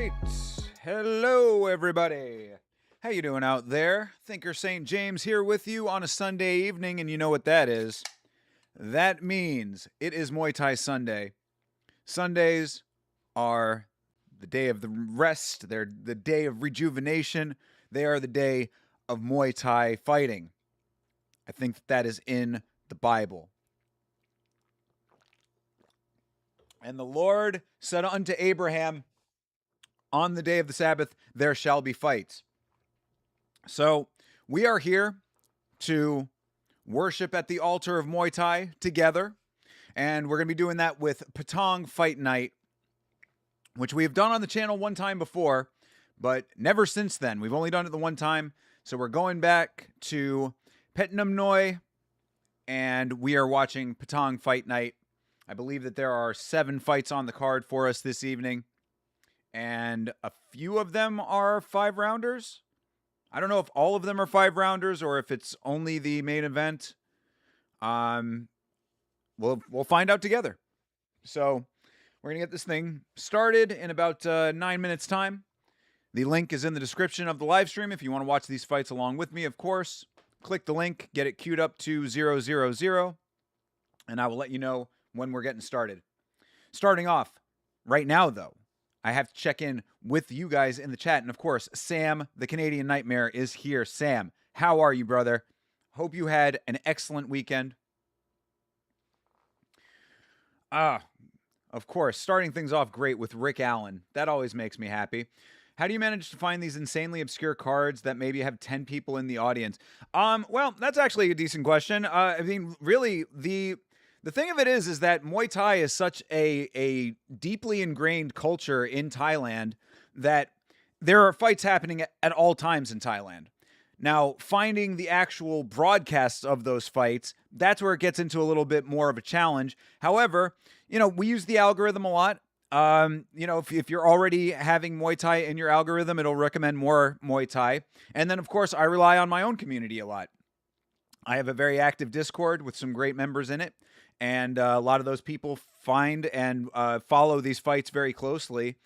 right. Hello, everybody. How you doing out there? Thinker St. James here with you on a Sunday evening, and you know what that is. That means it is Muay Thai Sunday. Sundays are the day of the rest. They're the day of rejuvenation. They are the day of Muay Thai fighting. I think that is in the Bible. And the Lord said unto Abraham, on the day of the Sabbath, there shall be fights. So we are here to worship at the altar of Muay Thai together. And we're going to be doing that with Patong Fight Night, which we have done on the channel one time before, but never since then. We've only done it the one time. So we're going back to Patong Noi, and we are watching Patong Fight Night. I believe that there are 7 fights on the card for us this evening, and a few of them are 5-rounders. I don't know if all of them are 5-rounders or if it's only the main event. We'll find out together. So we're going to get this thing started in about 9 minutes' time. The link is in the description of the live stream if you want to watch these fights along with me, of course. Click the link, get it queued up to 000, and I will let you know when we're getting started. Starting off right now, though, I have to check in with you guys in the chat. And of course, Sam, the Canadian Nightmare, is here. Sam, how are you, brother? Hope you had an excellent weekend. Of course, starting things off great with Rick Allen. That always makes me happy. How do you manage to find these insanely obscure cards that maybe have 10 people in the audience? Well, that's actually a decent question. I mean, really, the thing of it is that Muay Thai is such a deeply ingrained culture in Thailand that there are fights happening at all times in Thailand. Now, finding the actual broadcasts of those fights, that's where it gets into a little bit more of a challenge. However, we use the algorithm a lot. If you're already having Muay Thai in your algorithm, it'll recommend more Muay Thai. And then, of course, I rely on my own community a lot. I have a very active Discord with some great members in it. And a lot of those people find and follow these fights very closely.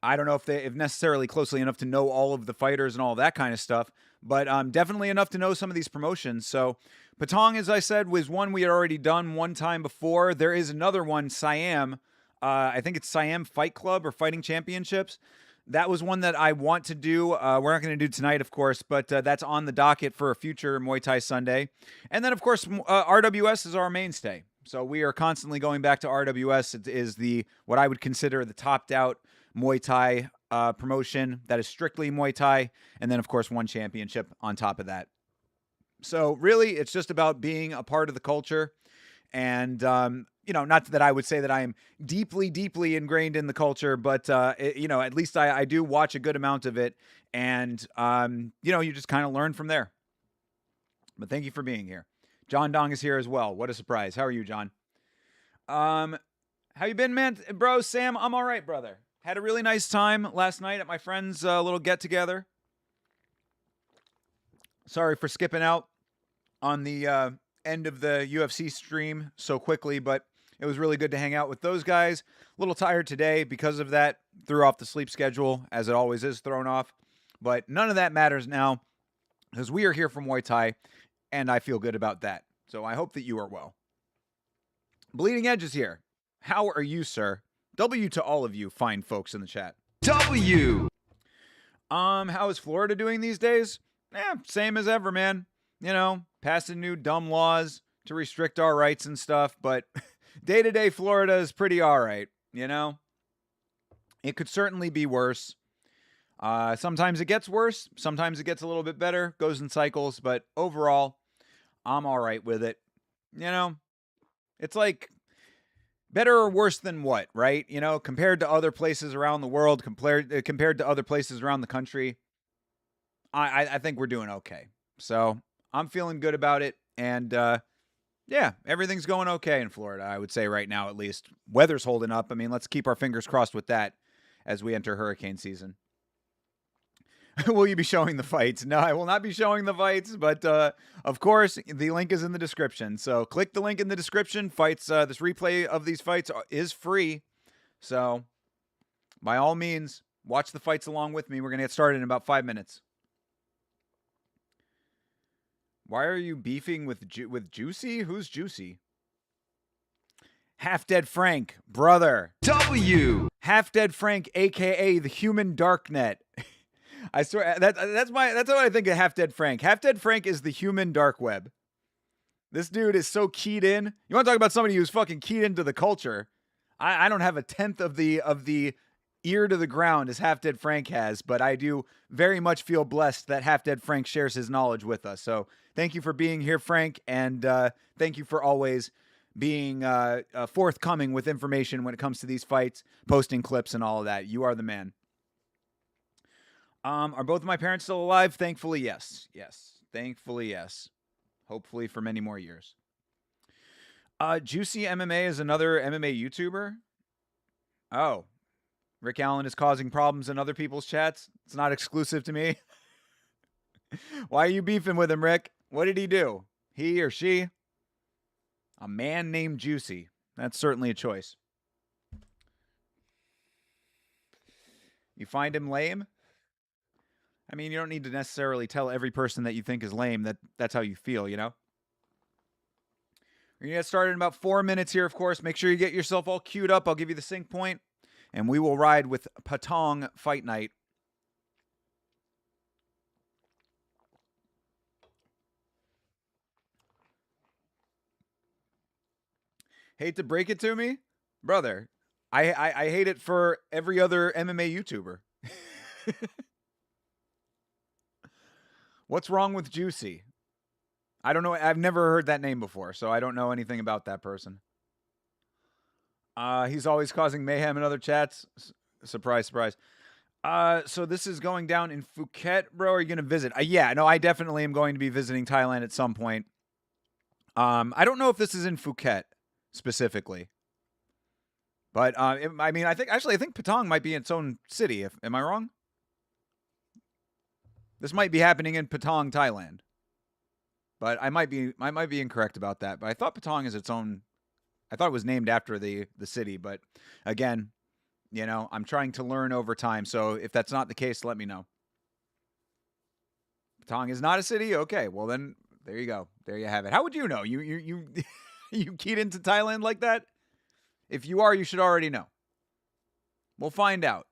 I don't know if necessarily closely enough to know all of the fighters and all that kind of stuff, but definitely enough to know some of these promotions. So Patong, as I said, was one we had already done one time before. There is another one, Siam. I think it's Siam Fight Club or Fighting Championships. That was one that I want to do. We're not going to do tonight, of course, but that's on the docket for a future Muay Thai Sunday. And then, of course, RWS is our mainstay. So we are constantly going back to RWS. It is what I would consider the topped-out Muay Thai promotion that is strictly Muay Thai, and then, of course, one championship on top of that. So really, it's just about being a part of the culture. And, not that I would say that I am deeply, deeply ingrained in the culture, but, at least I do watch a good amount of it. And, you just kind of learn from there. But thank you for being here. John Dong is here as well. What a surprise. How are you, John? How you been, man? Bro, Sam, I'm all right, brother. Had a really nice time last night at my friend's little get-together. Sorry for skipping out on the end of the UFC stream so quickly, but it was really good to hang out with those guys. A little tired today because of that. Threw off the sleep schedule, as it always is thrown off. But none of that matters now, because we are here for Muay Thai, and I feel good about that. So I hope that you are well. Bleeding Edge is here. How are you, sir? W to all of you fine folks in the chat. W! How is Florida doing these days? Same as ever, man. Passing new dumb laws to restrict our rights and stuff, but day-to-day Florida is pretty all right, It could certainly be worse. Sometimes it gets worse. Sometimes it gets a little bit better. Goes in cycles, but overall, I'm all right with it. It's like better or worse than what, right? Compared to other places around the world, compared to other places around the country, I think we're doing okay. So I'm feeling good about it. And everything's going okay in Florida, I would say right now, at least. Weather's holding up. I mean, let's keep our fingers crossed with that as we enter hurricane season. Will you be showing the fights? No, I will not be showing the fights, but of course, the link is in the description. So click the link in the description. Fights, this replay of these fights is free. So by all means, Watch the fights along with me. We're going to get started in about 5 minutes. Why are you beefing with Juicy? Who's Juicy? Half Dead Frank, brother. W. Half Dead Frank, aka the Human Darknet. I swear that's what I think of Half Dead Frank. Half Dead Frank is the human dark web. This dude is so keyed in. You want to talk about somebody who's fucking keyed into the culture? I don't have a tenth of the ear to the ground as Half Dead Frank has, but I do very much feel blessed that Half Dead Frank shares his knowledge with us. So thank you for being here, Frank, and thank you for always being forthcoming with information when it comes to these fights, posting clips and all of that. You are the man. Are both of my parents still alive? Thankfully, yes. Yes. Thankfully, yes. Hopefully for many more years. Juicy MMA is another MMA YouTuber. Oh. Rick Allen is causing problems in other people's chats. It's not exclusive to me. Why are you beefing with him, Rick? What did he do? He or she? A man named Juicy. That's certainly a choice. You find him lame? I mean, you don't need to necessarily tell every person that you think is lame that that's how you feel, you know? We're going to get started in about 4 minutes here, of course. Make sure you get yourself all queued up. I'll give you the sync point, and we will ride with Patong Fight Night. Hate to break it to me, brother. I hate it for every other MMA YouTuber. What's wrong with Juicy? I don't know. I've never heard that name before, so I don't know anything about that person. He's always causing mayhem in other chats. Surprise, surprise. So this is going down in Phuket, bro. Are you going to visit? Yeah, no, I definitely am going to be visiting Thailand at some point. I don't know if this is in Phuket specifically, but I think Patong might be its own city. Am I wrong? This might be happening in Patong, Thailand, but I might be incorrect about that. But I thought Patong is its own. I thought it was named after the city, but again, you know, I'm trying to learn over time. So if that's not the case, let me know. Patong is not a city. Okay, well then there you go. There you have it. How would you know? You you keyed into Thailand like that? If you are, you should already know. We'll find out.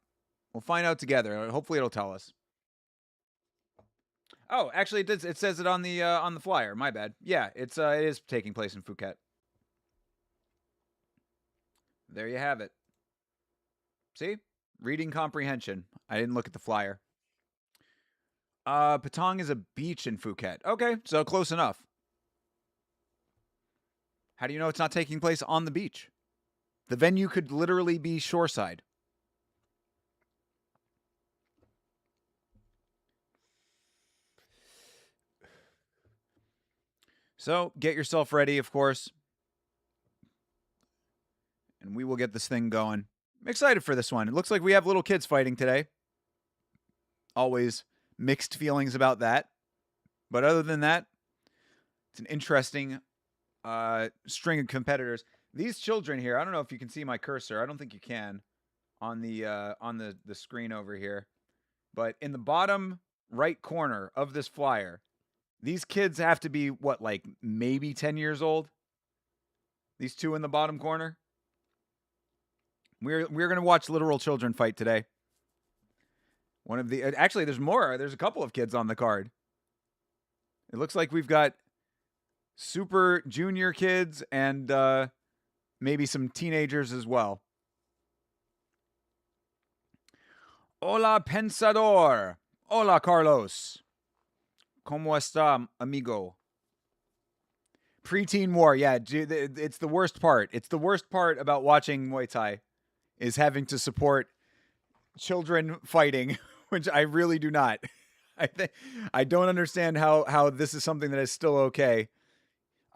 We'll find out together. Hopefully, it'll tell us. Oh, actually, it says it on the flyer. My bad. Yeah, it is taking place in Phuket. There you have it. See? Reading comprehension. I didn't look at the flyer. Patong is a beach in Phuket. Okay, so close enough. How do you know it's not taking place on the beach? The venue could literally be shoreside. So, get yourself ready, of course. And we will get this thing going. I'm excited for this one. It looks like we have little kids fighting today. Always mixed feelings about that. But other than that, it's an interesting string of competitors. These children here, I don't know if you can see my cursor. I don't think you can on the screen over here. But in the bottom right corner of this flyer, these kids have to be, what, like maybe 10 years old? These two in the bottom corner? We're going to watch literal children fight today. Actually, there's more. There's a couple of kids on the card. It looks like we've got super junior kids and maybe some teenagers as well. Hola, Pensador. Hola, Carlos. ¿Cómo está, amigo? Preteen war. Yeah, it's the worst part. It's the worst part about watching Muay Thai is having to support children fighting, which I really do not. I don't understand how this is something that is still okay.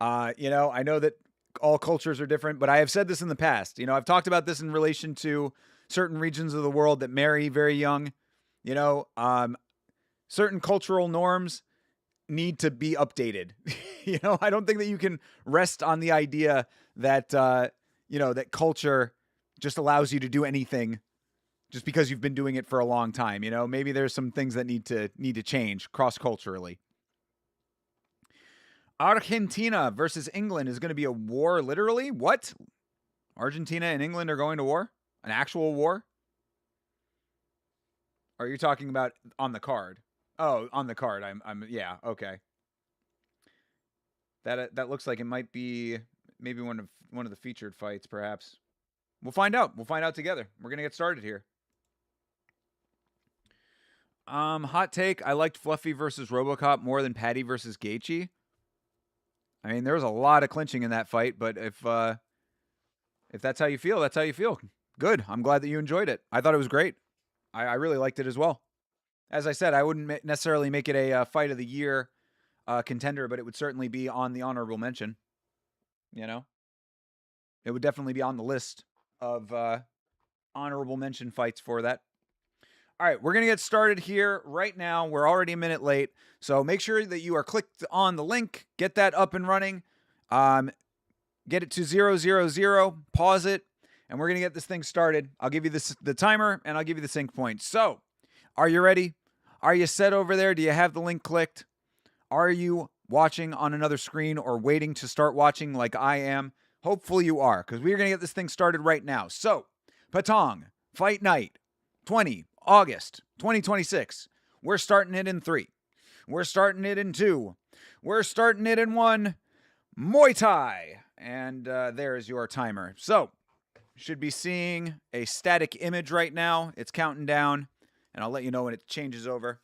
You know, I know that all cultures are different, but I have said this in the past. You know, I've talked about this in relation to certain regions of the world that marry very young. You know, certain cultural norms need to be updated. You know, I don't think that you can rest on the idea that, you know, that culture just allows you to do anything just because you've been doing it for a long time. Maybe there's some things that need to change cross culturally. Argentina versus England is going to be a war, literally. What? Argentina and England are going to war? An actual war? Or are you talking about on the card? Oh, on the card. Yeah, okay. That looks like it might be maybe one of the featured fights, perhaps. We'll find out. We'll find out together. We're gonna get started here. Hot take. I liked Fluffy versus RoboCop more than Patty versus Gaethje. I mean, there was a lot of clinching in that fight, but if that's how you feel, that's how you feel. Good. I'm glad that you enjoyed it. I thought it was great. I really liked it as well. As I said, I wouldn't necessarily make it a fight of the year contender, but it would certainly be on the honorable mention. It would definitely be on the list of honorable mention fights for that. All right, we're going to get started here right now. We're already a minute late, so make sure that you are clicked on the link. Get that up and running. Get it to 000, pause it, and we're going to get this thing started. I'll give you the timer, and I'll give you the sync point. So, are you ready? Are you set over there? Do you have the link clicked? Are you watching on another screen or waiting to start watching like I am? Hopefully you are, because we're going to get this thing started right now. So, Patong Fight Night, 20 August 2026. We're starting it in 3. We're starting it in 2. We're starting it in 1. Muay Thai. And there's your timer. So, should be seeing a static image right now. It's counting down, and I'll let you know when it changes over.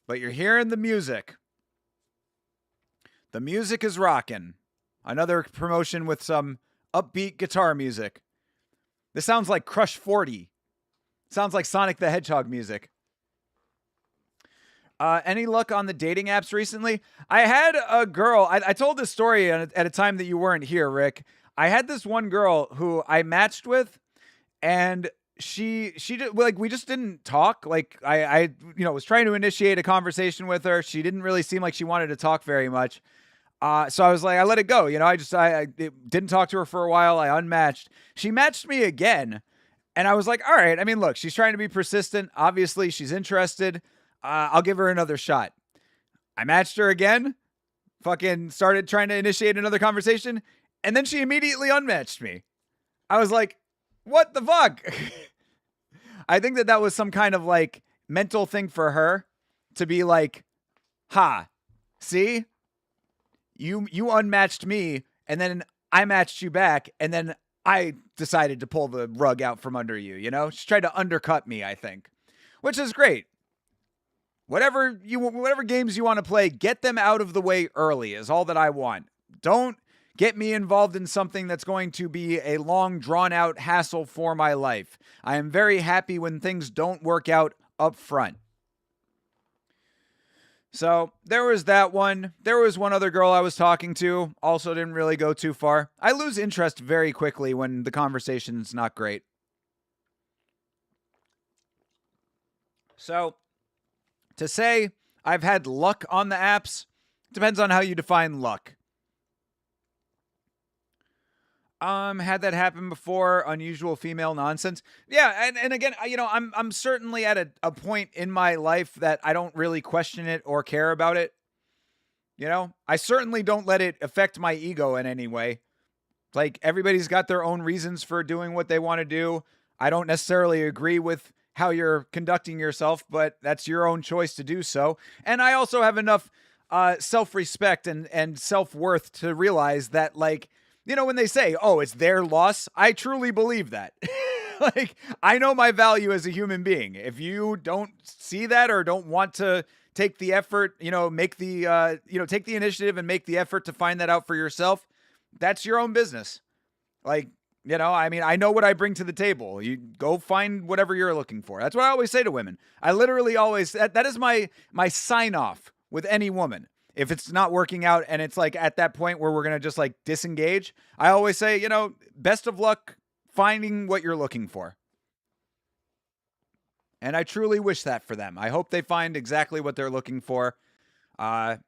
But you're hearing the music. The music is rocking. Another promotion with some upbeat guitar music. This sounds like Crush 40. Sounds like Sonic the Hedgehog music. Any luck on the dating apps recently? I had a girl. I told this story at a time that you weren't here, Rick. I had this one girl who I matched with, and she did, like, we just didn't talk. Like, I was trying to initiate a conversation with her. She didn't really seem like she wanted to talk very much. So I was like, I let it go. I didn't talk to her for a while. I unmatched. She matched me again. And I was like, all right. I mean, look, she's trying to be persistent. Obviously, she's interested. I'll give her another shot. I matched her again. Fucking started trying to initiate another conversation. And then she immediately unmatched me. I was like, what the fuck? I think that was some kind of like mental thing for her to be like, ha, see? You unmatched me, and then I matched you back, and then I decided to pull the rug out from under you, She tried to undercut me, I think, which is great. Whatever games you want to play, get them out of the way early is all that I want. Don't get me involved in something that's going to be a long, drawn-out hassle for my life. I am very happy when things don't work out up front. So, there was that one. There was one other girl I was talking to. Also didn't really go too far. I lose interest very quickly when the conversation's not great. So, to say I've had luck on the apps depends on how you define luck. Had that happen before, unusual female nonsense. Yeah, and again, I'm certainly at a point in my life that I don't really question it or care about it. I certainly don't let it affect my ego in any way. Like, everybody's got their own reasons for doing what they want to do. I don't necessarily agree with how you're conducting yourself, but that's your own choice to do so. And I also have enough self-respect and self-worth to realize that, like, when they say, oh, it's their loss, I truly believe that. Like, I know my value as a human being. If you don't see that or don't want to take the effort, take the initiative and make the effort to find that out for yourself, that's your own business. Like, I know what I bring to the table. You go find whatever you're looking for. That's what I always say to women. I literally always, that is my sign off with any woman. If it's not working out and it's like at that point where we're going to just like disengage, I always say, best of luck finding what you're looking for. And I truly wish that for them. I hope they find exactly what they're looking for. The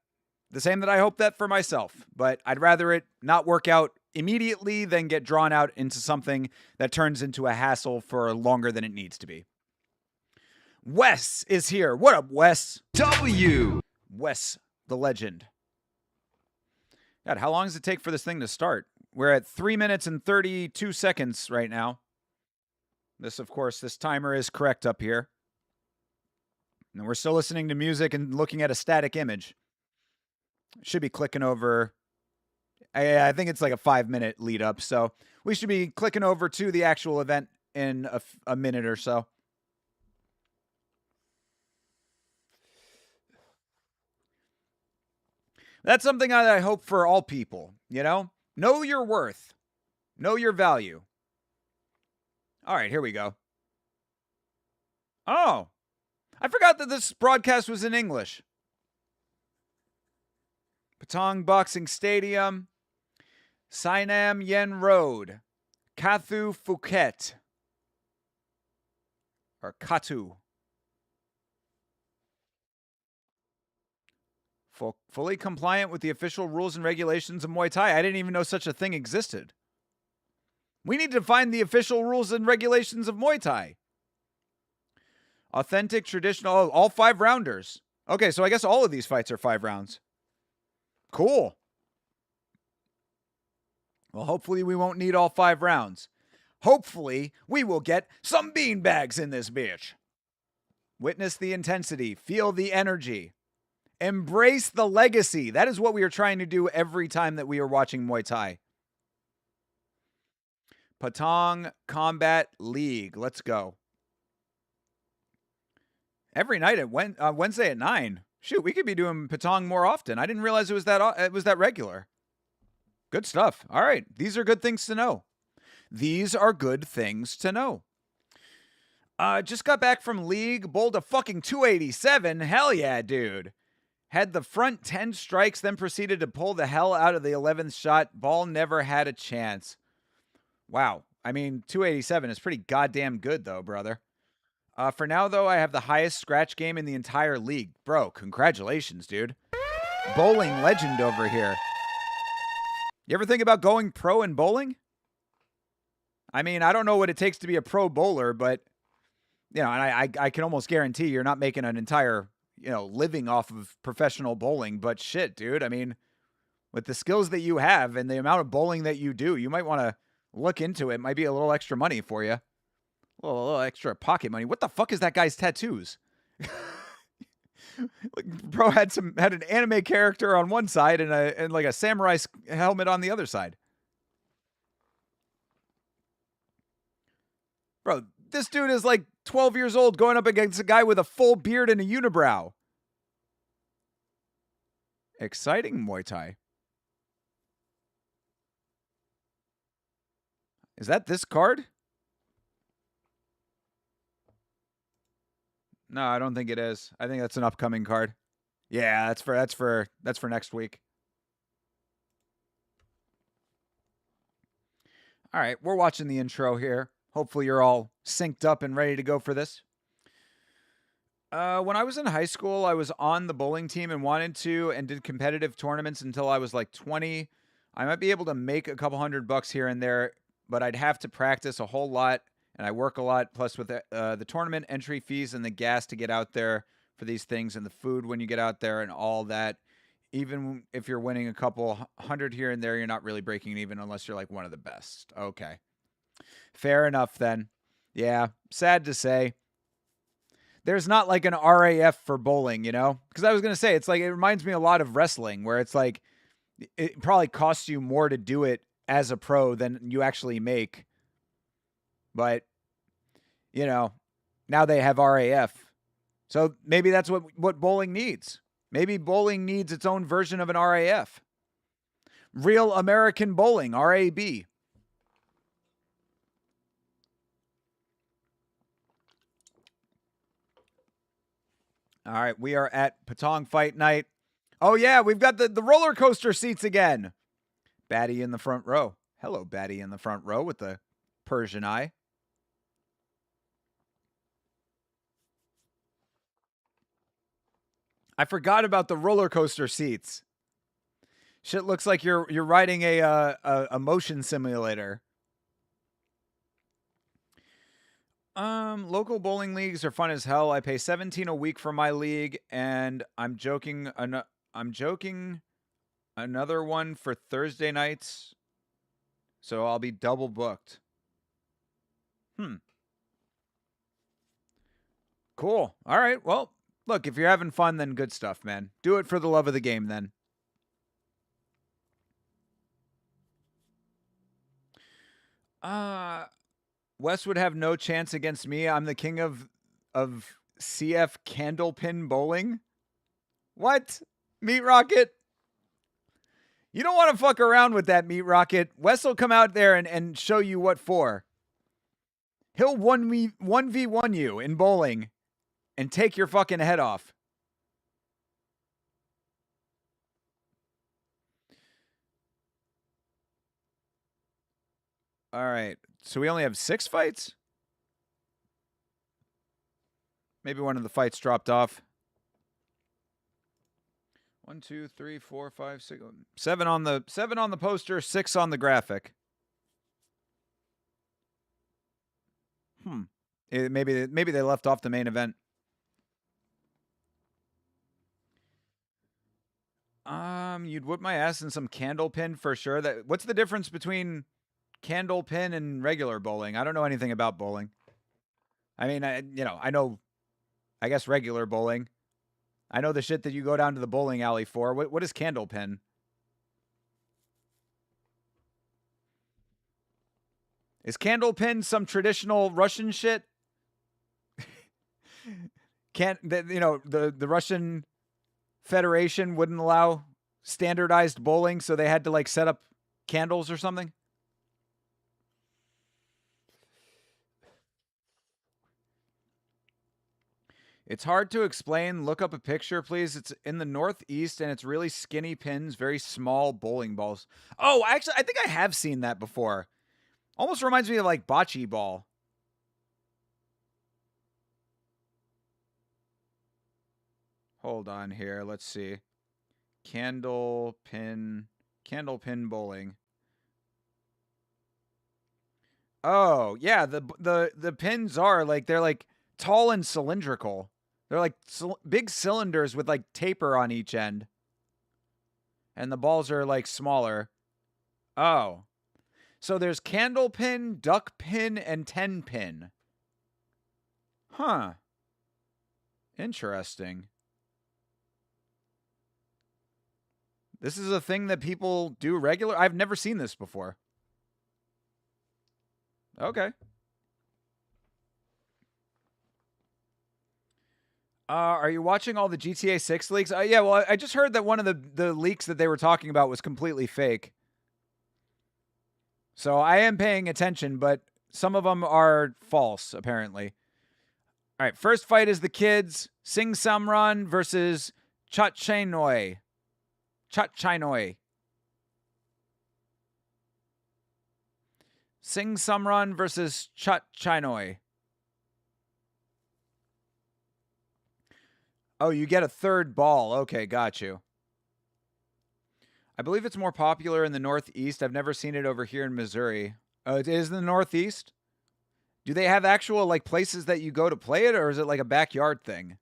same that I hope that for myself. But I'd rather it not work out immediately than get drawn out into something that turns into a hassle for longer than it needs to be. Wes is here. What up, Wes? W. Wes, the legend. God, how long does it take for this thing to start? We're at 3 minutes and 32 seconds right now. This, of course, this timer is correct up here. And we're still listening to music and looking at a static image. Should be clicking over. I think it's like a 5-minute lead up. So we should be clicking over to the actual event in a minute or so. That's something I hope for all people, you know? Know your worth. Know your value. All right, here we go. Oh, I forgot that this broadcast was in English. Patong Boxing Stadium, Sainam Yen Road, Kathu Phuket, or Katu. Fully compliant with the official rules and regulations of Muay Thai. I didn't even know such a thing existed. We need to find the official rules and regulations of Muay Thai. Authentic, traditional, all 5 rounders. Okay, so I guess all of these fights are 5 rounds. Cool. Well, hopefully we won't need all 5 rounds. Hopefully we will get some beanbags in this bitch. Witness the intensity. Feel the energy. Embrace the legacy. That is what we are trying to do every time that we are watching Muay Thai. Patong Combat League. Let's go. Every night at Wednesday at 9. Shoot, we could be doing Patong more often. I didn't realize it was that regular. Good stuff. All right. These are good things to know. These are good things to know. Just got back from league. Bowled a fucking 287. Hell yeah, dude. Had the front 10 strikes, then proceeded to pull the hell out of the 11th shot. Ball never had a chance. Wow. I mean, 287 is pretty goddamn good, though, brother. For now, though, I have the highest scratch game in the entire league. Bro, congratulations, dude. Bowling legend over here. You ever think about going pro in bowling? I mean, I don't know what it takes to be a pro bowler, but, you know, and I can almost guarantee you're not making an entire, living off of professional bowling. But shit, dude, I mean, with the skills that you have and the amount of bowling that you do, you might want to look into it. Might be a little extra money for you. A little extra pocket money. What the fuck is that guy's tattoos? Bro had an anime character on one side and like a samurai helmet on the other side. Bro, this dude is like 12 years old going up against a guy with a full beard and a unibrow. Exciting Muay Thai. Is that this card? No, I don't think it is. I think that's an upcoming card. Yeah, that's for next week. All right, we're watching the intro here. Hopefully you're all synced up and ready to go for this. When I was in high school, I was on the bowling team and wanted to and did competitive tournaments until I was like 20. I might be able to make a couple $100 here and there, but I'd have to practice a whole lot. And I work a lot, plus with the tournament entry fees and the gas to get out there for these things and the food when you get out there and all that. Even if you're winning a couple hundred here and there, you're not really breaking even unless you're like one of the best. Okay. Fair enough then. Yeah, sad to say. There's not like an RAF for bowling, you know? Because I was going to say, it's like, it reminds me a lot of wrestling where it's like, it probably costs you more to do it as a pro than you actually make. But, now they have RAF. So maybe that's what bowling needs. Maybe bowling needs its own version of an RAF. Real American Bowling, RAB. All right, we are at Patong Fight Night. Oh, yeah, we've got the roller coaster seats again. Batty in the front row. Hello, Batty in the front row with the Persian eye. I forgot about the roller coaster seats. Shit looks like you're riding a motion simulator. Local bowling leagues are fun as hell. I pay 17 a week for my league, and I'm joking another one for Thursday nights, so I'll be double booked. Hmm. Cool. All right. Well, look, if you're having fun, then good stuff, man. Do it for the love of the game, then. Uh Wes would have no chance against me. I'm the king of CF candlepin bowling. What? Meat Rocket? You don't want to fuck around with that, Meat Rocket. Wes will come out there and show you what for. He'll 1v1 you in bowling and take your fucking head off. All right. So we only have 6 fights? Maybe one of the fights dropped off. 1, 2, 3, 4, 5, 6, 7 on the poster, 6 on the graphic. Maybe they left off the main event. You'd whip my ass in some candlepin for sure. What's the difference between candlepin and regular bowling? I don't know anything about bowling. I mean, I know, I guess regular bowling. I know the shit that you go down to the bowling alley for. What is candlepin? Is candlepin some traditional Russian shit? The Russian Federation wouldn't allow standardized bowling, so they had to like set up candles or something? It's hard to explain. Look up a picture, please. It's in the Northeast, and it's really skinny pins, very small bowling balls. Oh, actually, I think I have seen that before. Almost reminds me of like bocce ball. Hold on here. Let's see. Candlepin bowling. Oh, yeah, the pins are like they're like tall and cylindrical. They're like big cylinders with like taper on each end. And the balls are like smaller. Oh. So there's candle pin, duck pin, and 10 pin. Huh. Interesting. This is a thing that people do regular. I've never seen this before. Okay. Are you watching all the GTA 6 leaks? Yeah, well, I just heard that one of the leaks that they were talking about was completely fake. So I am paying attention, but some of them are false, apparently. All right, first fight is the kids. Sing Samran versus Chatchainoy. Chatchainoy. Sing Samran versus Chatchainoy. Oh, you get a third ball. Okay, got you. I believe it's more popular in the Northeast. I've never seen it over here in Missouri. Oh, it is in the Northeast? Do they have actual like places that you go to play it, or is it like a backyard thing?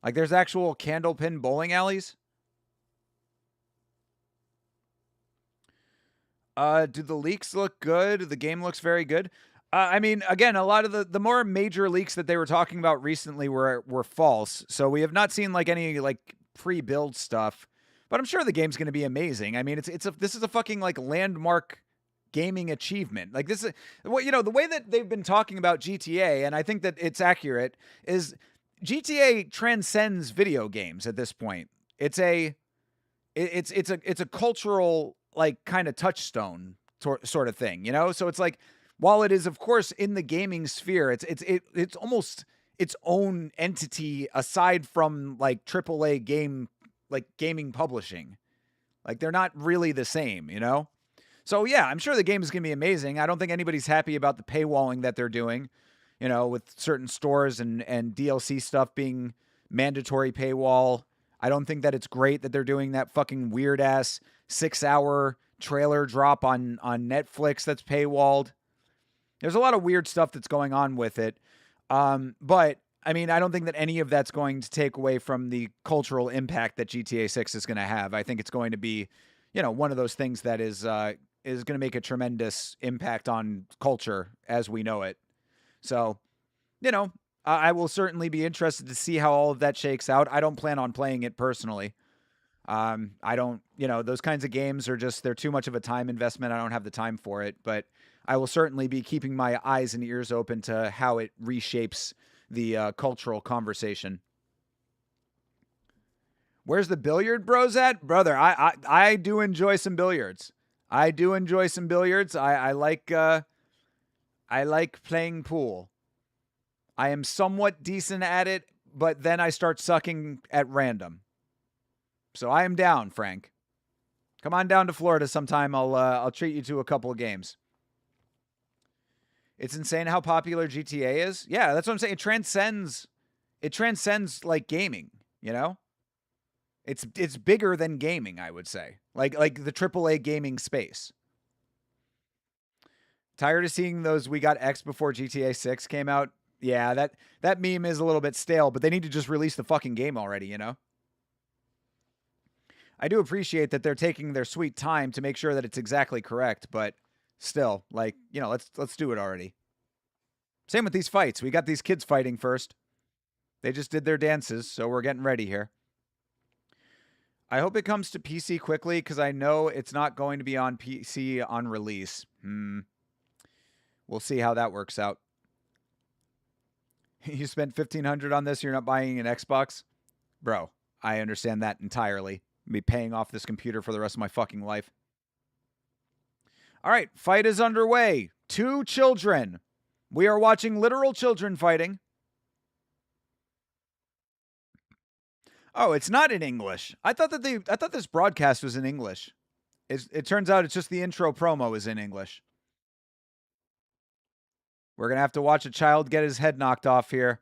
Like there's actual candlepin bowling alleys? Do the leaks look good? The game looks very good. I mean, again, a lot of the more major leaks that they were talking about recently were false. So we have not seen like any like pre-build stuff. But I'm sure the game's going to be amazing. I mean, this is a fucking like landmark gaming achievement. Like this is what the way that they've been talking about GTA, and I think that it's accurate, is GTA transcends video games at this point. It's a cultural like kind of touchstone sort of thing, So it's like while it is of course in the gaming sphere, it's almost its own entity aside from like AAA game like gaming publishing. Like they're not really the same, So yeah, I'm sure the game is going to be amazing. I don't think anybody's happy about the paywalling that they're doing, with certain stores and DLC stuff being mandatory paywall. I don't think that it's great that they're doing that fucking weird ass 6-hour trailer drop on Netflix that's paywalled. There's a lot of weird stuff that's going on with it. But I mean, I don't think that any of that's going to take away from the cultural impact that GTA 6 is going to have. I think it's going to be, one of those things that is going to make a tremendous impact on culture as we know it. So, I will certainly be interested to see how all of that shakes out. I don't plan on playing it personally. I don't, those kinds of games are just, they're too much of a time investment. I don't have the time for it, but I will certainly be keeping my eyes and ears open to how it reshapes the cultural conversation. Where's the billiard bros at? Brother, I do enjoy some billiards. I do enjoy some billiards. I like playing pool. I am somewhat decent at it, but then I start sucking at random. So I am down, Frank. Come on down to Florida sometime. I'll treat you to a couple of games. It's insane how popular GTA is. Yeah, that's what I'm saying. It transcends like gaming, It's bigger than gaming, I would say. Like the AAA gaming space. Tired of seeing those we got X before GTA 6 came out? Yeah, that meme is a little bit stale, but they need to just release the fucking game already, I do appreciate that they're taking their sweet time to make sure that it's exactly correct, but still, let's do it already. Same with these fights. We got these kids fighting first. They just did their dances, so we're getting ready here. I hope it comes to PC quickly because I know it's not going to be on PC on release. We'll see how that works out. You spent $1,500 on this, you're not buying an Xbox? Bro, I understand that entirely. I'll be paying off this computer for the rest of my fucking life. All right, fight is underway. 2 children. We are watching literal children fighting. Oh, it's not in English. I thought this broadcast was in English. It turns out it's just the intro promo is in English. We're going to have to watch a child get his head knocked off here.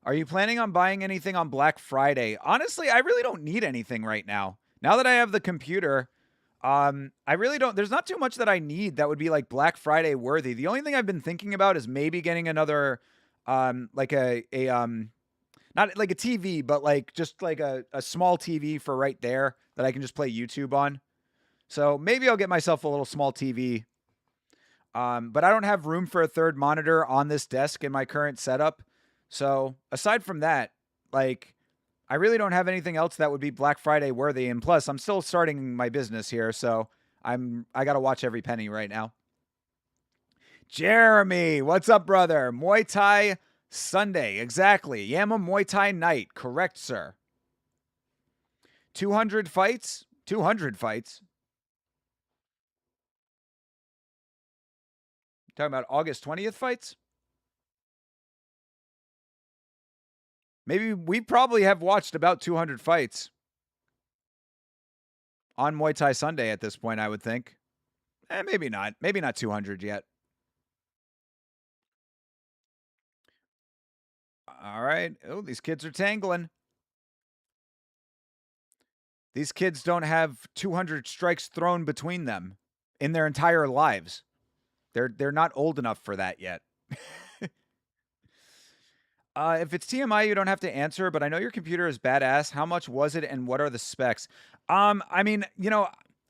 Are you planning on buying anything on Black Friday? Honestly, I really don't need anything right now. Now that I have the computer, I really don't. There's not too much that I need that would be like Black Friday worthy. The only thing I've been thinking about is maybe getting another, like not like a TV, but like just like a small TV for right there that I can just play YouTube on. So maybe I'll get myself a little small TV. But I don't have room for a third monitor on this desk in my current setup. So aside from that, like, I really don't have anything else that would be Black Friday worthy. And plus, I'm still starting my business here, so I got to watch every penny right now. Jeremy, what's up, brother? Muay Thai Sunday, exactly. Yama Muay Thai Night, correct, sir. 200 fights? 200 fights? Talking about August 20th fights? Maybe we probably have watched about 200 fights on Muay Thai Sunday at this point, I would think. Maybe not. Maybe not 200 yet. All right. Oh, these kids are tangling. These kids don't have 200 strikes thrown between them in their entire lives. They're not old enough for that yet. If it's TMI, you don't have to answer, but I know your computer is badass. How much was it and what are the specs? I mean,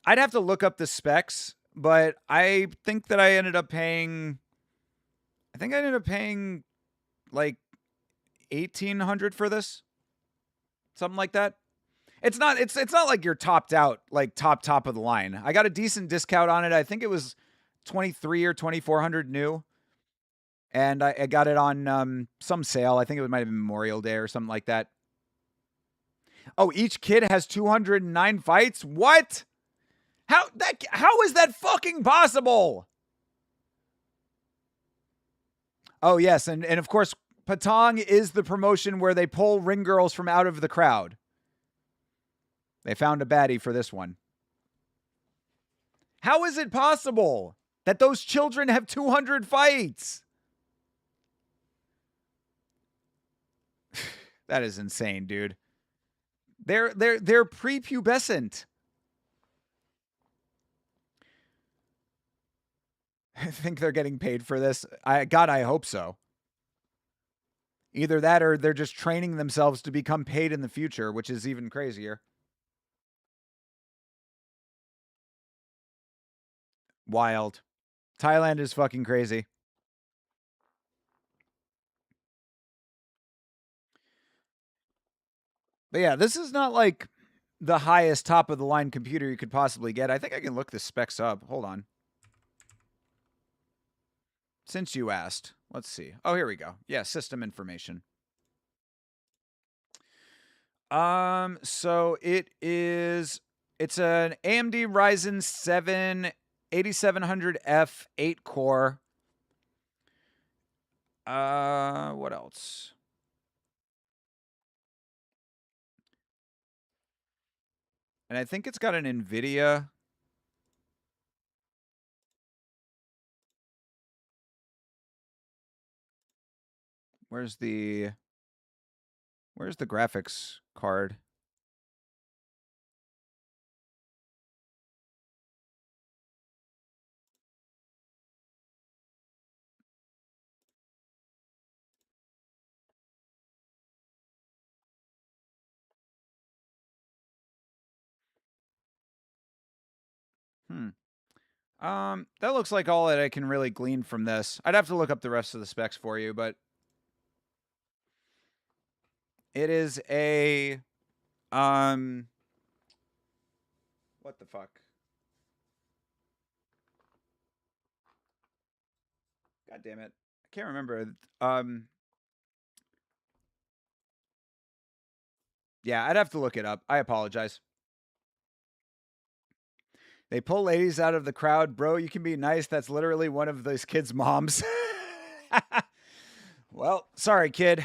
I'd have to look up the specs, but I think that I ended up paying like 1,800 for this. Something like that. It's not like you're topped out, like top of the line. I got a decent discount on it. I think it was 23 or 2,400 new. And I got it on some sale. I think it might have been Memorial Day or something like that. Oh, each kid has 209 fights? What? How is that fucking possible? Oh, yes. And of course, Patong is the promotion where they pull ring girls from out of the crowd. They found a baddie for this one. How is it possible that those children have 200 fights? That is insane, dude. They're prepubescent. I think they're getting paid for this. God, I hope so. Either that or they're just training themselves to become paid in the future, which is even crazier. Wild. Thailand is fucking crazy. But yeah, this is not like the highest top of the line computer you could possibly get. I think I can look the specs up. Hold on. Since you asked, let's see. Oh, here we go. Yeah, system information. So it's an AMD Ryzen 7 8700F 8 core. What else? And I think it's got an NVIDIA. Where's the graphics card? That looks like all that I can really glean from this. I'd have to look up the rest of the specs for you, but it is a what the fuck? God damn it. I can't remember. Yeah, I'd have to look it up. I apologize. They pull ladies out of the crowd. Bro, you can be nice. That's literally one of those kids' moms. Well, sorry, kid.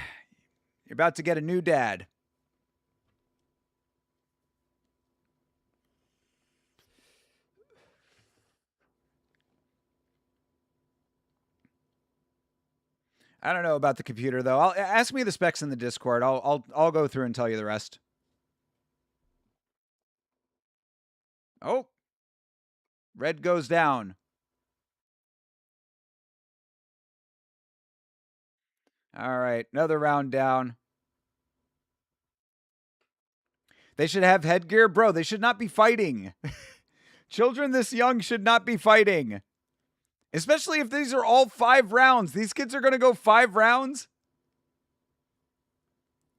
You're about to get a new dad. I don't know about the computer though. I'll ask me the specs in the Discord. I'll go through and tell you the rest. Oh, red goes down. All right, another round down. They should have headgear, bro. They should not be fighting. Children this young should not be fighting. Especially if these are all 5 rounds. These kids are going to go 5 rounds?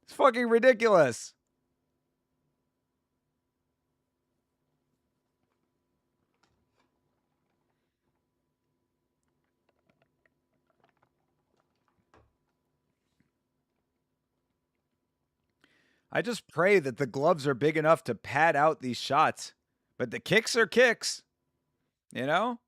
It's fucking ridiculous. I just pray that the gloves are big enough to pad out these shots. But the kicks are kicks. You know?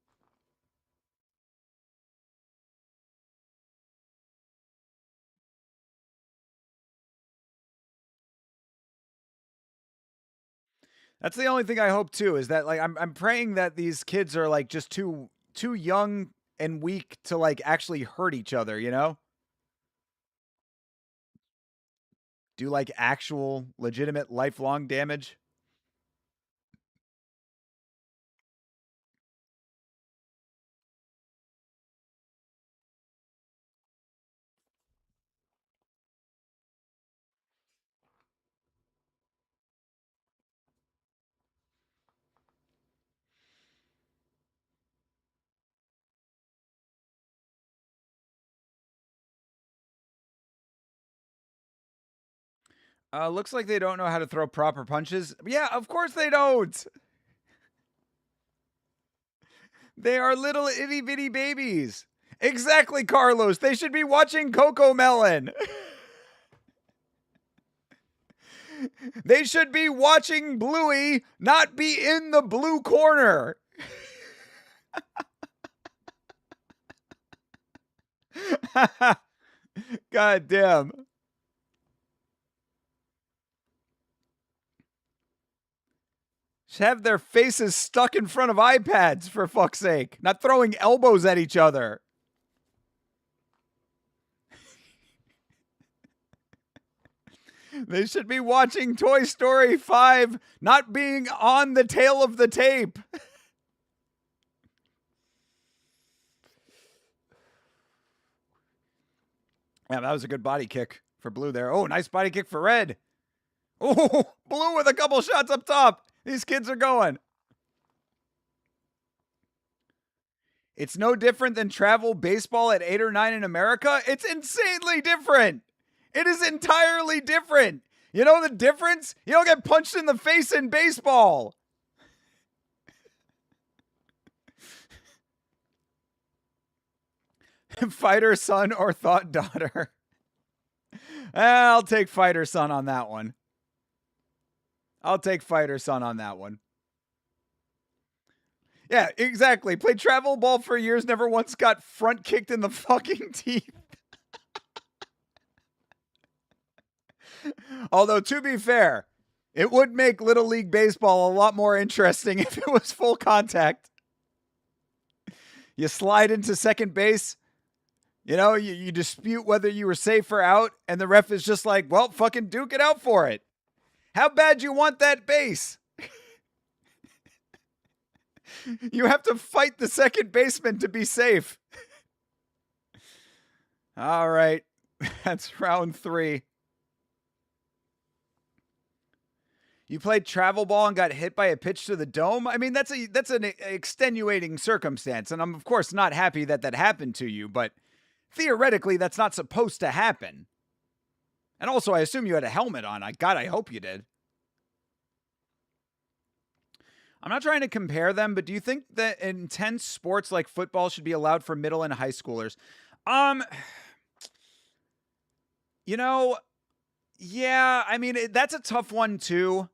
That's the only thing I hope too, is that like I'm praying that these kids are like just too young and weak to like actually hurt each other, you know? Do like actual legitimate lifelong damage. Looks like they don't know how to throw proper punches. Yeah, of course they don't. They are little itty bitty babies. Exactly, Carlos. They should be watching Coco Melon. They should be watching Bluey, not be in the blue corner. God damn. Should have their faces stuck in front of iPads, for fuck's sake. Not throwing elbows at each other. They should be watching Toy Story 5, not being on the tail of the tape. Yeah, that was a good body kick for Blue there. Oh, nice body kick for Red. Oh, Blue with a couple shots up top. These kids are going. It's no different than travel baseball at 8 or 9 in America. It's insanely different. It is entirely different. You know the difference? You don't get punched in the face in baseball. Fighter son or thought daughter? I'll take fighter son on that one. I'll take fighter son on that one. Yeah, exactly. Played travel ball for years, never once got front kicked in the fucking teeth. Although, to be fair, it would make Little League Baseball a lot more interesting if it was full contact. You slide into second base, you dispute whether you were safe or out, and the ref is just like, well, fucking duke it out for it. How bad you want that base? You have to fight the second baseman to be safe. All right. That's round 3. You played travel ball and got hit by a pitch to the dome? I mean, that's an extenuating circumstance, and I'm, of course, not happy that happened to you, but theoretically, that's not supposed to happen. And also, I assume you had a helmet on. I hope you did. I'm not trying to compare them, but do you think that intense sports like football should be allowed for middle and high schoolers? Yeah, I mean, that's a tough one too.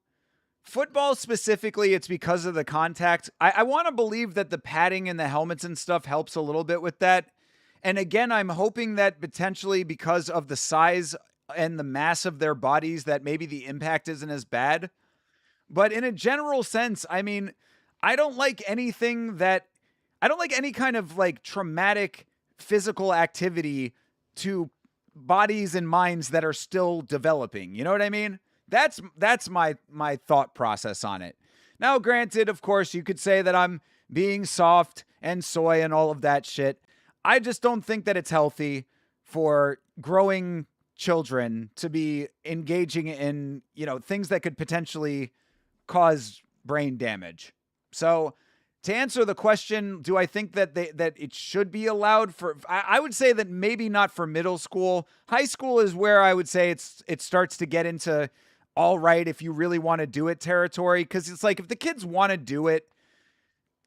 Football specifically, it's because of the contact. I want to believe that the padding and the helmets and stuff helps a little bit with that. And again, I'm hoping that potentially because of the size and the mass of their bodies, that maybe the impact isn't as bad. But in a general sense, I mean, I don't like any kind of like traumatic physical activity to bodies and minds that are still developing. You know what I mean? That's my thought process on it. Now, granted, of course, you could say that I'm being soft and soy and all of that shit. I just don't think that it's healthy for growing children to be engaging in, things that could potentially cause brain damage. So to answer the question, do I think that it should be allowed for, I would say that maybe not for middle school. High school is where I would say it starts to get into all right if you really want to do it territory. Cause it's like, if the kids want to do it,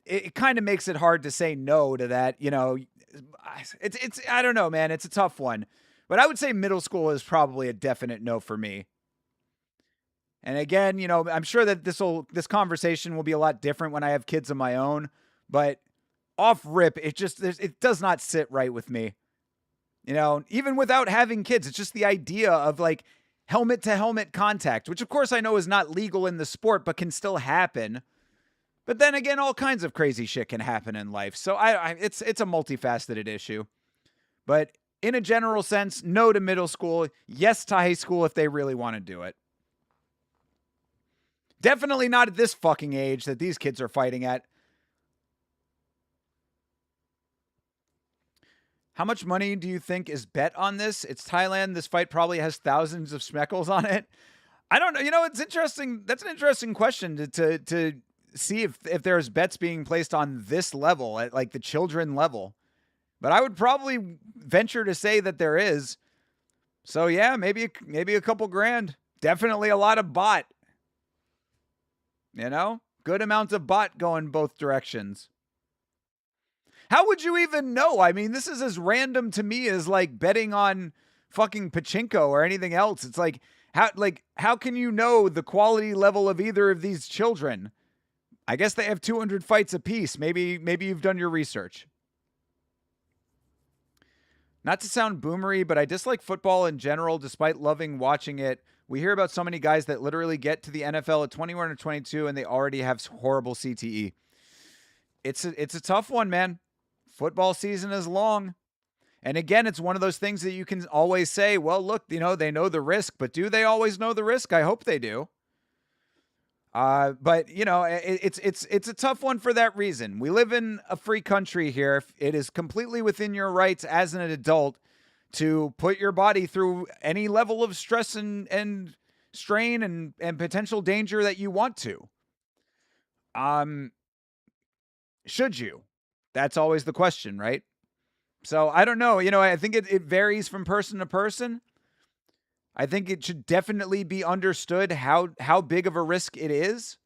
it kind of makes it hard to say no to that. It's, I don't know, man, it's a tough one, but I would say middle school is probably a definite no for me. And again, I'm sure that this conversation will be a lot different when I have kids of my own, but off rip, it does not sit right with me. Even without having kids, it's just the idea of like helmet to helmet contact, which of course I know is not legal in the sport, but can still happen. But then again, all kinds of crazy shit can happen in life. So it's a multifaceted issue. But in a general sense, no to middle school, yes to high school if they really want to do it. Definitely not at this fucking age that these kids are fighting at. How much money do you think is bet on this? It's Thailand. This fight probably has thousands of schmeckles on it. I don't know. It's interesting. That's an interesting question to see if there's bets being placed on this level, at like the children level. But I would probably venture to say that there is. So yeah, maybe a couple grand. Definitely a lot of bot. Good amount of bot going both directions. How would you even know? I mean, this is as random to me as like betting on fucking pachinko or anything else. It's like, how can you know the quality level of either of these children? I guess they have 200 fights apiece. Maybe you've done your research. Not to sound boomery, but I dislike football in general, despite loving watching it. We hear about so many guys that literally get to the NFL at 21 or 22 and they already have horrible CTE. It's a tough one, man. Football season is long. And again, it's one of those things that you can always say, well, look, they know the risk, but do they always know the risk? I hope they do. But it's a tough one for that reason. We live in a free country here. It is completely within your rights as an adult to put your body through any level of stress and strain and potential danger that you want to. Um, should you? That's always the question, right? So I don't know. I think it varies from person to person. I think it should definitely be understood how big of a risk it is.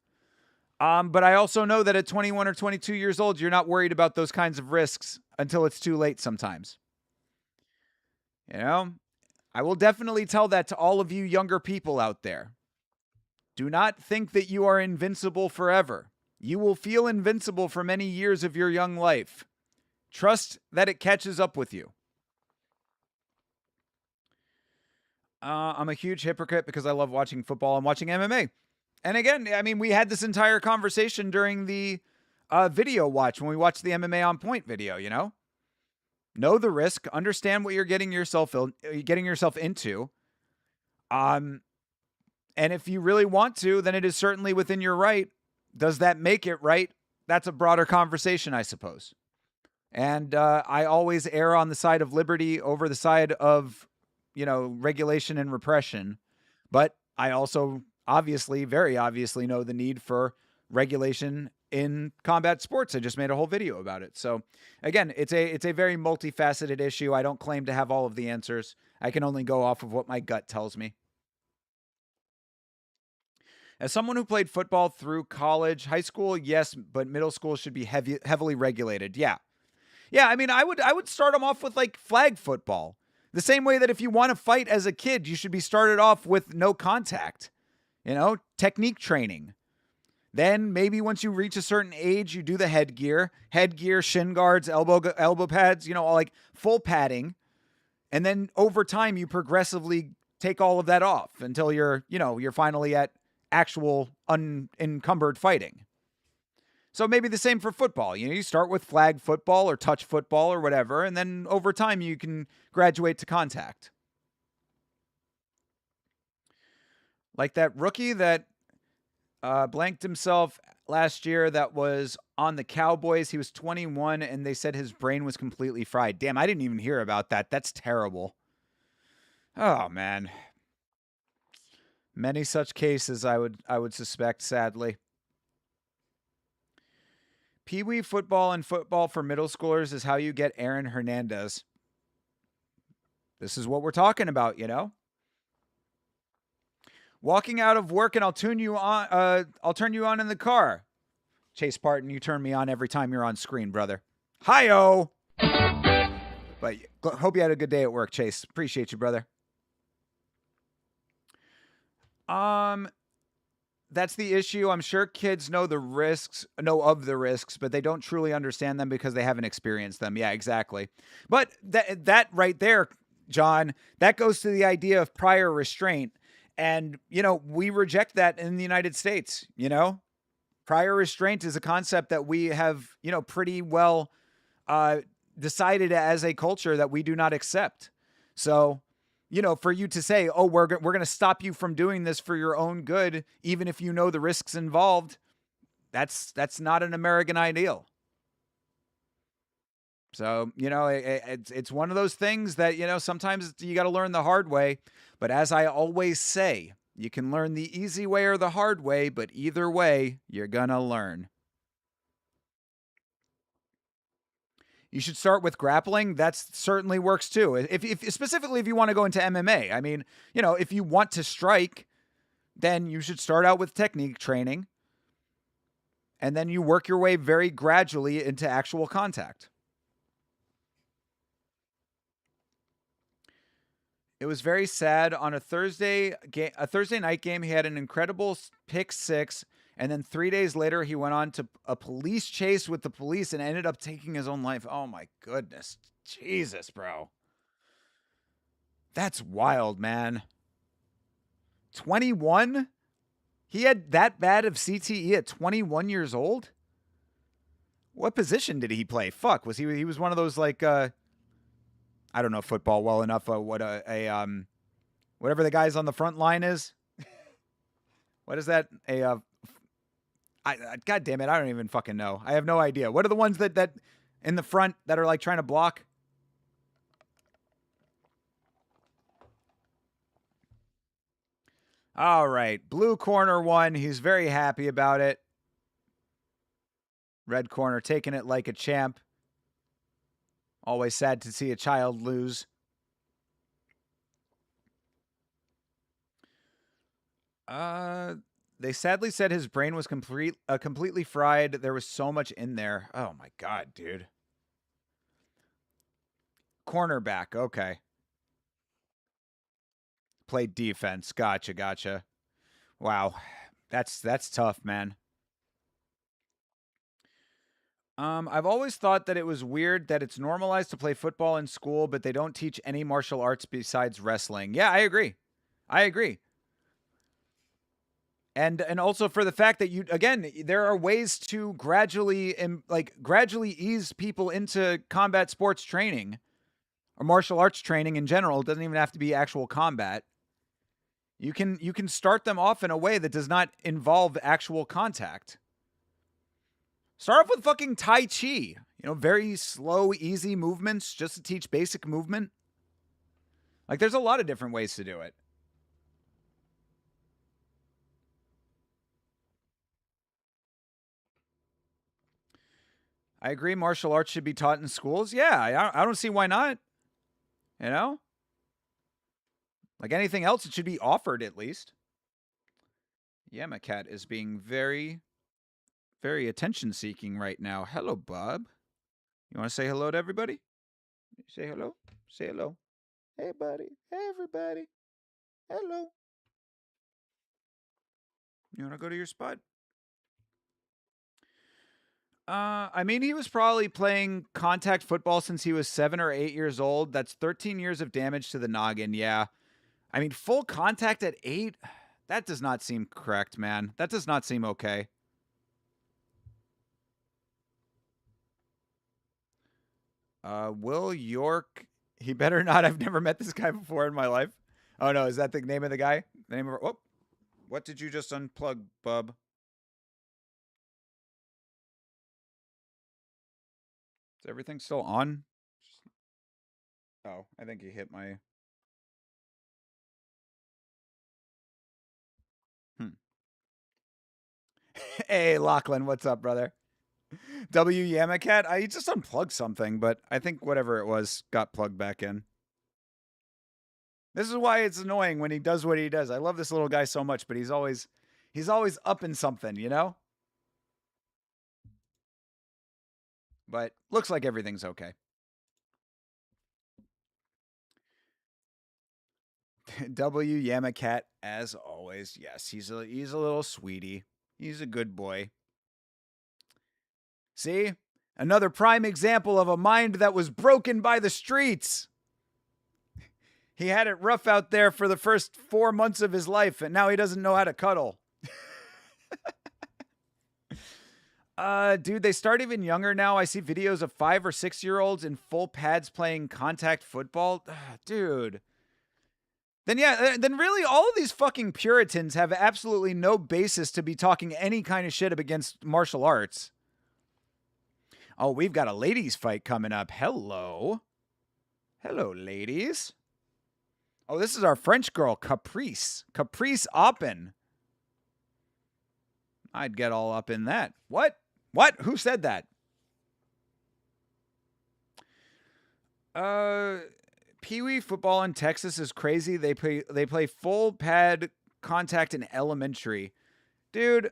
But I also know that at 21 or 22 years old, you're not worried about those kinds of risks until it's too late sometimes. You know, I will definitely tell that to all of you younger people out there. Do not think that you are invincible forever. You will feel invincible for many years of your young life. Trust that it catches up with you. I'm a huge hypocrite because I love watching football and watching MMA. And again, I mean, we had this entire conversation during the video watch when we watched the MMA on Point video, Know the risk, understand what you're getting yourself into. And if you really want to, then it is certainly within your right. Does that make it right? That's a broader conversation, I suppose. And I always err on the side of liberty over the side of, regulation and repression. But I also very obviously know the need for regulation in combat sports. I just made a whole video about it. So again, it's a very multifaceted issue. I don't claim to have all of the answers. I can only go off of what my gut tells me. As someone who played football through college, high school, yes, but middle school should be heavily regulated. Yeah. Yeah, I mean, I would start them off with like flag football. The same way that if you want to fight as a kid, you should be started off with no contact. Technique training. Then maybe once you reach a certain age, you do the headgear, shin guards, elbow pads, all like full padding. And then over time, you progressively take all of that off until you're finally at actual unencumbered fighting. So maybe the same for football. You start with flag football or touch football or whatever, and then over time you can graduate to contact. Like that rookie that blanked himself last year that was on the Cowboys. He was 21, and they said his brain was completely fried. Damn, I didn't even hear about that. That's terrible. Oh, man. Many such cases, I would suspect, sadly. Pee-wee football and football for middle schoolers is how you get Aaron Hernandez. This is what we're talking about, Walking out of work and I'll turn you on in the car. Chase Parton, you turn me on every time you're on screen, brother. Hi-oh! But hope you had a good day at work, Chase. Appreciate you, brother. That's the issue. I'm sure kids know of the risks, but they don't truly understand them because they haven't experienced them. Yeah, exactly. But that right there, John, that goes to the idea of prior restraint. And, we reject that in the United States, Prior restraint is a concept that we have, pretty well decided as a culture that we do not accept. So, for you to say, oh, we're going to stop you from doing this for your own good, even if you know the risks involved, that's not an American ideal. So, it's one of those things that, sometimes you got to learn the hard way. But as I always say, you can learn the easy way or the hard way, but either way, you're going to learn. You should start with grappling. That certainly works too. If specifically if you want to go into MMA, I mean, if you want to strike, then you should start out with technique training, and then you work your way very gradually into actual contact. It was very sad. On a Thursday night game, he had an incredible pick six, and then 3 days later, he went on to a police chase with the police and ended up taking his own life. Oh my goodness. Jesus, bro. That's wild, man. 21? He had that bad of CTE at 21 years old? What position did he play? Fuck, he was one of those like I don't know football well enough. Whatever the guys on the front line is. What is that? God damn it, I don't even fucking know. I have no idea. What are the ones that in the front that are like trying to block? All right. Blue corner won. He's very happy about it. Red corner taking it like a champ. Always sad to see a child lose. They sadly said his brain was completely fried. There was so much in there. Oh my god, dude. Cornerback, okay. Played defense. Gotcha. Wow. That's tough, man. I've always thought that it was weird that it's normalized to play football in school, but they don't teach any martial arts besides wrestling. Yeah, I agree. And also for the fact that there are ways to gradually ease people into combat sports training or martial arts training in general. It doesn't even have to be actual combat. You can start them off in a way that does not involve actual contact. Start off with fucking Tai Chi. Very slow, easy movements just to teach basic movement. Like, there's a lot of different ways to do it. I agree martial arts should be taught in schools. Yeah, I don't see why not. Like anything else, it should be offered at least. Yeah, my cat is being very, very attention-seeking right now. Hello, Bob. You want to say hello to everybody? Say hello. Say hello. Hey, buddy. Hey, everybody. Hello. You want to go to your spot? I mean, he was probably playing contact football since he was 7 or 8 years old. That's 13 years of damage to the noggin. Yeah. I mean, full contact at 8? That does not seem correct, man. That does not seem okay. Will York. He better not. I've never met this guy before in my life. Oh, no. Is that the name of the guy? The name of. Oh, what did you just unplug, bub? Is everything still on? Oh, I think he hit my. Hey, Lachlan, what's up, brother? W Yamacat? I just unplugged something, but I think whatever it was got plugged back in. This is why it's annoying when he does what he does. I love this little guy so much, but he's always up in something, But looks like everything's okay. W Yamacat, as always. Yes, he's a little sweetie. He's a good boy. See? Another prime example of a mind that was broken by the streets. He had it rough out there for the first 4 months of his life, and now he doesn't know how to cuddle. Dude, they start even younger now. I see videos of 5 or 6-year-olds in full pads playing contact football. Dude. Then really all of these fucking Puritans have absolutely no basis to be talking any kind of shit against martial arts. Oh, we've got a ladies fight coming up. Hello. Hello, ladies. Oh, this is our French girl, Caprice. Caprice Oppen. I'd get all up in that. What? Who said that? Pee-wee football in Texas is crazy. They play full pad contact in elementary. Dude,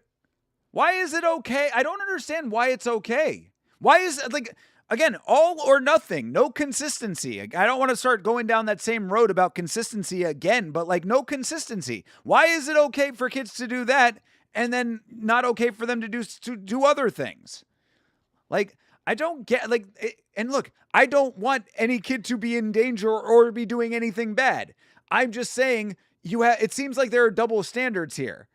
why is it okay? I don't understand why it's okay. Why is it again, all or nothing, no consistency. I don't want to start going down that same road about consistency again, but no consistency. Why is it okay for kids to do that and then not okay for them to do other things? I don't get and look, I don't want any kid to be in danger or be doing anything bad. I'm just saying it seems like there are double standards here.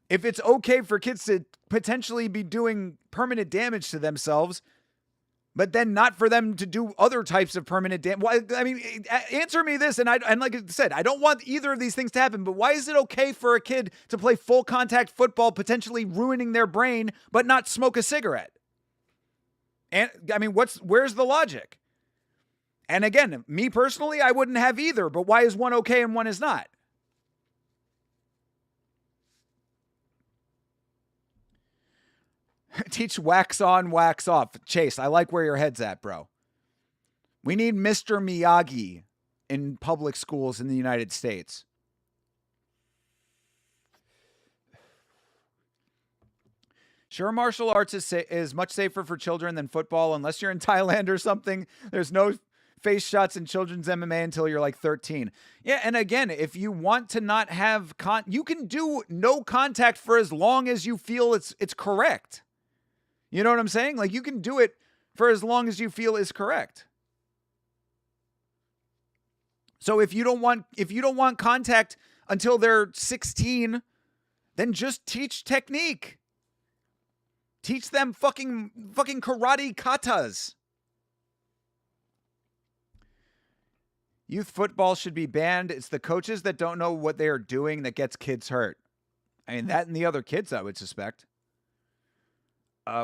If it's okay for kids to potentially be doing permanent damage to themselves, but then not for them to do other types of permanent damage. Well, I mean, answer me this, and like I said, I don't want either of these things to happen, but why is it okay for a kid to play full contact football, potentially ruining their brain, but not smoke a cigarette? And I mean, where's the logic? And again, me personally, I wouldn't have either, but why is one okay and one is not? Teach wax on, wax off. Chase, I like where your head's at, bro. We need Mr. Miyagi in public schools in the United States. Sure, martial arts is much safer for children than football, unless you're in Thailand or something. There's no face shots in children's MMA until you're like 13. Yeah, and again, if you want to not have you can do no contact for as long as you feel it's correct. You know what I'm saying? Like, you can do it for as long as you feel is correct. So if you don't want contact until they're 16, then just teach technique. Teach them fucking karate katas. Youth football should be banned. It's the coaches that don't know what they are doing that gets kids hurt. I mean, that and the other kids, I would suspect.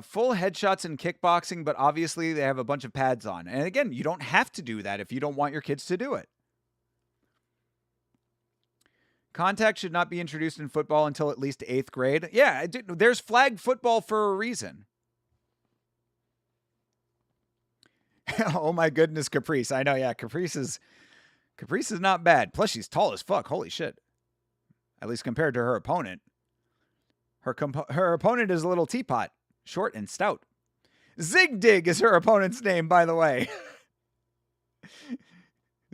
Full headshots in kickboxing, but obviously they have a bunch of pads on. And again, you don't have to do that if you don't want your kids to do it. Contact should not be introduced in football until at least 8th grade. Yeah, there's flag football for a reason. Oh my goodness, Caprice. I know, yeah, Caprice is not bad. Plus, she's tall as fuck. Holy shit. At least compared to her opponent. Her opponent is a little teapot. Short and stout. Zigdig is her opponent's name, by the way.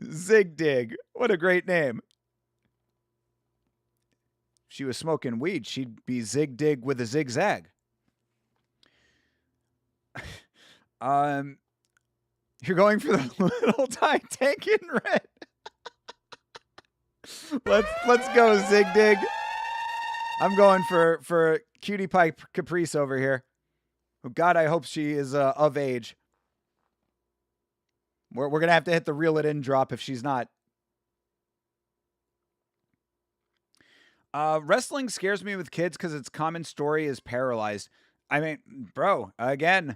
Zigdig. What a great name. If she was smoking weed, she'd be Zigdig with a zigzag. You're going for the little tank in red. Let's go, Zigdig. I'm going for Cutie Pie Caprice over here. Oh, God, I hope she is of age. We're going to have to hit the reel it in drop if she's not. Wrestling scares me with kids because its common story is paralyzed. I mean, bro, again.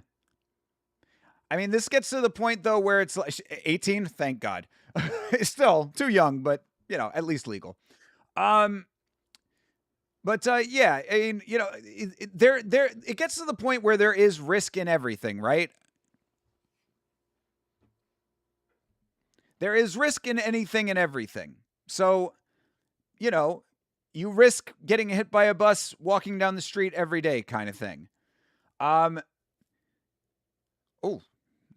I mean, this gets to the point, though, where it's like 18. Thank God. Still too young, but, you know, at least legal. But yeah, I mean, you know, it gets to the point where there is risk in everything, right? There is risk in anything and everything. So, you know, you risk getting hit by a bus walking down the street every day kind of thing. Oh,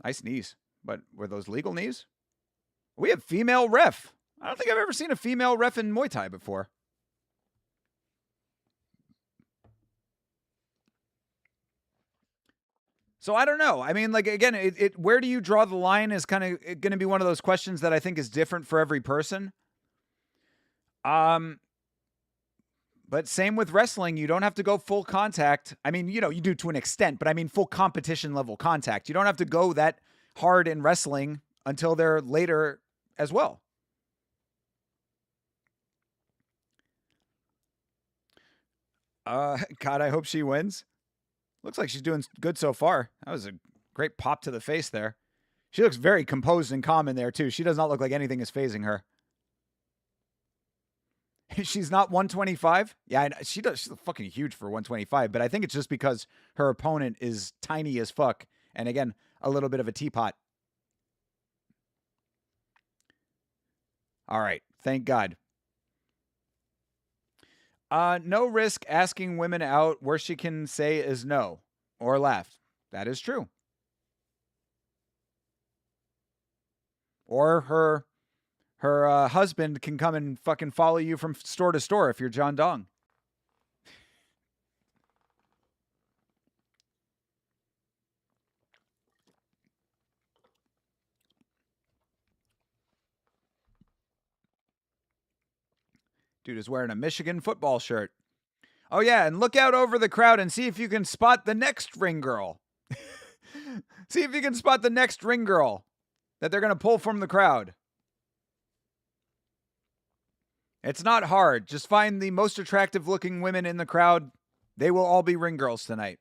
nice knees. But were those legal knees? We have female ref. I don't think I've ever seen a female ref in Muay Thai before. So I don't know. I mean, like, again, where do you draw the line is kind of going to be one of those questions that I think is different for every person. But same with wrestling. You don't have to go full contact. I mean, you know, you do to an extent, but I mean full competition level contact. You don't have to go that hard in wrestling until they're later as well. God, I hope she wins. Looks like she's doing good so far. That was a great pop to the face there. She looks very composed and calm in there, too. She does not look like anything is phasing her. She's not 125? Yeah, she does. She's fucking huge for 125, but I think it's just because her opponent is tiny as fuck. And again, a little bit of a teapot. All right. Thank God. No risk asking women out. Worst she can say is no or laugh. That is true. Or her husband can come and fucking follow you from store to store if you're John Dong. Dude is wearing a Michigan football shirt. Oh, yeah, and look out over the crowd and see if you can spot the next ring girl. See if you can spot the next ring girl that they're going to pull from the crowd. It's not hard. Just find the most attractive looking women in the crowd. They will all be ring girls tonight.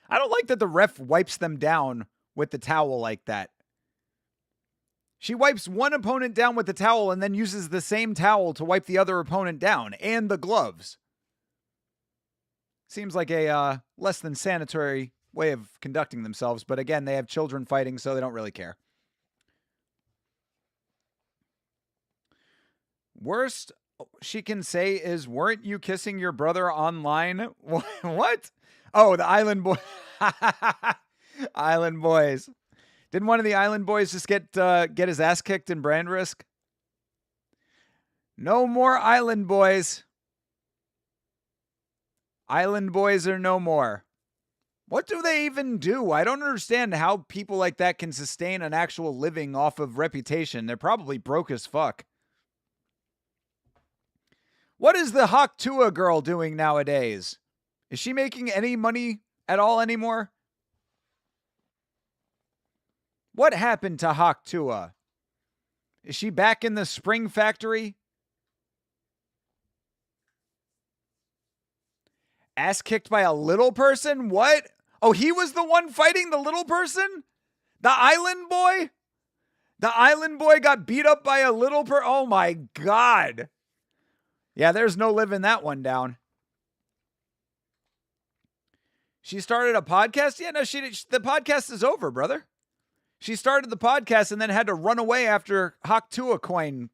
I don't like that the ref wipes them down with the towel like that. She wipes one opponent down with the towel and then uses the same towel to wipe the other opponent down, and the gloves. Seems like a less than sanitary way of conducting themselves, but again, they have children fighting, so they don't really care. Worst she can say is, weren't you kissing your brother online? What? Oh, the Island Boy. Island Boys. Didn't one of the Island Boys just get his ass kicked in Brand Risk? No more Island Boys. Island Boys are no more. What do they even do? I don't understand how people like that can sustain an actual living off of reputation. They're probably broke as fuck. What is the Hawk Tua girl doing nowadays? Is she making any money at all anymore? What happened to Hawk Tua? Is she back in the Spring Factory? Ass kicked by a little person? What? Oh, he was the one fighting the little person? The Island Boy? The Island Boy got beat up by a little Oh my God. Yeah, there's no living that one down. She started a podcast? Yeah, no, the podcast is over, brother. She started the podcast and then had to run away after Hawk Tua coin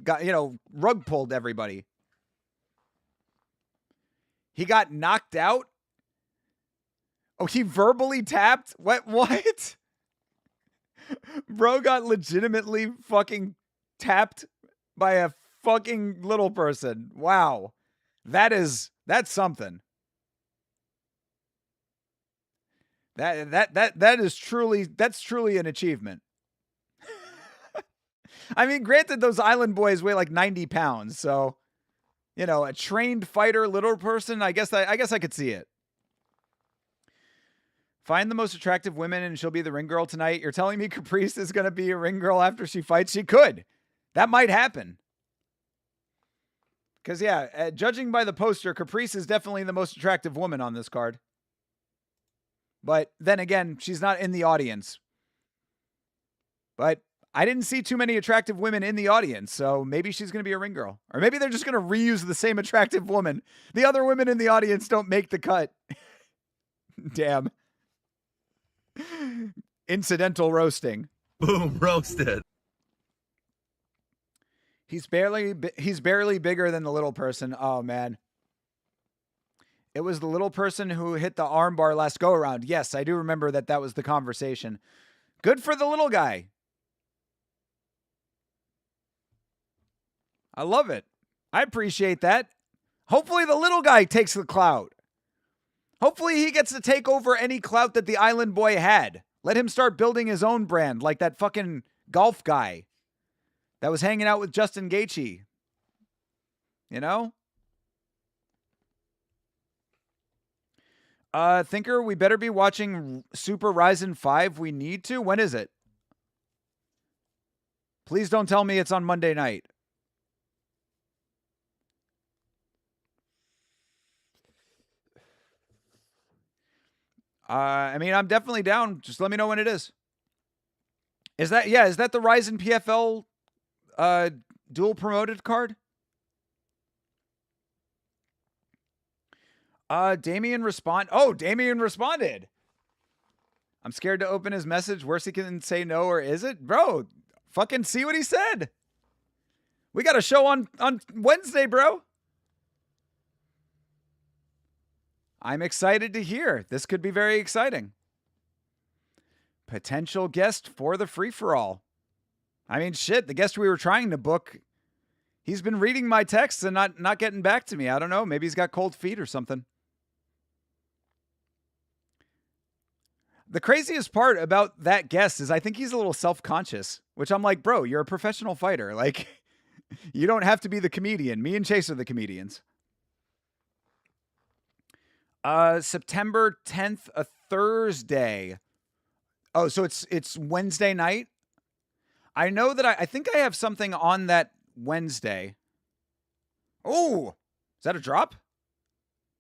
got, rug pulled everybody. He got knocked out? Oh, he verbally tapped? What? Bro got legitimately fucking tapped by a fucking little person. Wow. That's something. That's truly an achievement. I mean, granted, those Island Boys weigh like 90 pounds, so a trained fighter, little person, I guess I could see it. Find the most attractive women and she'll be the ring girl tonight. You're telling me Caprice is going to be a ring girl after she fights? She could. That might happen. Because, judging by the poster, Caprice is definitely the most attractive woman on this card. But then again, she's not in the audience. But I didn't see too many attractive women in the audience, so maybe she's going to be a ring girl. Or maybe they're just going to reuse the same attractive woman. The other women in the audience don't make the cut. Damn. Incidental roasting. Boom, roasted. He's barely bigger than the little person. Oh, man. It was the little person who hit the armbar last go around. Yes, I do remember that was the conversation. Good for the little guy. I love it. I appreciate that. Hopefully the little guy takes the clout. Hopefully he gets to take over any clout that the Island Boy had. Let him start building his own brand like that fucking golf guy that was hanging out with Justin Gaethje. Thinker, we better be watching Super Ryzen 5. We need to. When is it? Please don't tell me it's on Monday night. I mean, I'm definitely down. Just let me know when it is. Is that the Ryzen PFL dual promoted card? Damien responded. I'm scared to open his message. Worse he can say no, or is it? Bro, fucking see what he said. We got a show on Wednesday, bro. I'm excited to hear. This could be very exciting. Potential guest for the free-for-all. I mean, shit, the guest we were trying to book, he's been reading my texts and not getting back to me. I don't know. Maybe he's got cold feet or something. The craziest part about that guest is I think he's a little self-conscious, which I'm like, bro, you're a professional fighter. Like, you don't have to be the comedian. Me and Chase are the comedians. September 10th, a Thursday. Oh, so it's Wednesday night? I know that I think I have something on that Wednesday. Oh, is that a drop?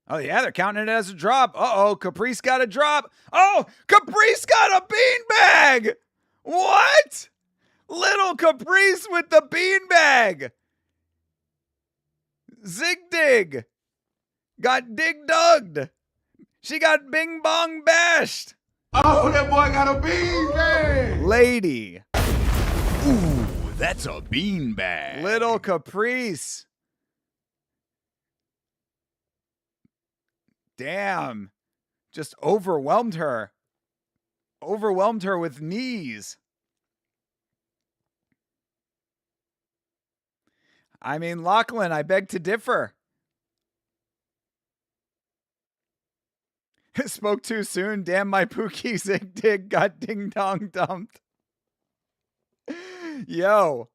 Oh, yeah, they're counting it as a drop. Uh-oh, Caprice got a drop. Oh, Caprice got a beanbag! What? Little Caprice with the beanbag. Zig dig. Got dig dugged. She got bing bong bashed. Oh, that boy got a beanbag. Lady. Ooh, that's a beanbag. Little Caprice. Damn. Just overwhelmed her. Overwhelmed her with knees. I mean, Lachlan, I beg to differ. Spoke too soon. Damn, my Pookie Zig Dig got ding dong dumped. Yo,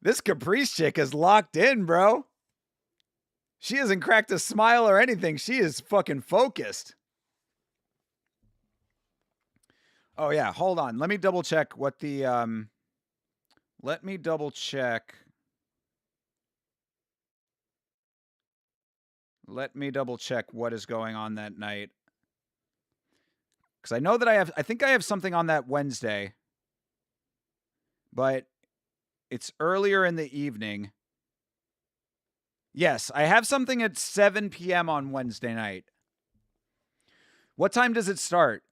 this Caprice chick is locked in, bro. She hasn't cracked a smile or anything. She is fucking focused. Oh, yeah. Hold on. Let me double check what the, let me double check. Let me double check what is going on that night. Because I know that I think I have something on that Wednesday. But it's earlier in the evening. Yes, I have something at 7 p.m. on Wednesday night. What time does it start?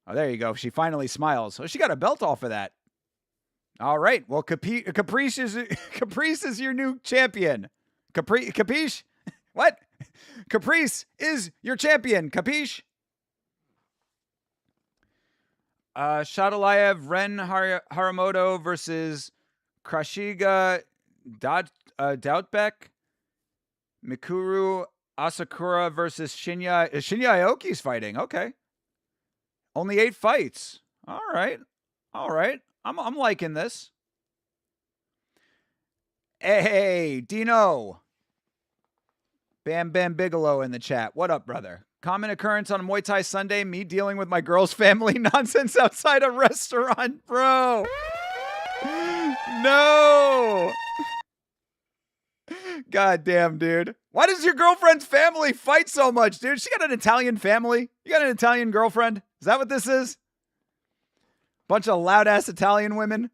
Oh, there you go. She finally smiles. Oh, she got a belt off of that. All right. Well, Caprice is your new champion. Capiche? What? Caprice is your champion. Capiche? Shadalayev, Ren Haramoto versus Krashiga Doubtbeck. Mikuru Asakura versus Shinya Aoki's fighting. Okay. Only 8 fights. All right. I'm liking this. Hey, Dino. Bam Bam Bigelow in the chat. What up, brother? Common occurrence on Muay Thai Sunday, me dealing with my girl's family nonsense outside a restaurant, bro. No. God damn, dude. Why does your girlfriend's family fight so much, dude? She got an Italian family? You got an Italian girlfriend? Is that what this is? Bunch of loud-ass Italian women?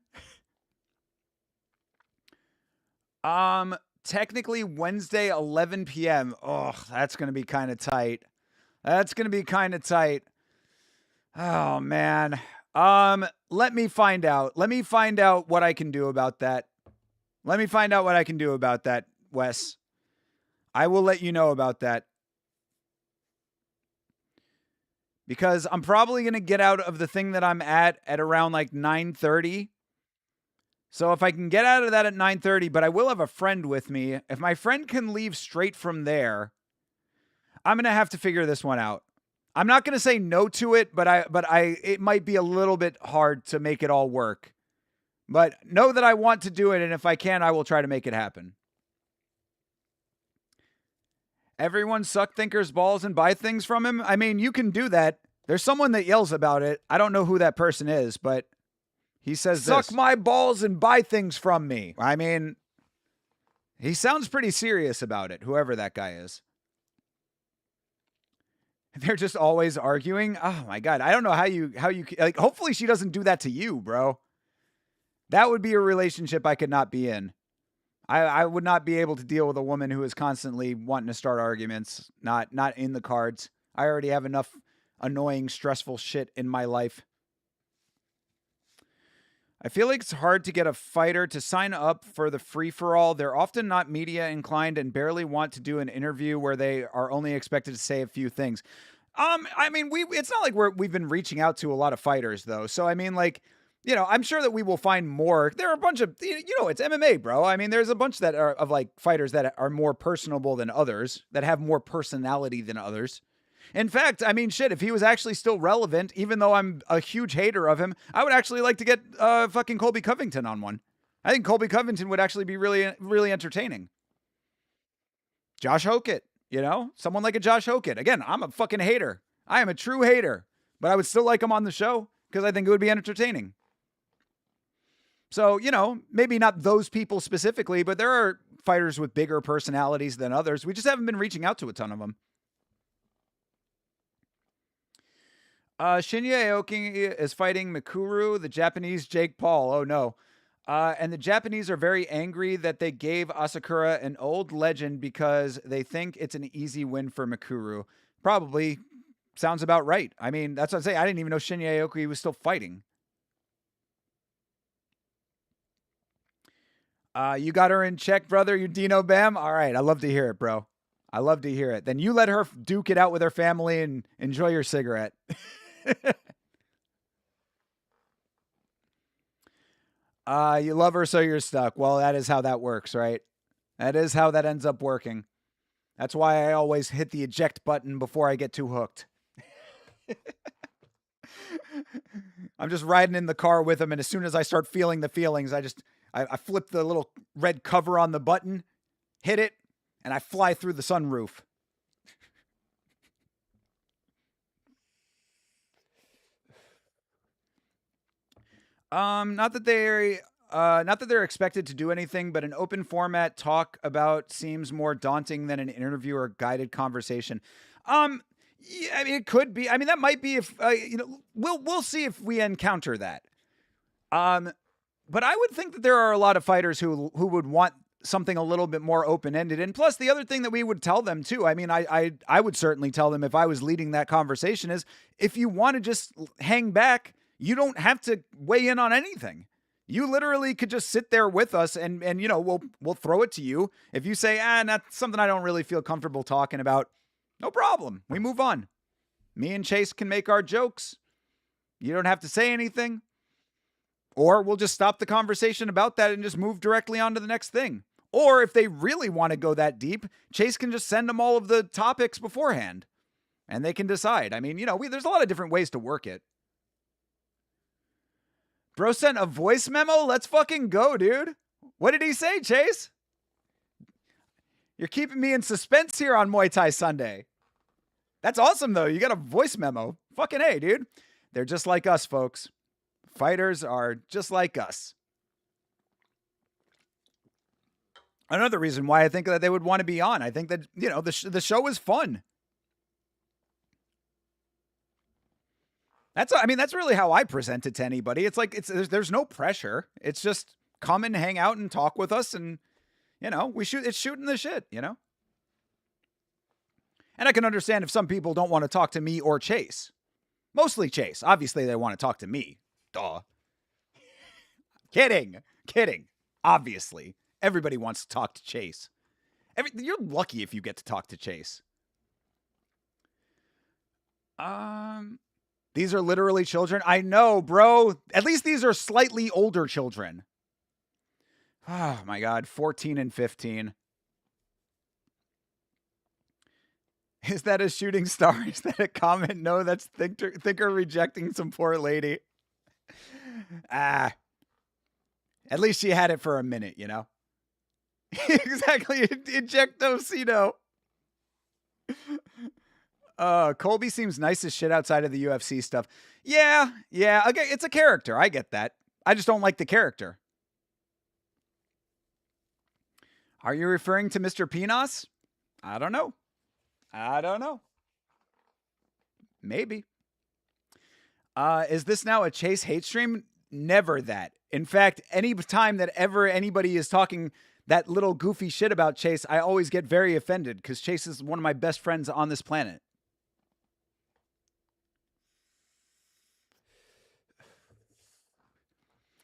Technically Wednesday, 11 p.m. Oh, that's going to be kind of tight. Oh, man. Let me find out. Let me find out what I can do about that. Wes. I will let you know about that. Because I'm probably going to get out of the thing that I'm at around like 9:30. So if I can get out of that at 9:30, but I will have a friend with me. If my friend can leave straight from there, I'm going to have to figure this one out. I'm not going to say no to it, but it might be a little bit hard to make it all work. But know that I want to do it, and if I can, I will try to make it happen. Everyone suck thinkers balls and buy things from him. I mean, you can do that. There's someone that yells about it. I don't know who that person is, but he says, suck my balls and buy things from me. I mean, he sounds pretty serious about it, whoever that guy is. They're just always arguing. Oh my God. I don't know how you like, hopefully she doesn't do that to you, bro. That would be a relationship I could not be in. I would not be able to deal with a woman who is constantly wanting to start arguments. Not in the cards. I already have enough annoying, stressful shit in my life. I feel like it's hard to get a fighter to sign up for the free-for-all. They're often not media inclined and barely want to do an interview where they are only expected to say a few things. I mean, it's not like we've been reaching out to a lot of fighters though. So I mean, like, you know, I'm sure that we will find more. There are a bunch of, you know, it's MMA, bro. I mean, there's a bunch that are of like fighters that are more personable than others, that have more personality than others. In fact, I mean, shit, if he was actually still relevant, even though I'm a huge hater of him, I would actually like to get fucking Colby Covington on one. I think Colby Covington would actually be really, really entertaining. Josh Hokett, you know, someone like a Josh Hokett. Again, I'm a fucking hater. I am a true hater, but I would still like him on the show because I think it would be entertaining. So, you know, maybe not those people specifically, but there are fighters with bigger personalities than others. We just haven't been reaching out to a ton of them. Shinya Aoki is fighting Mikuru, the Japanese Jake Paul. Oh no. And the Japanese are very angry that they gave Asakura an old legend because they think it's an easy win for Mikuru. Probably sounds about right. I mean, that's what I'm saying. I didn't even know Shinya Aoki was still fighting. You got her in check, brother. You Dino Bam. All right. I love to hear it, bro. I love to hear it. Then you let her duke it out with her family and enjoy your cigarette. You love her, so you're stuck. Well, that is how that works, right? That is how that ends up working. That's why I always hit the eject button before I get too hooked. I'm just riding in the car with him, and as soon as I start feeling the feelings, I flip the little red cover on the button, hit it, and I fly through the sunroof. Not that they're expected to do anything, but an open format talk about seems more daunting than an interview or guided conversation. Yeah, I mean, it could be. I mean, that might be if we'll see if we encounter that. But I would think that there are a lot of fighters who would want something a little bit more open-ended. And plus, the other thing that we would tell them too, I mean, I would certainly tell them if I was leading that conversation is if you want to just hang back, you don't have to weigh in on anything. You literally could just sit there with us and we'll throw it to you. If you say, that's something I don't really feel comfortable talking about, no problem. We move on. Me and Chase can make our jokes. You don't have to say anything. Or we'll just stop the conversation about that and just move directly on to the next thing. Or if they really want to go that deep, Chase can just send them all of the topics beforehand. And they can decide. I mean, there's a lot of different ways to work it. Bro sent a voice memo? Let's fucking go, dude. What did he say, Chase? You're keeping me in suspense here on Muay Thai Sunday. That's awesome, though. You got a voice memo. Fucking A, dude. They're just like us, folks. Fighters are just like us. Another reason why I think that they would want to be on. I think that, the show is fun. That's really how I present it to anybody. It's like, there's no pressure. It's just come and hang out and talk with us. And, it's shooting the shit, And I can understand if some people don't want to talk to me or Chase. Mostly Chase. Obviously, they want to talk to me. Duh. Kidding. Obviously. Everybody wants to talk to Chase. You're lucky if you get to talk to Chase. These are literally children. I know, bro. At least these are slightly older children. Oh, my God. 14 and 15. Is that a shooting star? Is that a comment? No, that's Thinker rejecting some poor lady. At least she had it for a minute, Exactly. Ejectocito. Colby seems nice as shit outside of the UFC stuff. Yeah. Okay, it's a character. I get that. I just don't like the character. Are you referring to Mr. Pinas? I don't know. Maybe. Is this now a Chase hate stream? Never that. In fact, any time that ever anybody is talking that little goofy shit about Chase, I always get very offended because Chase is one of my best friends on this planet.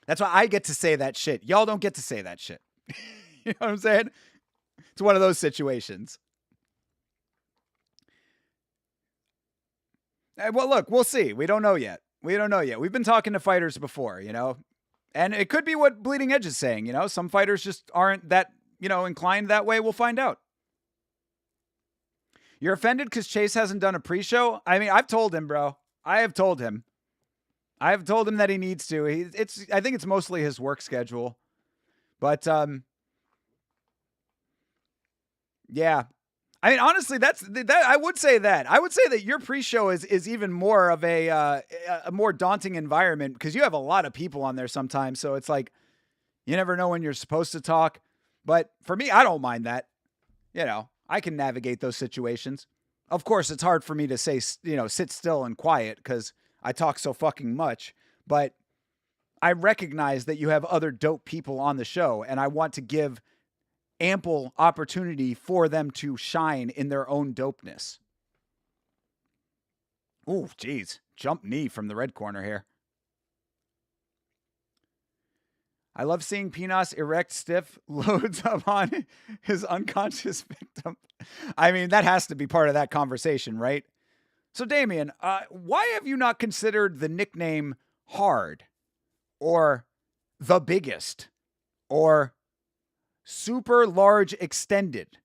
That's why I get to say that shit. Y'all don't get to say that shit. You know what I'm saying? It's one of those situations. Well, look, we'll see. We don't know yet. We've been talking to fighters before, and it could be what Bleeding Edge is saying. Some fighters just aren't that, inclined that way. We'll find out. You're offended because Chase hasn't done a pre-show? I mean, I've told him, bro. I have told him that he needs to. I think it's mostly his work schedule. But, yeah. I mean, honestly, that I would say that. I would say that your pre-show is even more of a more daunting environment because you have a lot of people on there sometimes. So it's like, you never know when you're supposed to talk. But for me, I don't mind that. I can navigate those situations. Of course, it's hard for me to say, sit still and quiet because I talk so fucking much, but I recognize that you have other dope people on the show, and I want to give ample opportunity for them to shine in their own dopeness. Ooh, geez. Jump knee from the red corner here. I love seeing Pinas erect stiff loads upon his unconscious victim. I mean, that has to be part of that conversation, right? So, Damien, why have you not considered the nickname Hard or The Biggest or Super Large Extended?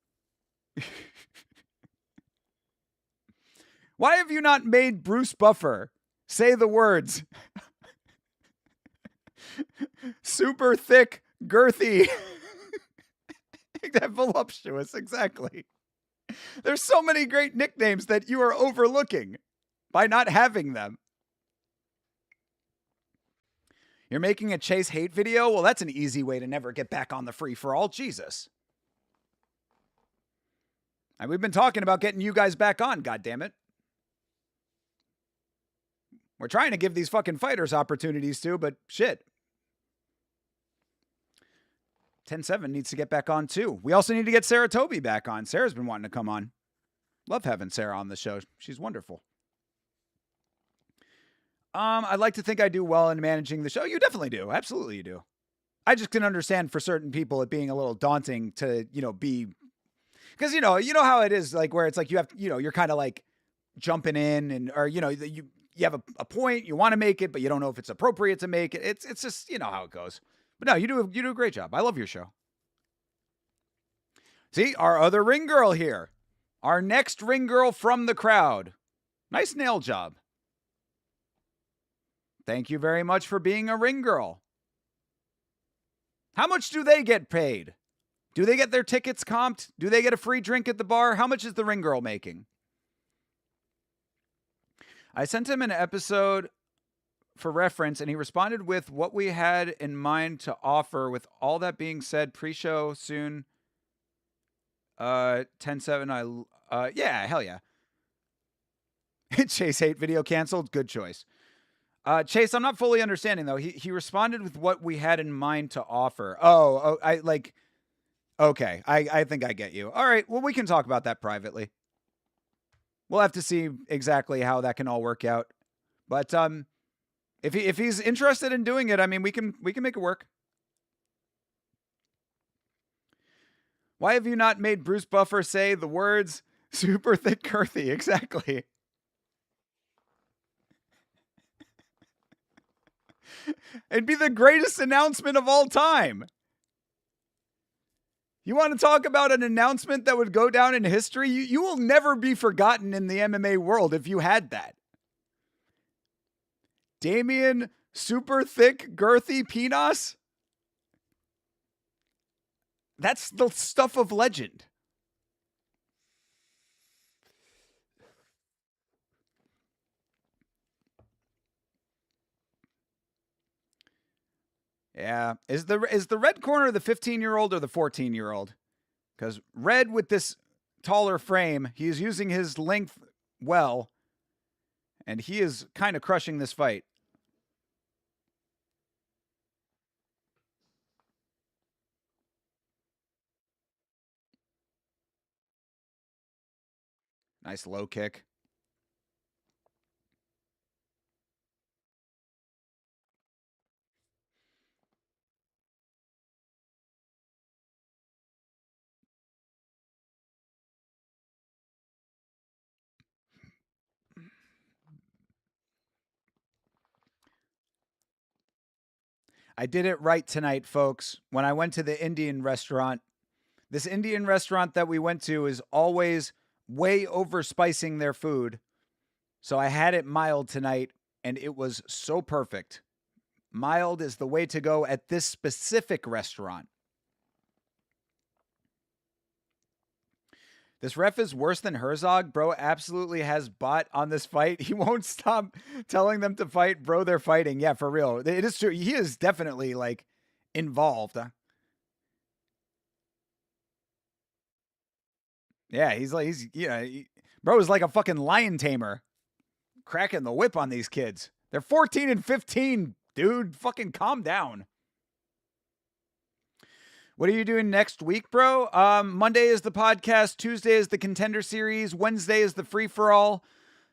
Why have you not made Bruce Buffer say the words super thick, girthy, voluptuous? Exactly. There's so many great nicknames that you are overlooking by not having them. You're making a Chase hate video? Well, that's an easy way to never get back on the free-for-all. Jesus. And we've been talking about getting you guys back on, goddammit. We're trying to give these fucking fighters opportunities too, but shit. 10-7 needs to get back on too. We also need to get Sarah Toby back on. Sarah's been wanting to come on. Love having Sarah on the show. She's wonderful. I'd like to think I do well in managing the show. You definitely do. Absolutely you do. I just can understand for certain people it being a little daunting to, be, because, you know how it is, like, where it's like you have, you're kind of like jumping in and, or, you have a point, you want to make it, but you don't know if it's appropriate to make it. It's just, how it goes. But no, you do a great job. I love your show. See, our other ring girl here. Our next ring girl from the crowd. Nice nail job. Thank you very much for being a ring girl. How much do they get paid? Do they get their tickets comped? Do they get a free drink at the bar? How much is the ring girl making? I sent him an episode for reference, and he responded with what we had in mind to offer. With all that being said, pre-show soon. 10-7, yeah, hell yeah. Chase hate video canceled. Good choice. Chase, I'm not fully understanding though. He responded with what we had in mind to offer. Okay. I think I get you. All right. Well, we can talk about that privately. We'll have to see exactly how that can all work out. But if he's interested in doing it, I mean, we can make it work. Why have you not made Bruce Buffer say the words super thick girthy? Exactly. It'd be the greatest announcement of all time. You want to talk about an announcement that would go down in history? You will never be forgotten in the MMA world if you had that. Damien super thick girthy Pinas? That's the stuff of legend. Yeah. Is the red corner the 15-year-old or the 14-year-old? Because Red, with this taller frame, he's using his length well, and he is kind of crushing this fight. Nice low kick. I did it right tonight, folks. When I went to the Indian restaurant, this Indian restaurant that we went to is always way over spicing their food. So I had it mild tonight, and it was so perfect. Mild is the way to go at this specific restaurant. This ref is worse than Herzog. Bro absolutely has bot on this fight. He won't stop telling them to fight. Bro, they're fighting. Yeah, for real. It is true. He is definitely, like, involved. Yeah, bro is like a fucking lion tamer. cracking the whip on these kids. They're 14 and 15, dude. Fucking calm down. What are you doing next week, bro? Monday is the podcast. Tuesday is the Contender Series. Wednesday is the free-for-all.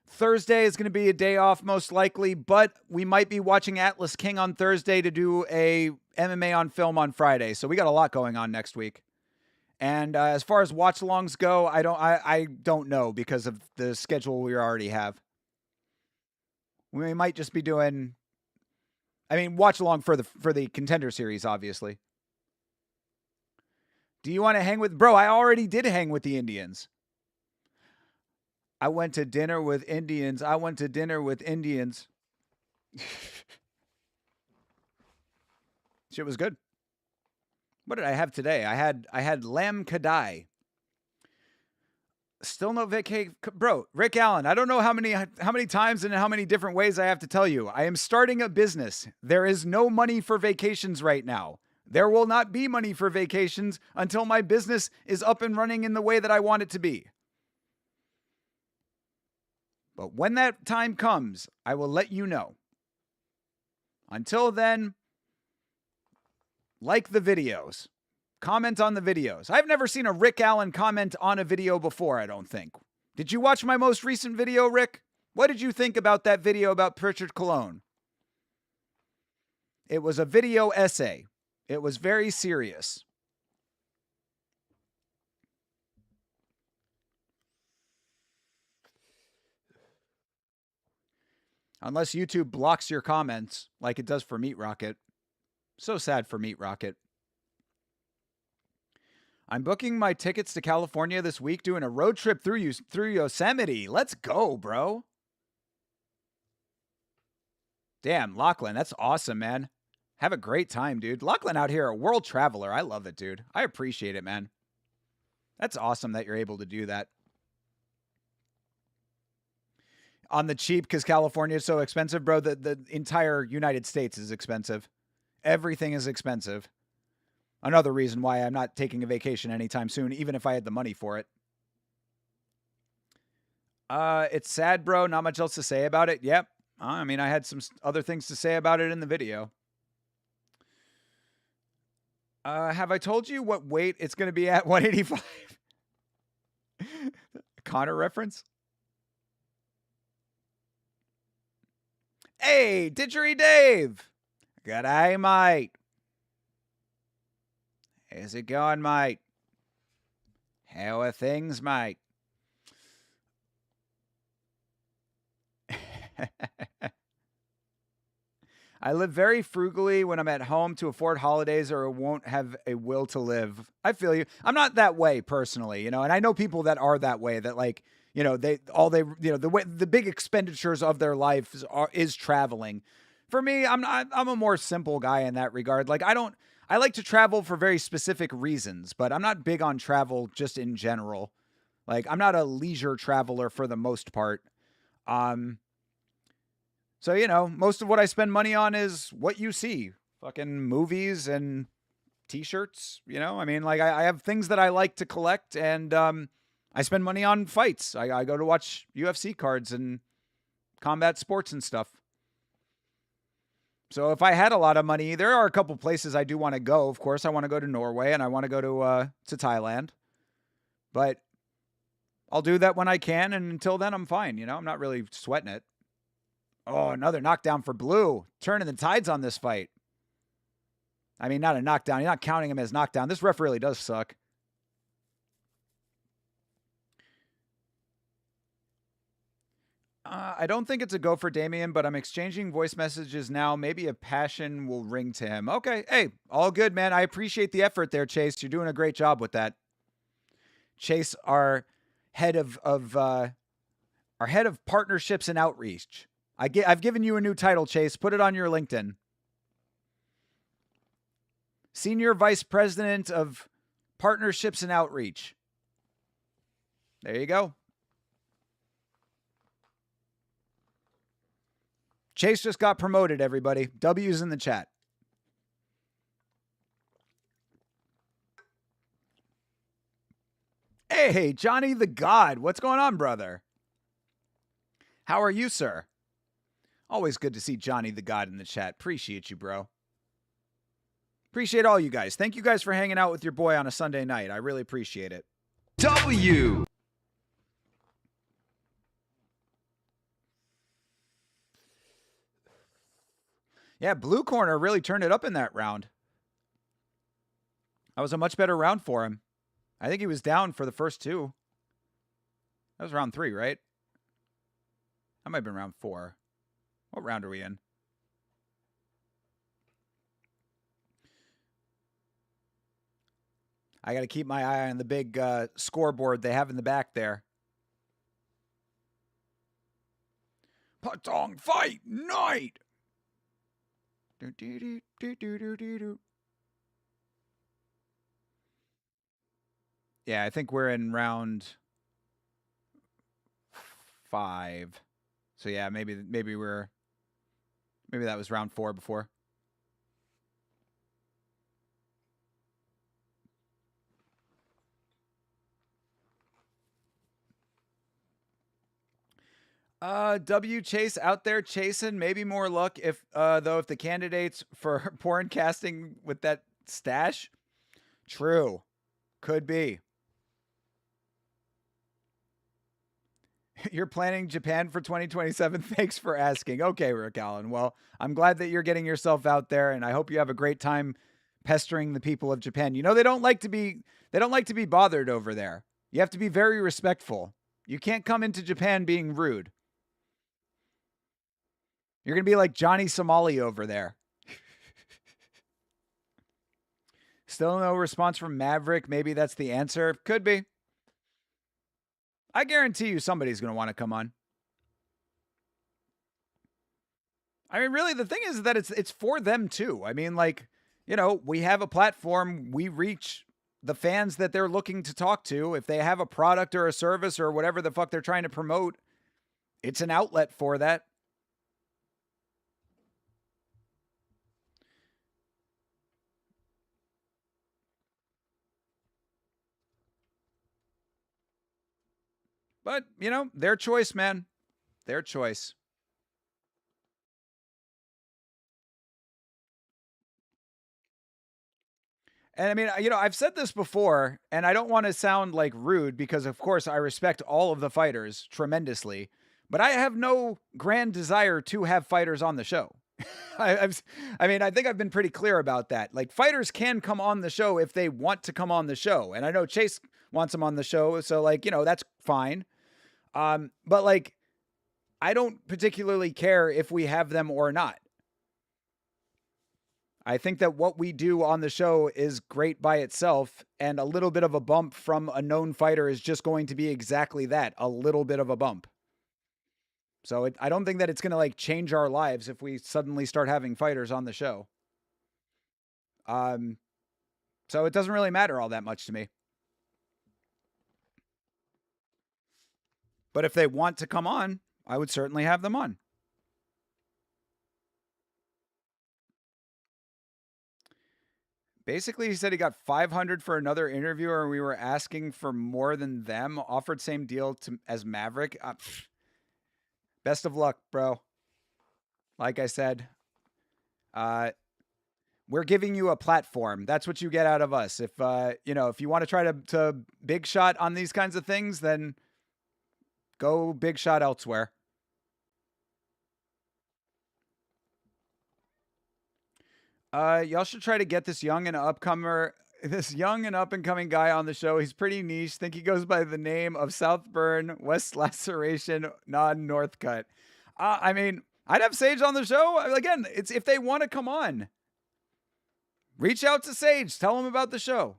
Thursday is going to be a day off, most likely, but we might be watching Atlas King on Thursday to do a MMA on film on Friday. So we got a lot going on next week. And as far as watch-alongs go, I don't know because of the schedule we already have. We might just be doing, watch-along for the Contender Series, obviously. Do you want to hang with... Bro, I already did hang with the Indians. I went to dinner with Indians. Shit was good. What did I have today? I had lamb kadai. Still no vacay. Bro, Rick Allen, I don't know how many times and in how many different ways I have to tell you. I am starting a business. There is no money for vacations right now. There will not be money for vacations until my business is up and running in the way that I want it to be. But when that time comes, I will let you know. Until then, like the videos. Comment on the videos. I've never seen a Rick Allen comment on a video before, I don't think. Did you watch my most recent video, Rick? What did you think about that video about Pritchard Cologne? It was a video essay. It was very serious. Unless YouTube blocks your comments, like it does for Meat Rocket. So sad for Meat Rocket. I'm booking my tickets to California this week, doing a road trip through Yosemite. Let's go, bro. Damn, Lachlan, that's awesome, man. Have a great time, dude. Lachlan out here, a world traveler. I love it, dude. I appreciate it, man. That's awesome that you're able to do that. On the cheap, because California is so expensive, bro. The entire United States is expensive. Everything is expensive. Another reason why I'm not taking a vacation anytime soon, even if I had the money for it. It's sad, bro. Not much else to say about it. Yep. I had some other things to say about it in the video. Have I told you what weight it's going to be at? 185? Connor reference? Hey, Didgeridoo Dave. G'day, mate. How's it going, mate? How are things, mate? I live very frugally when I'm at home to afford holidays or won't have a will to live. I feel you. I'm not that way personally, and I know people that are that way, that the big expenditures of their life is traveling. For me, I'm a more simple guy in that regard. I like to travel for very specific reasons, but I'm not big on travel just in general. I'm not a leisure traveler for the most part. So, most of what I spend money on is what you see. Fucking movies and t-shirts, I have things that I like to collect, and I spend money on fights. I go to watch UFC cards and combat sports and stuff. So if I had a lot of money, there are a couple places I do want to go. Of course, I want to go to Norway and I want to go to Thailand. But I'll do that when I can, and until then, I'm fine. I'm not really sweating it. Oh, another knockdown for Blue. Turning the tides on this fight. Not a knockdown. You're not counting him as knockdown. This ref really does suck. I don't think it's a go for Damian, but I'm exchanging voice messages now. Maybe a passion will ring to him. Okay. Hey, all good, man. I appreciate the effort there, Chase. You're doing a great job with that. Chase, our head of partnerships and outreach. I've given you a new title, Chase. Put it on your LinkedIn. Senior Vice President of Partnerships and Outreach. There you go. Chase just got promoted, everybody. W's in the chat. Hey, Johnny the God. What's going on, brother? How are you, sir? Always good to see Johnny the God in the chat. Appreciate you, bro. Appreciate all you guys. Thank you guys for hanging out with your boy on a Sunday night. I really appreciate it. W. Yeah, Blue Corner really turned it up in that round. That was a much better round for him. I think he was down for the first two. That was round 3, right? That might have been round 4. What round are we in? I got to keep my eye on the big scoreboard they have in the back there. Patong Fight Night! Yeah, I think we're in round 5. So yeah, maybe that was round 4 before. W Chase out there chasing, maybe more luck if the candidates for porn casting with that stash. True. Could be. You're planning Japan for 2027. Thanks for asking. Okay, Rick Allen. Well, I'm glad that you're getting yourself out there, and I hope you have a great time pestering the people of Japan. You know, they don't like to be bothered over there. You have to be very respectful. You can't come into Japan being rude. You're going to be like Johnny Somali over there. Still no response from Maverick. Maybe that's the answer. Could be. I guarantee you somebody's going to want to come on. I mean, really, the thing is that it's for them too. I mean, like, you know, we have a platform. We reach the fans that they're looking to talk to. If they have a product or a service or whatever the fuck they're trying to promote, it's an outlet for that. But, you know, their choice, man. Their choice. And I mean, you know, I've said this before, and I don't want to sound like rude because, of course, I respect all of the fighters tremendously, but I have no grand desire to have fighters on the show. I mean, I think I've been pretty clear about that. Like, fighters can come on the show if they want to come on the show. And I know Chase wants them on the show, so, like, you know, that's fine. But, like, I don't particularly care if we have them or not. I think that what we do on the show is great by itself, and a little bit of a bump from a known fighter is just going to be exactly that, a little bit of a bump. So I don't think that it's going to, like, change our lives if we suddenly start having fighters on the show. So it doesn't really matter all that much to me. But if they want to come on, I would certainly have them on. Basically, he said he got $500 for another interviewer, and we were asking for more than them. Offered same deal as Maverick. Best of luck, bro. Like I said, we're giving you a platform. That's what you get out of us. If you know, if you want to try to big shot on these kinds of things, then go big shot elsewhere. Y'all should try to get this young and up and coming guy on the show. He's pretty niche. Think he goes by the name of Southburn, West Laceration, non-Northcut. I mean, I'd have Sage on the show. Again, it's if they want to come on. Reach out to Sage. Tell him about the show.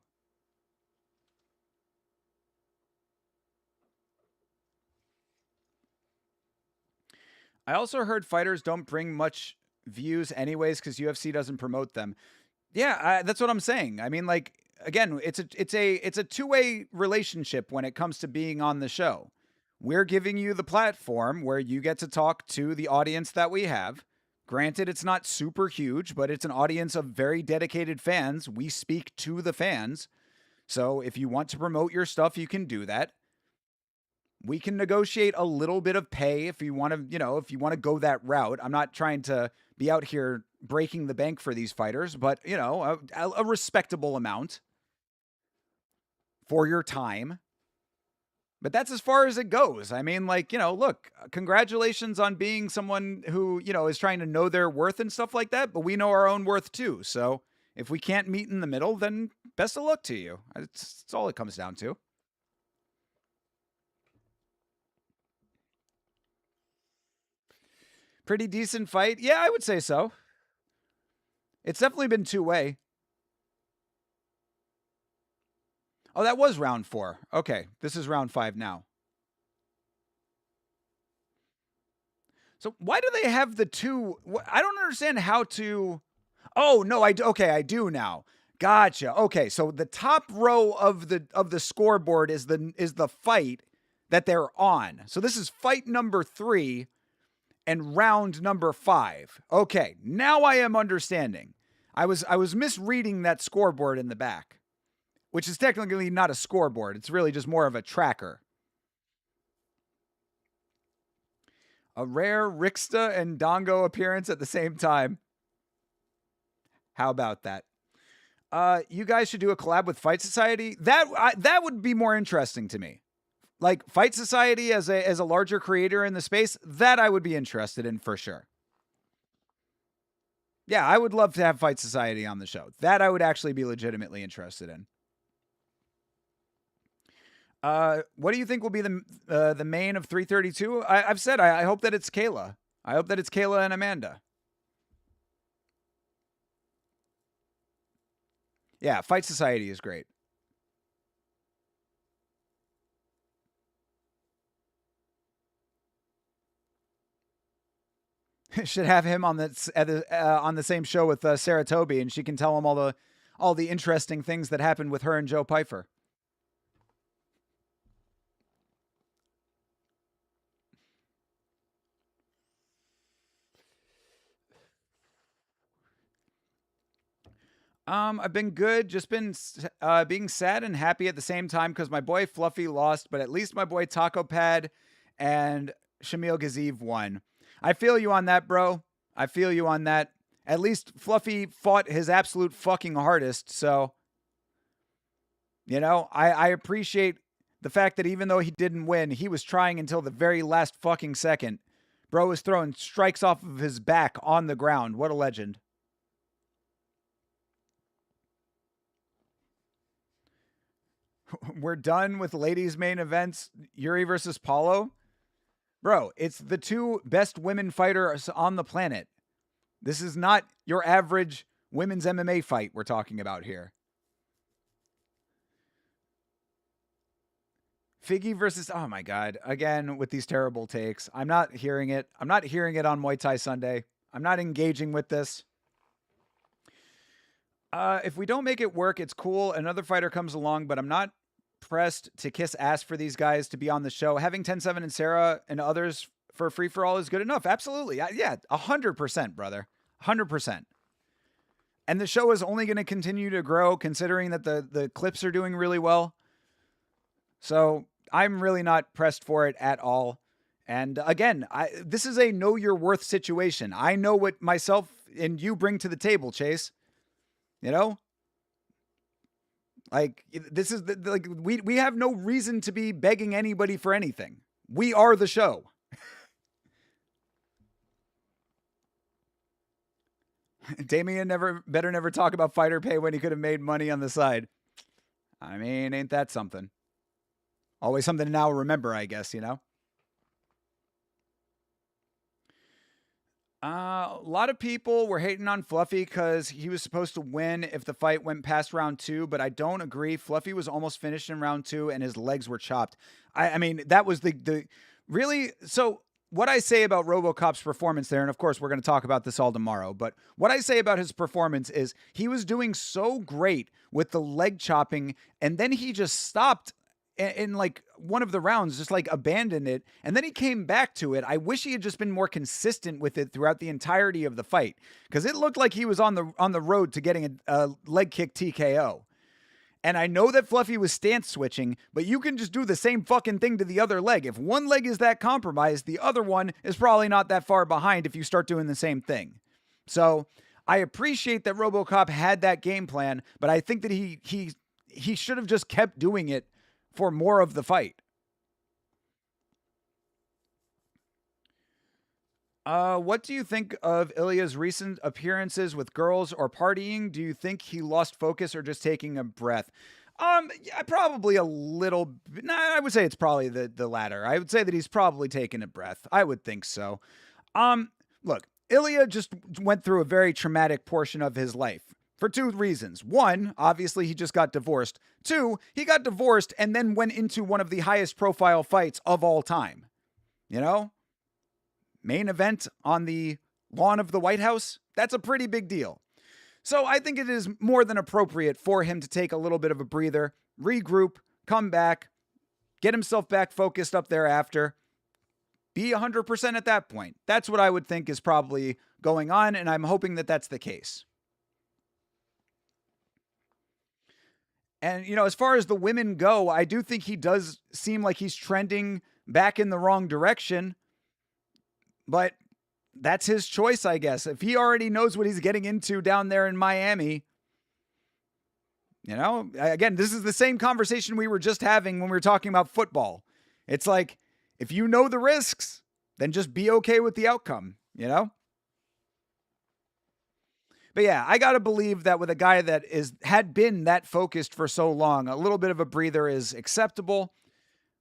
I also heard fighters don't bring much views anyways because UFC doesn't promote them. Yeah, that's what I'm saying. I mean, like, again, it's a two-way relationship when it comes to being on the show. We're giving you the platform where you get to talk to the audience that we have. Granted, it's not super huge, but it's an audience of very dedicated fans. We speak to the fans. So if you want to promote your stuff, you can do that. we can negotiate a little bit of pay if you want to, if you want to go that route. I'm not trying to be out here breaking the bank for these fighters, but, a respectable amount for your time. But that's as far as it goes. I mean, look, congratulations on being someone who, is trying to know their worth and stuff like that, but we know our own worth too. So if we can't meet in the middle, then best of luck to you. That's all it comes down to. Pretty decent fight. Yeah, I would say so. It's definitely been two-way. Oh, that was round 4. Okay, this is round 5 now. So why do they have the two? I don't understand how to. Oh no, I do now. Gotcha. Okay, so the top row of the scoreboard is the fight that they're on. So this is fight number 3 and round number 5. Okay, now I am understanding. I was misreading that scoreboard in the back, which is technically not a scoreboard. It's really just more of a tracker. A rare Rixta and Dongo appearance at the same time. How about that? You guys should do a collab with Fight Society. That would be more interesting to me. Like Fight Society as a larger creator in the space, that I would be interested in for sure. Yeah, I would love to have Fight Society on the show. That I would actually be legitimately interested in. What do you think will be the main of 332? I've said I hope that it's Kayla. I hope that it's Kayla and Amanda. Yeah, Fight Society is great. Should have him on the same show with Sarah Toby, and she can tell him all the interesting things that happened with her and Joe Pyfer. I've been good. Just been being sad and happy at the same time because my boy Fluffy lost, but at least my boy Taco Pad and Shamil Gaziv won. I feel you on that, bro. I feel you on that. At least Fluffy fought his absolute fucking hardest, so I appreciate the fact that even though he didn't win, he was trying until the very last fucking second. Bro was throwing strikes off of his back on the ground. What a legend. We're done with ladies' main events. Yuri versus Paulo. Bro, it's the two best women fighters on the planet. This is not your average women's MMA fight we're talking about here. Figgy versus... Oh my God. Again, with these terrible takes. I'm not hearing it. I'm not hearing it on Muay Thai Sunday. I'm not engaging with this. If we don't make it work, it's cool. Another fighter comes along, but I'm not pressed to kiss ass for these guys to be on the show. Having 10-7 and Sarah and others for free-for-all is good enough. Absolutely. Yeah, 100%, brother. 100%. And the show is only going to continue to grow considering that the clips are doing really well. So I'm really not pressed for it at all. And again, this is a know your worth situation. I know what myself and you bring to the table, Chase. Like this is we have no reason to be begging anybody for anything. We are the show. Damien better never talk about fighter pay when he could have made money on the side. I mean, ain't that something? Always something to now remember, I guess, A lot of people were hating on Fluffy because he was supposed to win if the fight went past round 2, but I don't agree. Fluffy was almost finished in round 2 and his legs were chopped. I mean, that was the really... So what I say about RoboCop's performance there, and of course we're going to talk about this all tomorrow, but what I say about his performance is he was doing so great with the leg chopping, and then he just stopped in like one of the rounds, just like abandoned it. And then he came back to it. I wish he had just been more consistent with it throughout the entirety of the fight, because it looked like he was on the road to getting a leg kick TKO. And I know that Fluffy was stance switching, but you can just do the same fucking thing to the other leg. If one leg is that compromised, the other one is probably not that far behind if you start doing the same thing. So I appreciate that RoboCop had that game plan, but I think that he should have just kept doing it for more of the fight. What do you think of Ilya's recent appearances with girls or partying? Do you think he lost focus or just taking a breath? Yeah, probably a little. Nah, I would say it's probably the latter. I would say that he's probably taking a breath. I would think so. Look, Ilya just went through a very traumatic portion of his life for two reasons. One, obviously he just got divorced. Two, he got divorced and then went into one of the highest profile fights of all time. You know? Main event on the lawn of the White House, that's a pretty big deal. So I think it is more than appropriate for him to take a little bit of a breather, regroup, come back, get himself back focused up thereafter, be 100% at that point. That's what I would think is probably going on, and I'm hoping that that's the case. And, as far as the women go, I do think he does seem like he's trending back in the wrong direction. But that's his choice, I guess. If he already knows what he's getting into down there in Miami, again, this is the same conversation we were just having when we were talking about football. It's like, if you know the risks, then just be okay with the outcome, But yeah, I got to believe that with a guy that had been that focused for so long, a little bit of a breather is acceptable.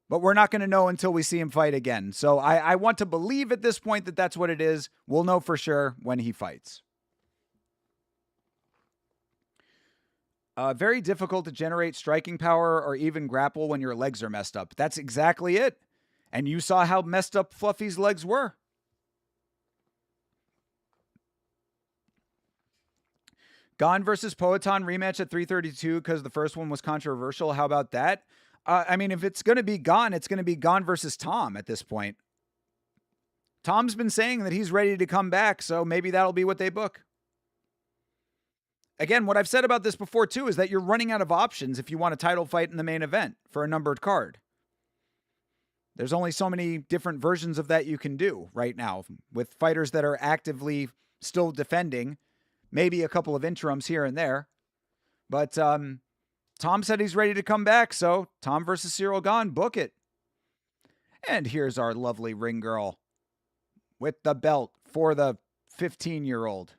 But we're not going to know until we see him fight again. So I want to believe at this point that that's what it is. We'll know for sure when he fights. Very difficult to generate striking power or even grapple when your legs are messed up. That's exactly it. And you saw how messed up Fluffy's legs were. Gon versus Poetan rematch at 332 because the first one was controversial. How about that? If it's going to be Gon, it's going to be Gon versus Tom at this point. Tom's been saying that he's ready to come back, so maybe that'll be what they book. Again, what I've said about this before, too, is that you're running out of options if you want a title fight in the main event for a numbered card. There's only so many different versions of that you can do right now with fighters that are actively still defending, maybe a couple of interims here and there. But, Tom said he's ready to come back, so Tom versus Cyril Gane, book it. And here's our lovely ring girl with the belt for the 15-year-old.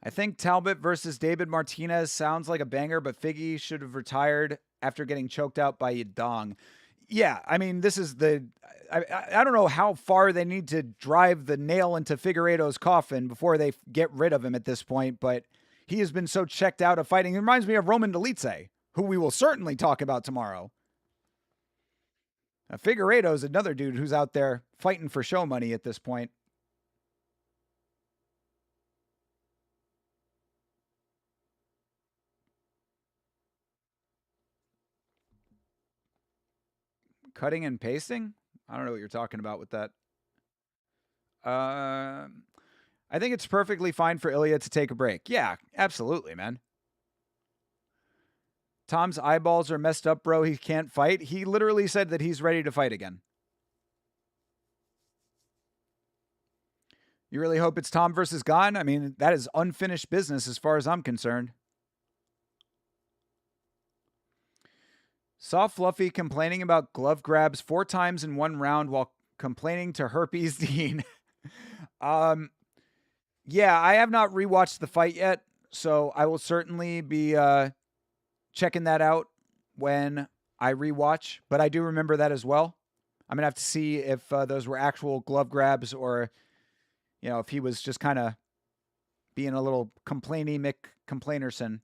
I think Talbot versus David Martinez sounds like a banger, but Figgy should have retired after getting choked out by Yadong. Yeah, this is I don't know how far they need to drive the nail into Figueiredo's coffin before they get rid of him at this point, but he has been so checked out of fighting. It reminds me of Roman Dolidze, who we will certainly talk about tomorrow. Figueiredo's another dude who's out there fighting for show money at this point. Cutting and pasting? I don't know what you're talking about with that. I think it's perfectly fine for Ilya to take a break. Yeah, absolutely, man. Tom's eyeballs are messed up, bro. He can't fight. He literally said that he's ready to fight again. You really hope it's Tom versus Gane? That is unfinished business as far as I'm concerned. Saw Fluffy complaining about glove grabs 4 times in one round while complaining to Herpes Dean. Yeah, I have not rewatched the fight yet, so I will certainly be checking that out when I rewatch, but I do remember that as well. I'm going to have to see if those were actual glove grabs or, if he was just kind of being a little complainy McComplainerson.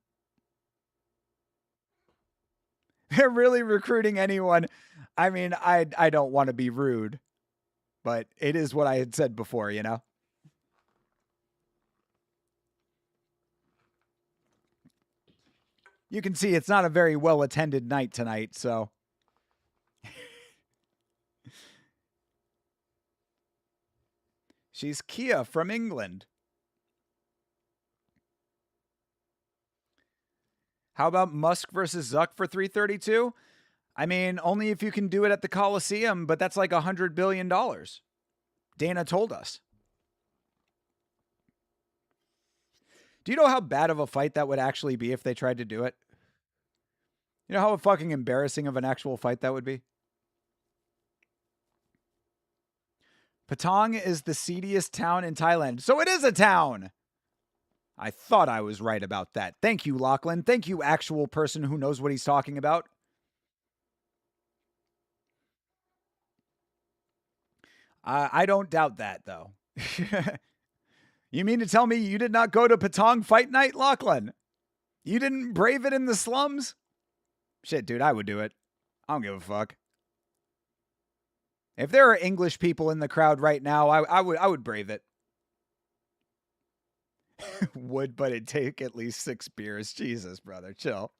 They're really recruiting anyone. I don't want to be rude, but it is what I had said before, You can see it's not a very well-attended night tonight, so. She's Kia from England. How about Musk versus Zuck for 332? I mean, only if you can do it at the Coliseum, but that's like $100 billion. Dana told us. Do you know how bad of a fight that would actually be if they tried to do it? You know how fucking embarrassing of an actual fight that would be? Patong is the seediest town in Thailand. So it is a town. I thought I was right about that. Thank you, Lachlan. Thank you, actual person who knows what he's talking about. I don't doubt that, though. You mean to tell me you did not go to Patong Fight Night, Lachlan? You didn't brave it in the slums? Shit, dude, I would do it. I don't give a fuck. If there are English people in the crowd right now, I would brave it. Would, but it'd take at least 6 beers. Jesus, brother, chill.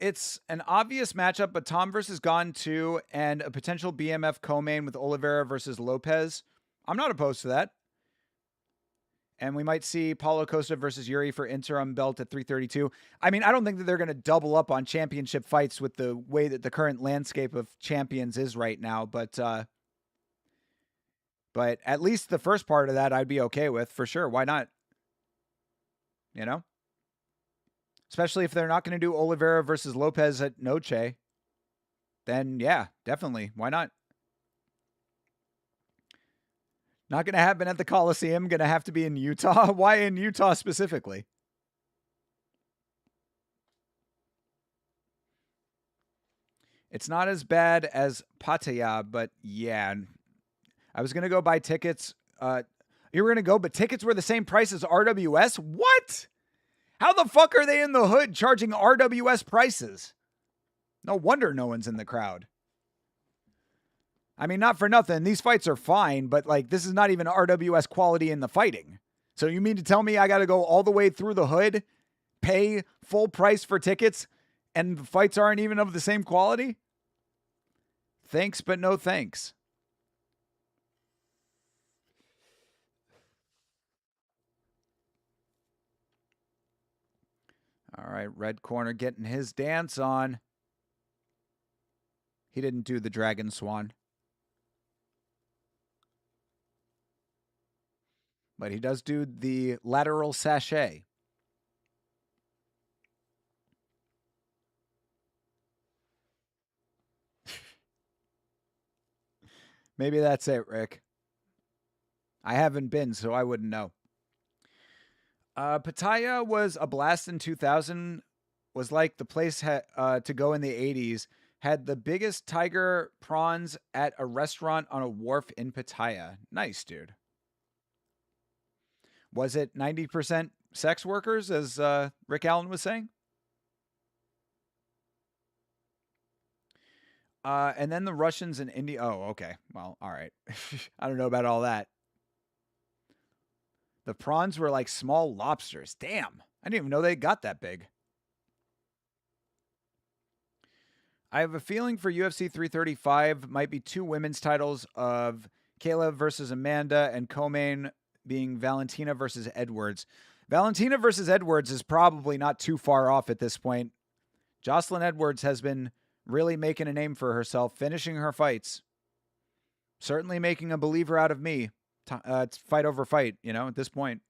It's an obvious matchup, but Tom versus Gon 2 and a potential BMF co-main with Oliveira versus Lopez. I'm not opposed to that. And we might see Paulo Costa versus Yuri for interim belt at 332. I mean, I don't think that they're going to double up on championship fights with the way that the current landscape of champions is right now. But at least the first part of that I'd be okay with, for sure. Why not? You know? Especially if they're not going to do Oliveira versus Lopez at Noche. Then, yeah, definitely. Why not? Not going to happen at the Coliseum. Going to have to be in Utah. Why in Utah specifically? It's not as bad as Pattaya, but yeah. I was going to go buy tickets. You were going to go, but tickets were the same price as RWS? What? How the fuck are they in the hood charging RWS prices? No wonder no one's in the crowd. I mean, not for nothing. These fights are fine, but like this is not even RWS quality in the fighting. So you mean to tell me I got to go all the way through the hood, pay full price for tickets, and the fights aren't even of the same quality? Thanks, but no thanks. All right, red corner getting his dance on. He didn't do the Dragon Swan. But he does do the lateral sachet. Maybe that's it, Rick. I haven't been, so I wouldn't know. Pattaya was a blast in 2000. Was like the place to go in the 80s. Had the biggest tiger prawns at a restaurant on a wharf in Pattaya. Nice, dude. Was it 90% sex workers, as Rick Allen was saying? And then the Russians and India. Oh, okay. Well, all right. I don't know about all that. The prawns were like small lobsters. Damn. I didn't even know they got that big. I have a feeling for UFC 335 might be 2 women's titles of Kayla versus Amanda and co-main being Valentina versus Edwards. Valentina versus Edwards is probably not too far off at this point. Jocelyn Edwards has been really making a name for herself, finishing her fights. Certainly making a believer out of me. It's fight over fight, you know, at this point.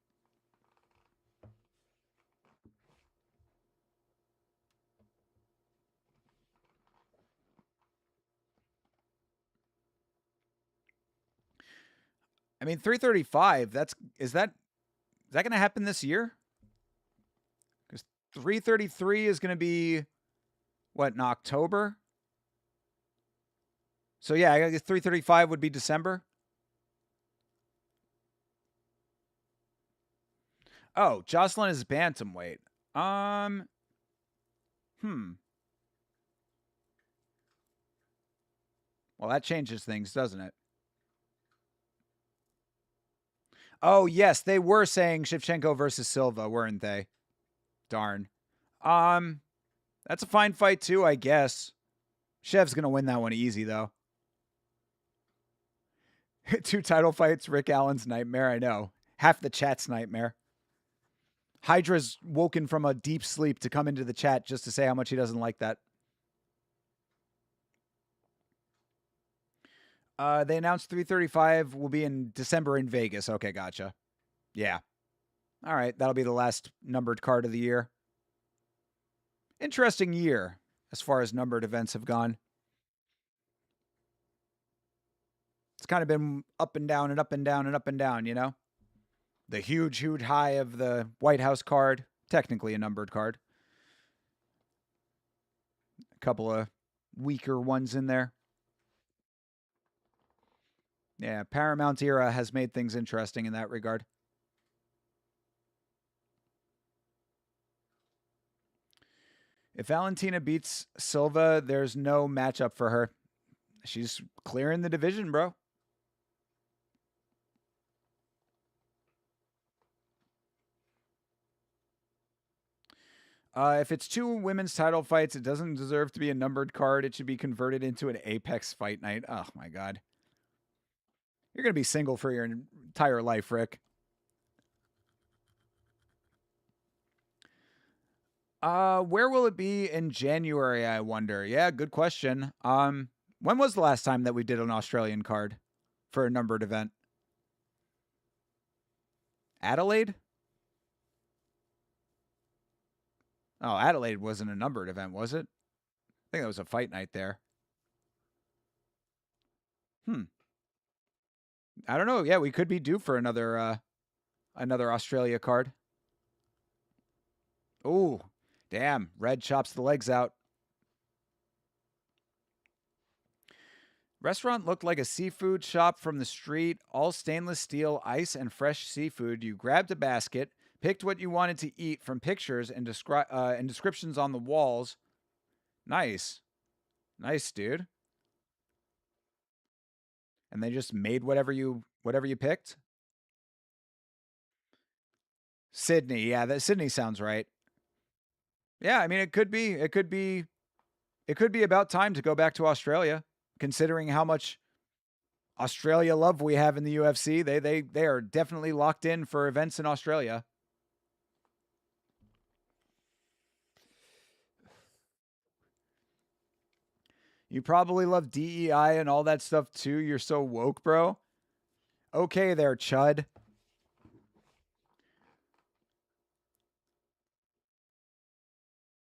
I mean, 335, is that going to happen this year? Because 333 is going to be, what, in October? So, yeah, I guess 335 would be December. Oh, Jocelyn is bantamweight. Well, that changes things, doesn't it? Oh, yes, they were saying Shevchenko versus Silva, weren't they? Darn. That's a fine fight too, I guess. Chev's going to win that one easy, though. 2 title fights, Rick Allen's nightmare. I know. Half the chat's nightmare. Hydra's woken from a deep sleep to come into the chat just to say how much he doesn't like that. They announced 335 will be in December in Vegas. Okay, gotcha. Yeah. All right, that'll be the last numbered card of the year. Interesting year as far as numbered events have gone. It's kind of been up and down and up and down and up and down, you know? The huge, huge high of the White House card, technically a numbered card. A couple of weaker ones in there. Yeah, Paramount era has made things interesting in that regard. If Valentina beats Silva, there's no matchup for her. She's clearing the division, bro. If it's 2 women's title fights, it doesn't deserve to be a numbered card. It should be converted into an Apex Fight Night. Oh, my God. You're going to be single for your entire life, Rick. Where will it be in January, I wonder? Yeah, good question. When was the last time that we did an Australian card for a numbered event? Adelaide? Oh, Adelaide wasn't a numbered event, was it? I think that was a fight night there. I don't know. Yeah, we could be due for another Australia card. Ooh, damn. Red chops the legs out. Restaurant looked like a seafood shop from the street, all stainless steel, ice, and fresh seafood. You grabbed a basket, picked what you wanted to eat from pictures and descriptions on the walls. Nice. Nice, dude. And they just made whatever you picked? Sydney. Yeah, that Sydney sounds right. Yeah, I mean it could be about time to go back to Australia, considering how much Australia love we have in the UFC. They are definitely locked in for events in Australia. You probably love DEI and all that stuff too. You're so woke, bro. Okay there, Chud.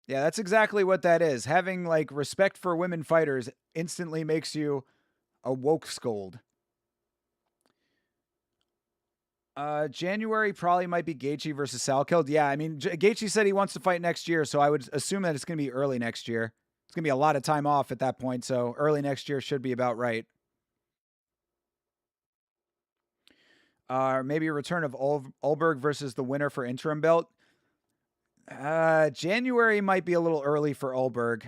Yeah, that's exactly what that is. Having like respect for women fighters instantly makes you a woke scold. January probably might be Gaethje versus Salkeld. Yeah, I mean, Gaethje said he wants to fight next year, so I would assume that it's going to be early next year. It's going to be a lot of time off at that point, so early next year should be about right. Maybe a return of Ulberg versus the winner for interim belt. January might be a little early for Ulberg.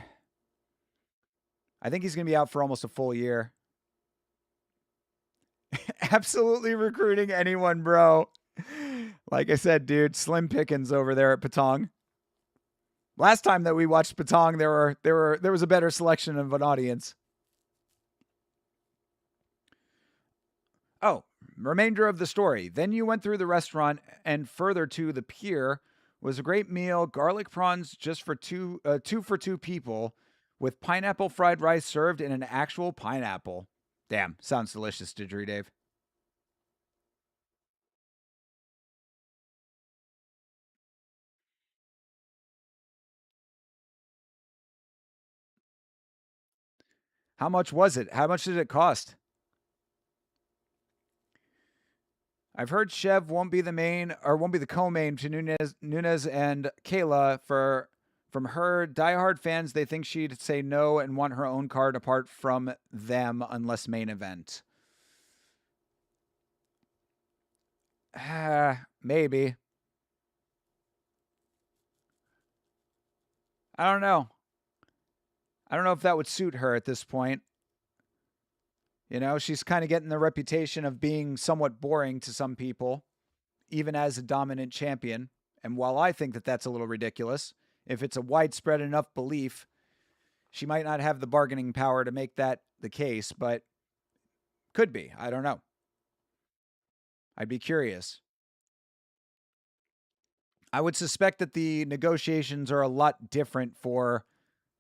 I think he's going to be out for almost a full year. Absolutely recruiting anyone, bro. Like I said, dude, slim pickings over there at Patong. Last time that we watched Patong, there was a better selection of an audience. Oh, remainder of the story. Then you went through the restaurant and further to the pier. Was a great meal. Garlic prawns just for two for 2 people, with pineapple fried rice served in an actual pineapple. Damn, sounds delicious, Didgery Dave. How much was it? How much did it cost? I've heard Chev won't be the co-main to Nunez and Kayla. From her diehard fans, they think she'd say no and want her own card apart from them unless main event. Maybe. I don't know. I don't know if that would suit her at this point. You know, she's kind of getting the reputation of being somewhat boring to some people, even as a dominant champion. And while I think that that's a little ridiculous, if it's a widespread enough belief, She might not have the bargaining power to make that the case, but could be. I don't know. I'd be curious. I would suspect that the negotiations are a lot different for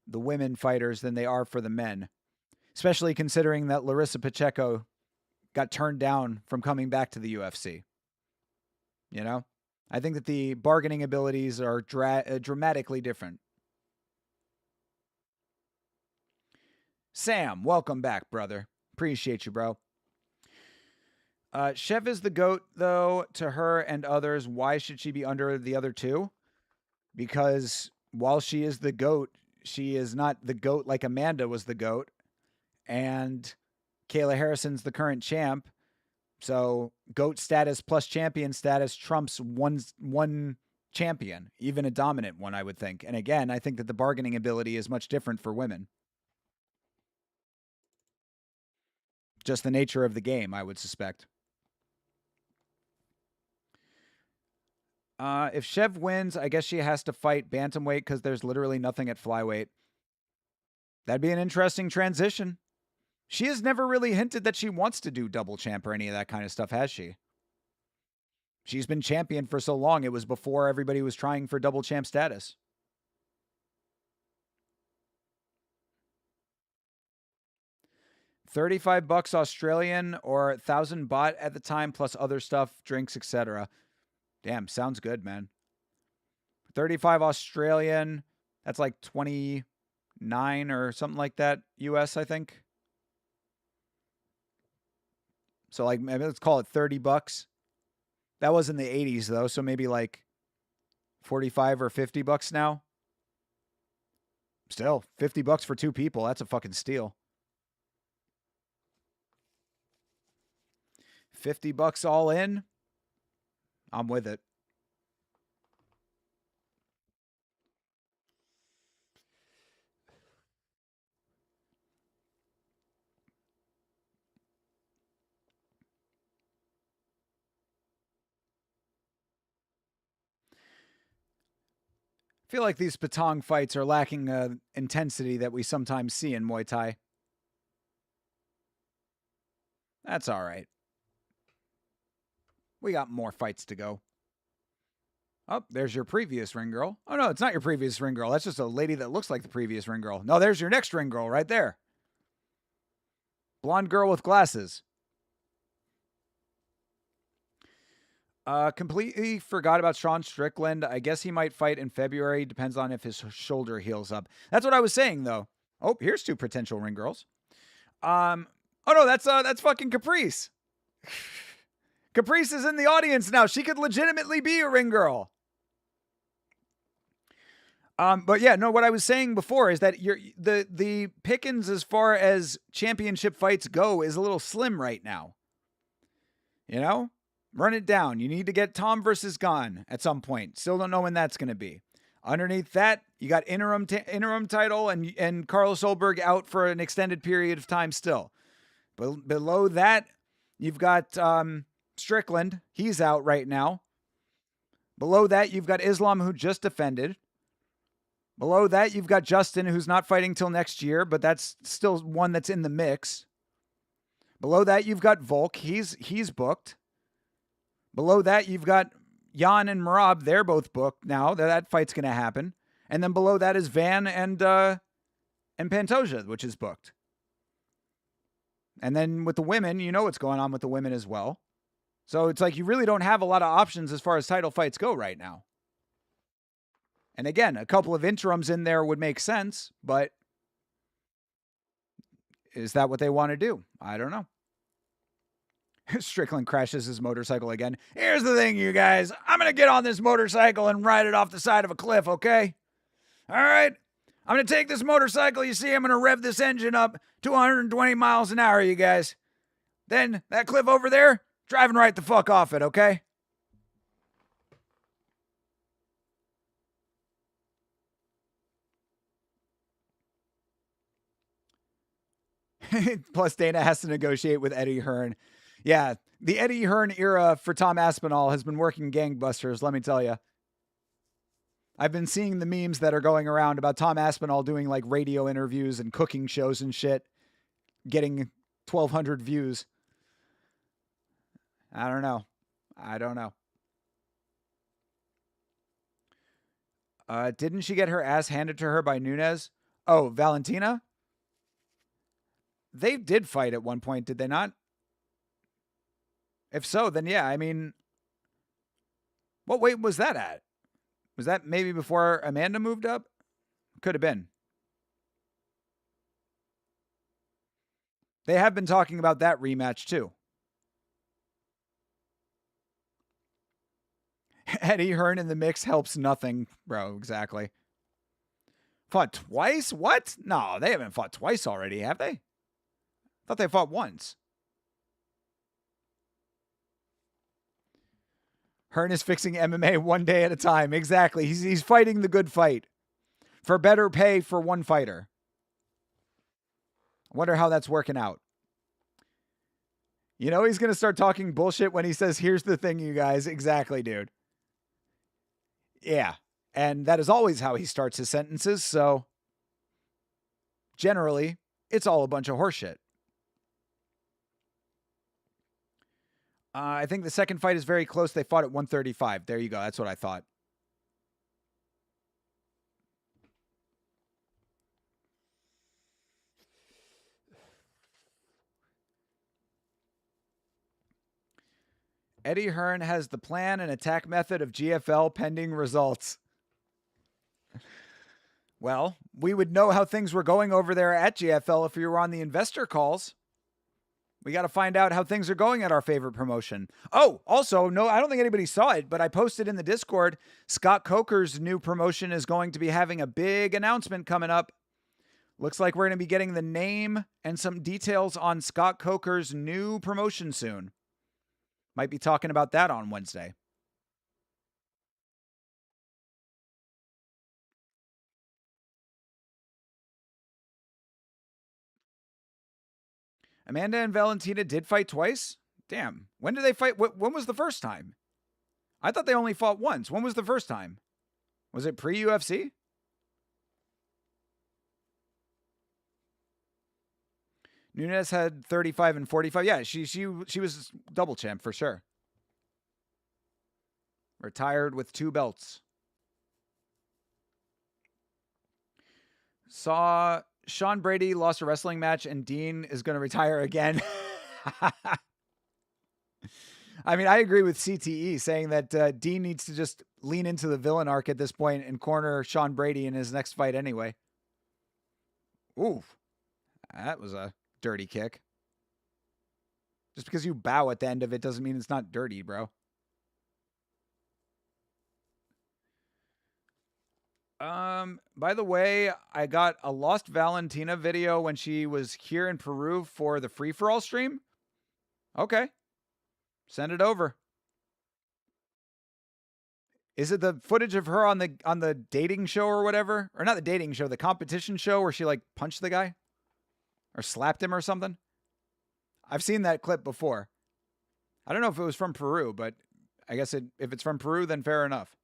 the women fighters than they are for the men, especially considering that Larissa Pacheco got turned down from coming back to the UFC. You know? I think that the bargaining abilities are dramatically different. Sam, welcome back, brother. Appreciate you, bro. Chef is the GOAT, though, to her and others. Why should she be under the other two? Because while she is the GOAT, she is not the GOAT like Amanda was the GOAT. And Kayla Harrison's the current champ. So GOAT status plus champion status trumps one champion, even a dominant one, I would think. And again, I think that the bargaining ability is much different for women. Just the nature of the game, I would suspect. If Chev wins, I guess she has to fight bantamweight because there's literally nothing at flyweight. That'd be an interesting transition. She has never really hinted that she wants to do double champ or any of that kind of stuff, has she? She's been champion for so long, it was before everybody was trying for double champ status. $35 Australian or 1,000 baht at the time, plus other stuff, drinks, etc. Damn, sounds good, man. 35 Australian, that's like 29 or something like that US, I think. So like maybe let's call it $30. That was in the 80s though, so maybe like 45 or $50 now. Still, $50 for two people, that's a fucking steal. $50 all in. I'm with it. I feel like these Patong fights are lacking intensity that we sometimes see in Muay Thai. That's all right. We got more fights to go. Oh, there's your previous ring girl. Oh, no, it's not your previous ring girl. That's just a lady that looks like the previous ring girl. No, there's your next ring girl right there. Blonde girl with glasses. Completely forgot about Sean Strickland. I guess he might fight in February. Depends on if his shoulder heals up. That's what I was saying, though. Oh, here's two potential ring girls. Oh, no, that's fucking Caprice. Caprice is in the audience now. She could legitimately be a ring girl. But yeah, no, what I was saying before is that the pickings as far as championship fights go is a little slim right now. You know? Run it down. You need to get Tom versus Gon at some point. Still don't know when that's going to be. Underneath that, you got interim title and Carlos Solberg out for an extended period of time still. Below that, you've got Strickland. He's out right now. Below that, you've got Islam, who just defended. Below that, you've got Justin, who's not fighting till next year, but that's still one that's in the mix. Below that, you've got Volk. He's booked. Below that, you've got Jan and Marab. They're both booked now. That fight's going to happen. And then below that is Van and Pantoja, which is booked. And then with the women, you know what's going on with the women as well. So it's like you really don't have a lot of options as far as title fights go right now. And again, a couple of interims in there would make sense, but is that what they want to do? I don't know. Strickland crashes his motorcycle again. Here's the thing, you guys. I'm going to get on this motorcycle and ride it off the side of a cliff, okay? All right? I'm going to take this motorcycle. You see, I'm going to rev this engine up to 120 miles an hour, you guys. Then that cliff over there, driving right the fuck off it, okay? Plus, Dana has to negotiate with Eddie Hearn. Yeah, the Eddie Hearn era for Tom Aspinall has been working gangbusters, let me tell you. I've been seeing the memes that are going around about Tom Aspinall doing like radio interviews and cooking shows and shit, getting 1,200 views. I don't know. Didn't she get her ass handed to her by Nunes? Oh, Valentina? They did fight at one point, did they not? If so, then yeah, I mean, what weight was that at? Was that maybe before Amanda moved up? Could have been. They have been talking about that rematch too. Eddie Hearn in the mix helps nothing, bro. Exactly. Fought twice? What? No, they haven't fought twice already, have they? Thought they fought once. Hearn is fixing MMA one day at a time. Exactly. He's fighting the good fight for better pay for one fighter. I wonder how that's working out. You know he's going to start talking bullshit when he says, here's the thing, you guys. Exactly, dude. Yeah. And that is always how he starts his sentences, so generally, it's all a bunch of horseshit. I think the second fight is very close. They fought at 135. There you go. That's what I thought. Eddie Hearn has the plan and attack method of GFL pending results. Well, we would know how things were going over there at GFL if we were on the investor calls. We got to find out how things are going at our favorite promotion. Oh, also, no, I don't think anybody saw it, but I posted in the Discord, Scott Coker's new promotion is going to be having a big announcement coming up. Looks like we're going to be getting the name and some details on Scott Coker's new promotion soon. Might be talking about that on Wednesday. Amanda and Valentina did fight twice? Damn. When did they fight? When was the first time? I thought they only fought once. When was the first time? Was it pre-UFC? Nunes had 35 and 45. Yeah, she was double champ for sure. Retired with 2 belts. Saw Sean Brady lost a wrestling match and Dean is going to retire again. I mean, I agree with CTE saying that Dean needs to just lean into the villain arc at this point and corner Sean Brady in his next fight anyway. Ooh, that was a dirty kick. Just because you bow at the end of it doesn't mean it's not dirty, bro. By the way, I got a Lost Valentina video when she was here in Peru for the free-for-all stream. Okay. Send it over. Is it the footage of her on the dating show or whatever? Or not the dating show, the competition show where she like punched the guy? Or slapped him or something? I've seen that clip before. I don't know if it was from Peru, but I guess if it's from Peru, then fair enough.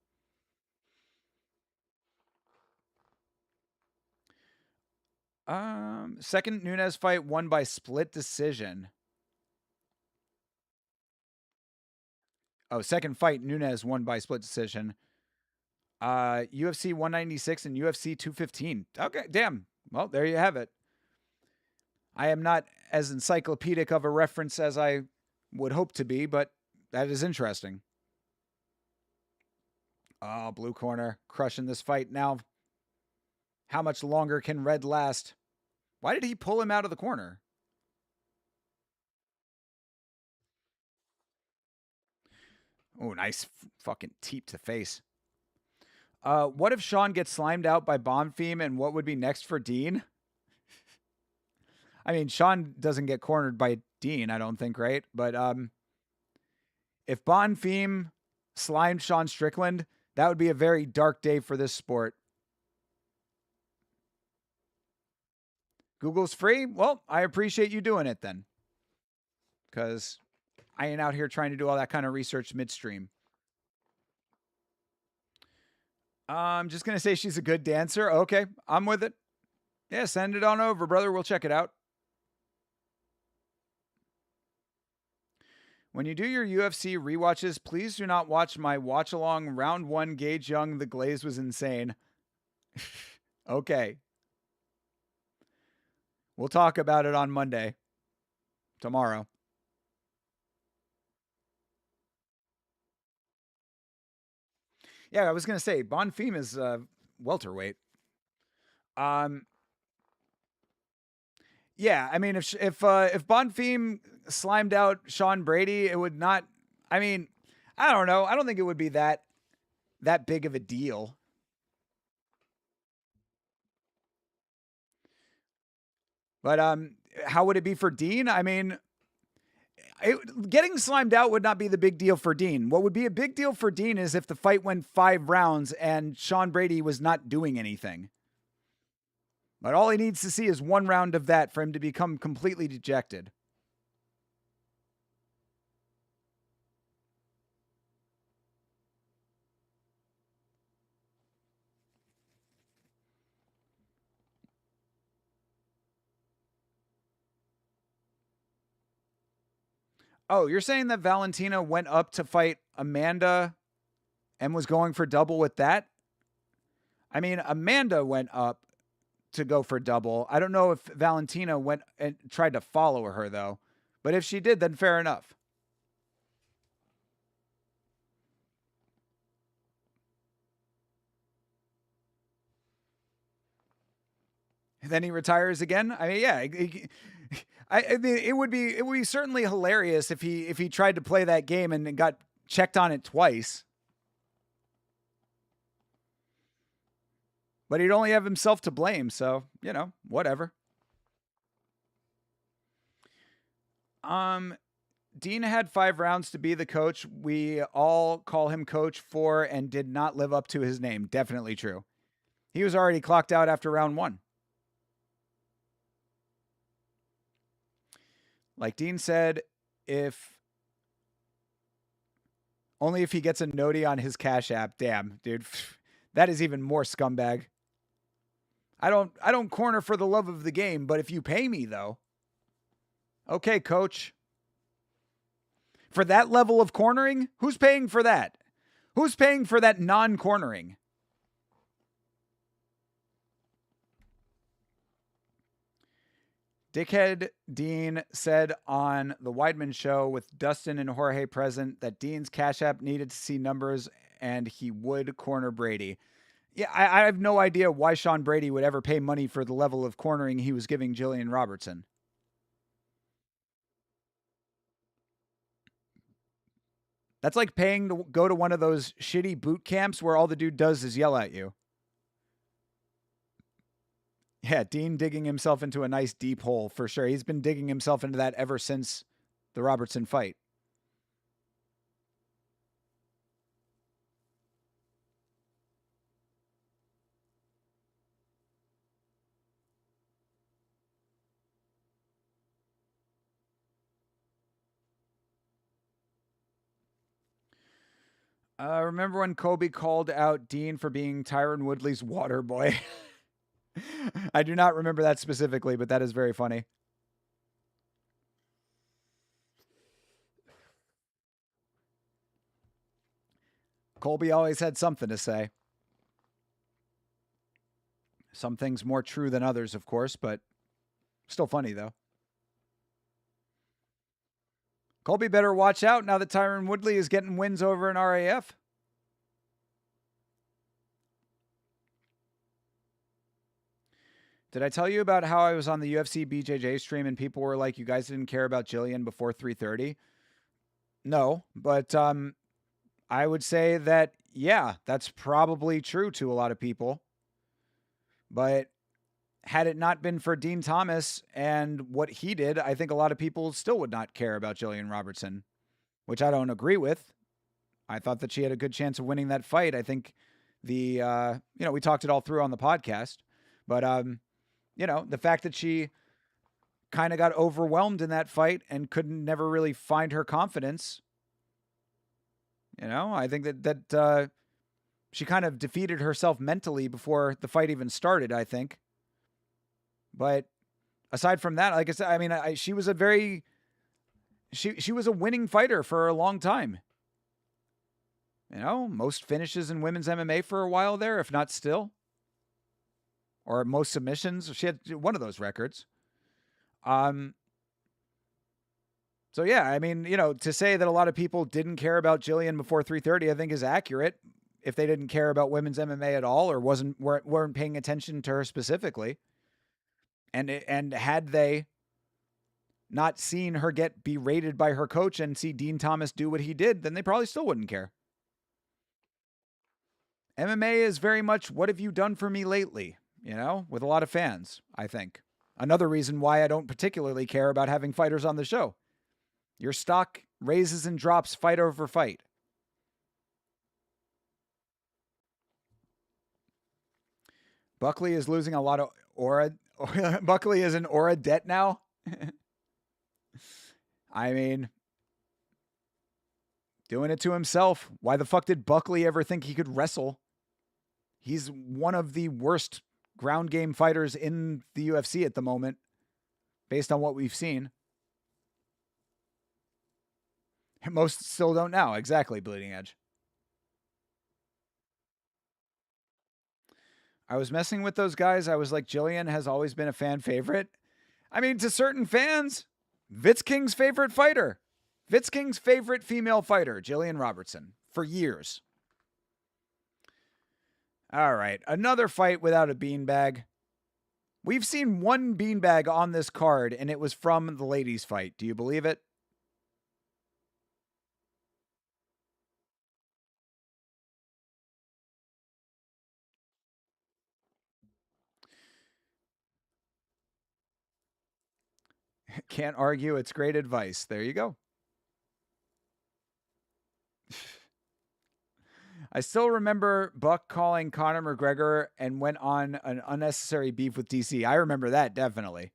Second Nunes fight won by split decision. Oh, second fight Nunes won by split decision. UFC 196 and UFC 215. Okay, damn. Well, there you have it. I am not as encyclopedic of a reference as I would hope to be, but that is interesting. Oh, blue corner crushing this fight. Now, how much longer can red last? Why did he pull him out of the corner? Oh, nice fucking teep to face. What if Sean gets slimed out by Bonfim, and what would be next for Dean? I mean, Sean doesn't get cornered by Dean, I don't think, right? But if Bonfim slimed Sean Strickland, that would be a very dark day for this sport. Google's free? Well, I appreciate you doing it then. Because I ain't out here trying to do all that kind of research midstream. I'm just going to say she's a good dancer. Okay, I'm with it. Yeah, send it on over, brother. We'll check it out. When you do your UFC rewatches, please do not watch my watch along round 1 Gage Young. The glaze was insane. Okay. We'll talk about it on Monday. Tomorrow. Yeah, I was going to say Bonfim is welterweight. Um Yeah, I mean, if Bonfim slimed out Sean Brady, it would not. I mean, I don't know. I don't think it would be that big of a deal. But how would it be for Dean? I mean, getting slimed out would not be the big deal for Dean. What would be a big deal for Dean is if the fight went 5 rounds and Sean Brady was not doing anything. But all he needs to see is 1 round of that for him to become completely dejected. Oh, you're saying that Valentina went up to fight Amanda and was going for double with that? I mean, Amanda went up to go for double. I don't know if Valentina went and tried to follow her, though. But if she did, then fair enough. And then he retires again. I mean, yeah. I mean, it would be certainly hilarious if he tried to play that game and got checked on it twice. But he'd only have himself to blame, so, whatever. Dean had 5 rounds to be the coach. We all call him coach for and did not live up to his name. Definitely true. He was already clocked out after round 1. Like Dean said, only if he gets a noti on his Cash App. Damn, dude. That is even more scumbag. I don't corner for the love of the game, but if you pay me though. Okay, coach. For that level of cornering, who's paying for that? Who's paying for that non-cornering? Dickhead Dean said on the Weidman show with Dustin and Jorge present that Dean's Cash App needed to see numbers and he would corner Brady. Yeah, I have no idea why Sean Brady would ever pay money for the level of cornering he was giving Jillian Robertson. That's like paying to go to one of those shitty boot camps where all the dude does is yell at you. Yeah, Dean digging himself into a nice deep hole for sure. He's been digging himself into that ever since the Robertson fight. Remember when Kobe called out Dean for being Tyron Woodley's water boy? I do not remember that specifically, but that is very funny. Colby always had something to say. Some things more true than others, of course, but still funny, though. Colby better watch out now that Tyron Woodley is getting wins over in RAF. Did I tell you about how I was on the UFC BJJ stream and people were like, you guys didn't care about Jillian before 3:30? No, but I would say that, yeah, that's probably true to a lot of people. But had it not been for Dean Thomas and what he did, I think a lot of people still would not care about Jillian Robertson, which I don't agree with. I thought that she had a good chance of winning that fight. I think we talked it all through on the podcast, but the fact that she kind of got overwhelmed in that fight and couldn't never really find her confidence. I think that She kind of defeated herself mentally before the fight even started, I think. But aside from that, like I said, I mean, she was a very she was a winning fighter for a long time. You know, most finishes in women's MMA for a while there, if not still. Or most submissions. She had one of those records. So yeah, I mean, you know, to say that a lot of people didn't care about Jillian before 3:30, I think is accurate. If they didn't care about women's MMA at all, or weren't paying attention to her specifically, and had they not seen her get berated by her coach and see Dean Thomas do what he did, then they probably still wouldn't care. MMA is very much what have you done for me lately, you know, with a lot of fans, I think. Another reason why I don't particularly care about having fighters on the show. Your stock raises and drops fight over fight. Buckley is losing a lot of aura. Buckley is an aura debt now. I mean, doing it to himself. Why the fuck did Buckley ever think he could wrestle? He's one of the worst ground game fighters in the UFC at the moment, based on what we've seen. Most still don't now. Exactly, Bleeding Edge. I was messing with those guys. I was like, Jillian has always been a fan favorite. I mean, to certain fans, Vitz King's favorite fighter. Vitz King's favorite female fighter, Jillian Robertson, for years. All right, another fight without a beanbag. We've seen one beanbag on this card, and it was from the ladies' fight. Do you believe it? Can't argue. It's great advice. There you go. I still remember Buck calling Conor McGregor and went on an unnecessary beef with DC. I remember that, definitely.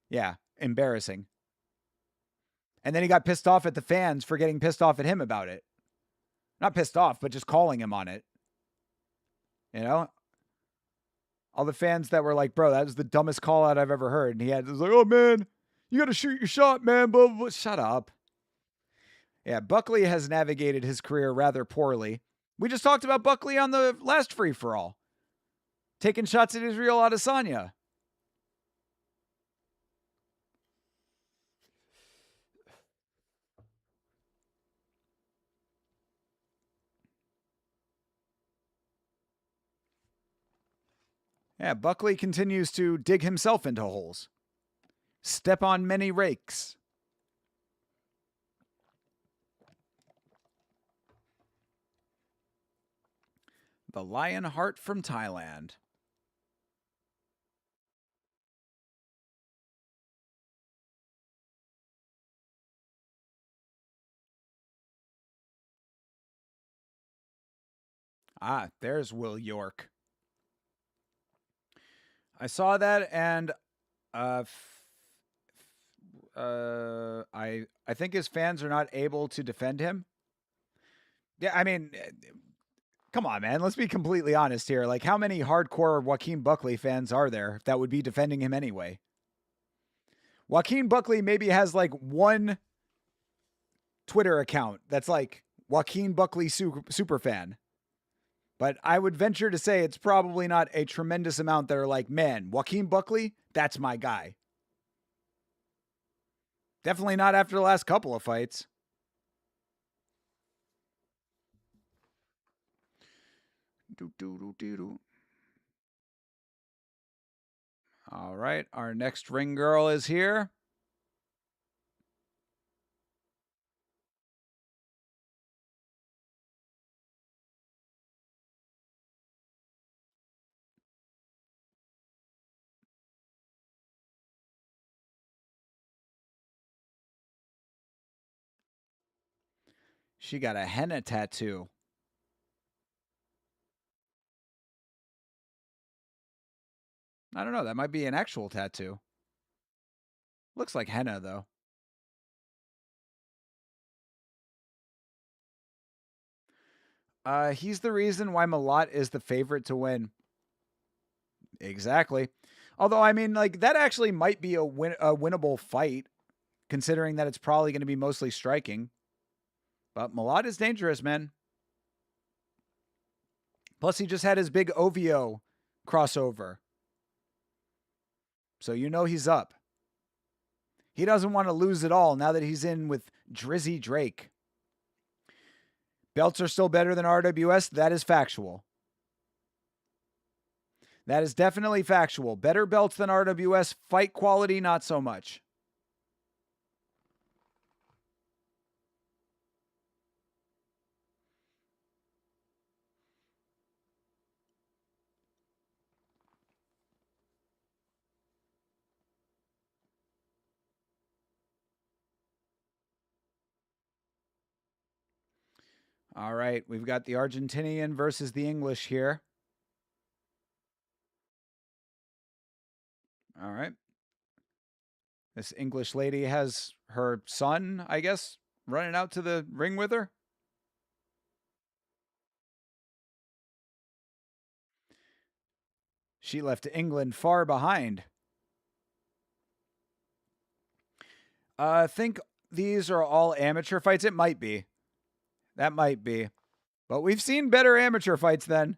Yeah, embarrassing. And then he got pissed off at the fans for getting pissed off at him about it. Not pissed off, but just calling him on it. You know? All the fans that were like, bro, that was the dumbest call out I've ever heard. And he was like, oh, man, you got to shoot your shot, man. Blah, blah, blah. Shut up. Yeah, Buckley has navigated his career rather poorly. We just talked about Buckley on the last free-for-all. Taking shots at Israel Adesanya. Yeah, Buckley continues to dig himself into holes. Step on many rakes. The Lionheart from Thailand. Ah, there's Will York. I saw that, and I think his fans are not able to defend him. Yeah, I mean, come on, man. Let's be completely honest here. Like, how many hardcore Joaquin Buckley fans are there that would be defending him anyway? Joaquin Buckley maybe has like one Twitter account that's like Joaquin Buckley super fan. But I would venture to say it's probably not a tremendous amount that are like, man, Joaquin Buckley, that's my guy. Definitely not after the last couple of fights. All right, our next ring girl is here. She got a henna tattoo. I don't know. That might be an actual tattoo. Looks like henna, though. He's the reason why Malat is the favorite to win. Exactly. Although, I mean, like, that actually might be a winnable fight, considering that it's probably going to be mostly striking. But Malat is dangerous, man. Plus, he just had his big OVO crossover. So you know he's up. He doesn't want to lose it all now that he's in with Drizzy Drake. Belts are still better than RWS. That is factual. That is definitely factual. Better belts than RWS. Fight quality, not so much. All right, we've got the Argentinian versus the English here. All right. This English lady has her son, I guess, running out to the ring with her. She left England far behind. I think these are all amateur fights. It might be. That might be. But we've seen better amateur fights then.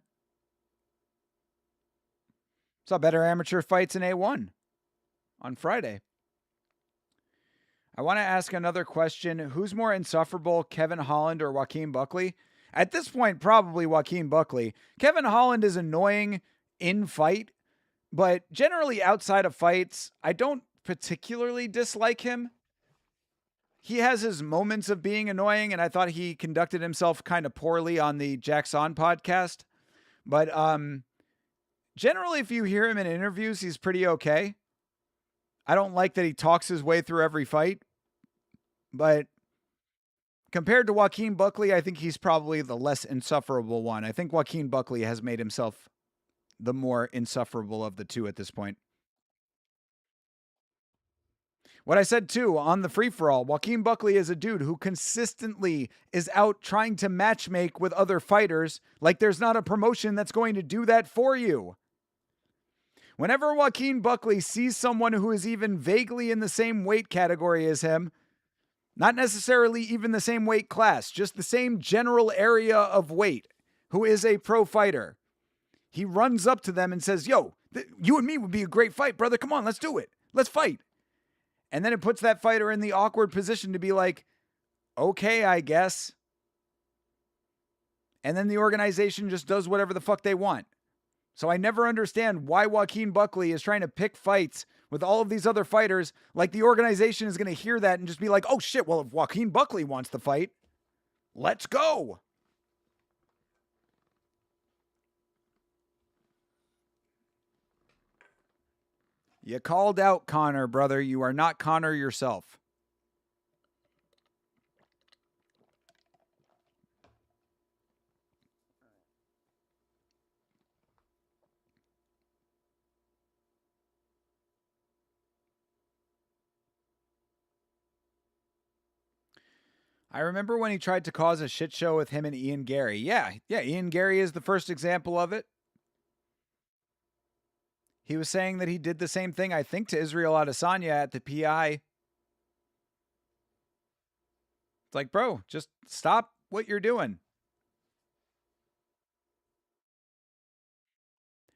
Saw better amateur fights in A1 on Friday. I want to ask another question. Who's more insufferable, Kevin Holland or Joaquin Buckley? At this point, probably Joaquin Buckley. Kevin Holland is annoying in fight, but generally outside of fights, I don't particularly dislike him. He has his moments of being annoying, and I thought he conducted himself kind of poorly on the Jackson podcast. But generally, if you hear him in interviews, he's pretty okay. I don't like that he talks his way through every fight, but compared to Joaquin Buckley, I think he's probably the less insufferable one. I think Joaquin Buckley has made himself the more insufferable of the two at this point. What I said too on the free for all, Joaquin Buckley is a dude who consistently is out trying to matchmake with other fighters like there's not a promotion that's going to do that for you. Whenever Joaquin Buckley sees someone who is even vaguely in the same weight category as him, not necessarily even the same weight class, just the same general area of weight, who is a pro fighter, he runs up to them and says, yo, you and me would be a great fight, brother. Come on, let's do it. Let's fight. And then it puts that fighter in the awkward position to be like, okay, I guess. And then the organization just does whatever the fuck they want. So I never understand why Joaquin Buckley is trying to pick fights with all of these other fighters. Like the organization is going to hear that and just be like, oh shit, well, if Joaquin Buckley wants to fight, let's go. You called out Connor, brother. You are not Connor yourself. I remember when he tried to cause a shit show with him and Ian Gary. Yeah, Ian Gary is the first example of it. He was saying that he did the same thing, I think, to Israel Adesanya at the PI. It's like, bro, just stop what you're doing.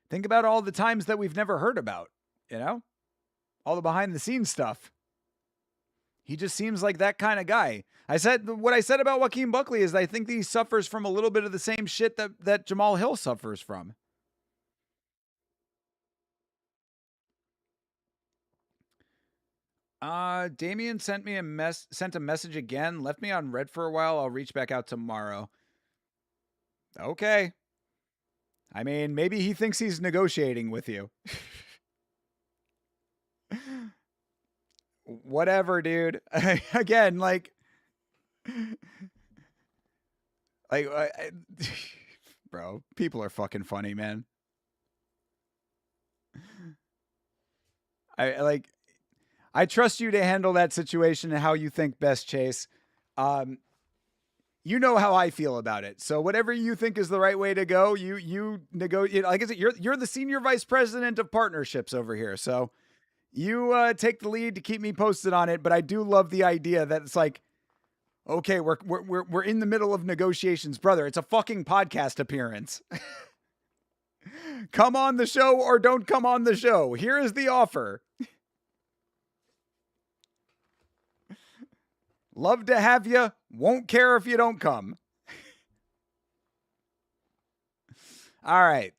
Think about all the times that we've never heard about, you know? All the behind the scenes stuff. He just seems like that kind of guy. What I said about Joaquin Buckley is I think that he suffers from a little bit of the same shit that Jamal Hill suffers from. Damien sent a message again, left me on red for a while. I'll reach back out tomorrow. Okay. I mean, maybe he thinks he's negotiating with you. Whatever, dude. Again, bro, people are fucking funny, man. I trust you to handle that situation and how you think best, Chase. you know how I feel about it. So whatever you think is the right way to go, you negotiate. Like I said, you're the senior vice president of partnerships over here. So you take the lead to keep me posted on it. But I do love the idea that it's like, okay, we're in the middle of negotiations, brother. It's a fucking podcast appearance. Come on the show or don't come on the show. Here is the offer. Love to have you. Won't care if you don't come. All right.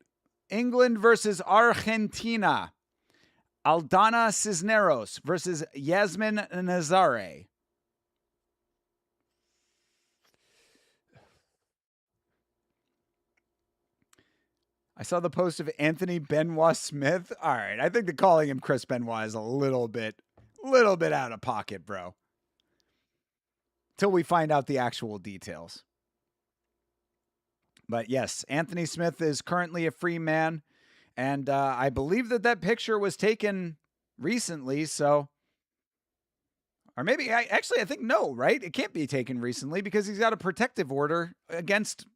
England versus Argentina. Aldana Cisneros versus Yasmin Nazare. I saw the post of Anthony Benoit Smith. All right. I think that calling him Chris Benoit is a little bit out of pocket, bro. Till we find out the actual details. But yes, Anthony Smith is currently a free man. And I believe that picture was taken recently. So, or maybe, I think no, right? It can't be taken recently because he's got a protective order against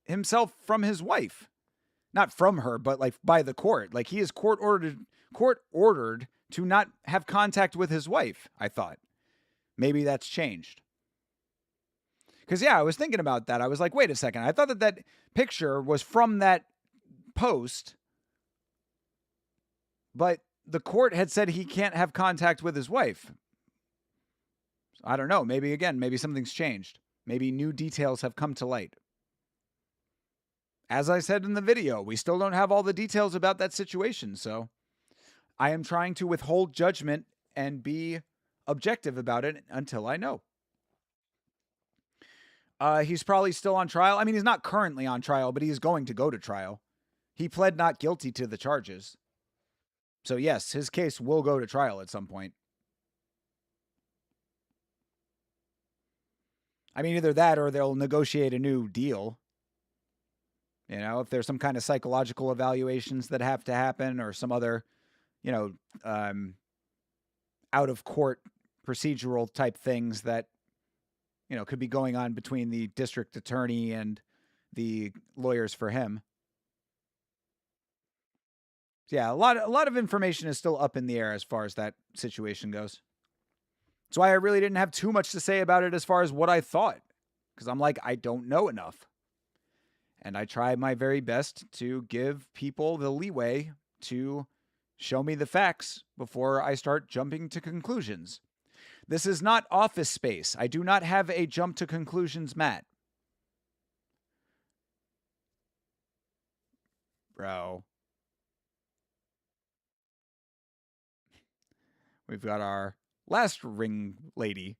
himself from his wife. Not from her, but like by the court. Like he is court ordered to not have contact with his wife, I thought. Maybe that's changed. Because, yeah, I was thinking about that. I was like, wait a second. I thought that picture was from that post, but the court had said he can't have contact with his wife. So I don't know. Maybe something's changed. Maybe new details have come to light. As I said in the video, we still don't have all the details about that situation, so I am trying to withhold judgment and be objective about it until I know. He's probably still on trial. I mean, he's not currently on trial, but he's going to go to trial. He pled not guilty to the charges. So yes, his case will go to trial at some point. I mean, either that or they'll negotiate a new deal. You know, if there's some kind of psychological evaluations that have to happen or some other, out of court procedural type things that, could be going on between the district attorney and the lawyers for him. Yeah, a lot of information is still up in the air as far as that situation goes. That's why I really didn't have too much to say about it as far as what I thought. Because I'm like, I don't know enough. And I try my very best to give people the leeway to show me the facts before I start jumping to conclusions. This is not Office Space. I do not have a jump to conclusions mat. Bro. We've got our last ring lady.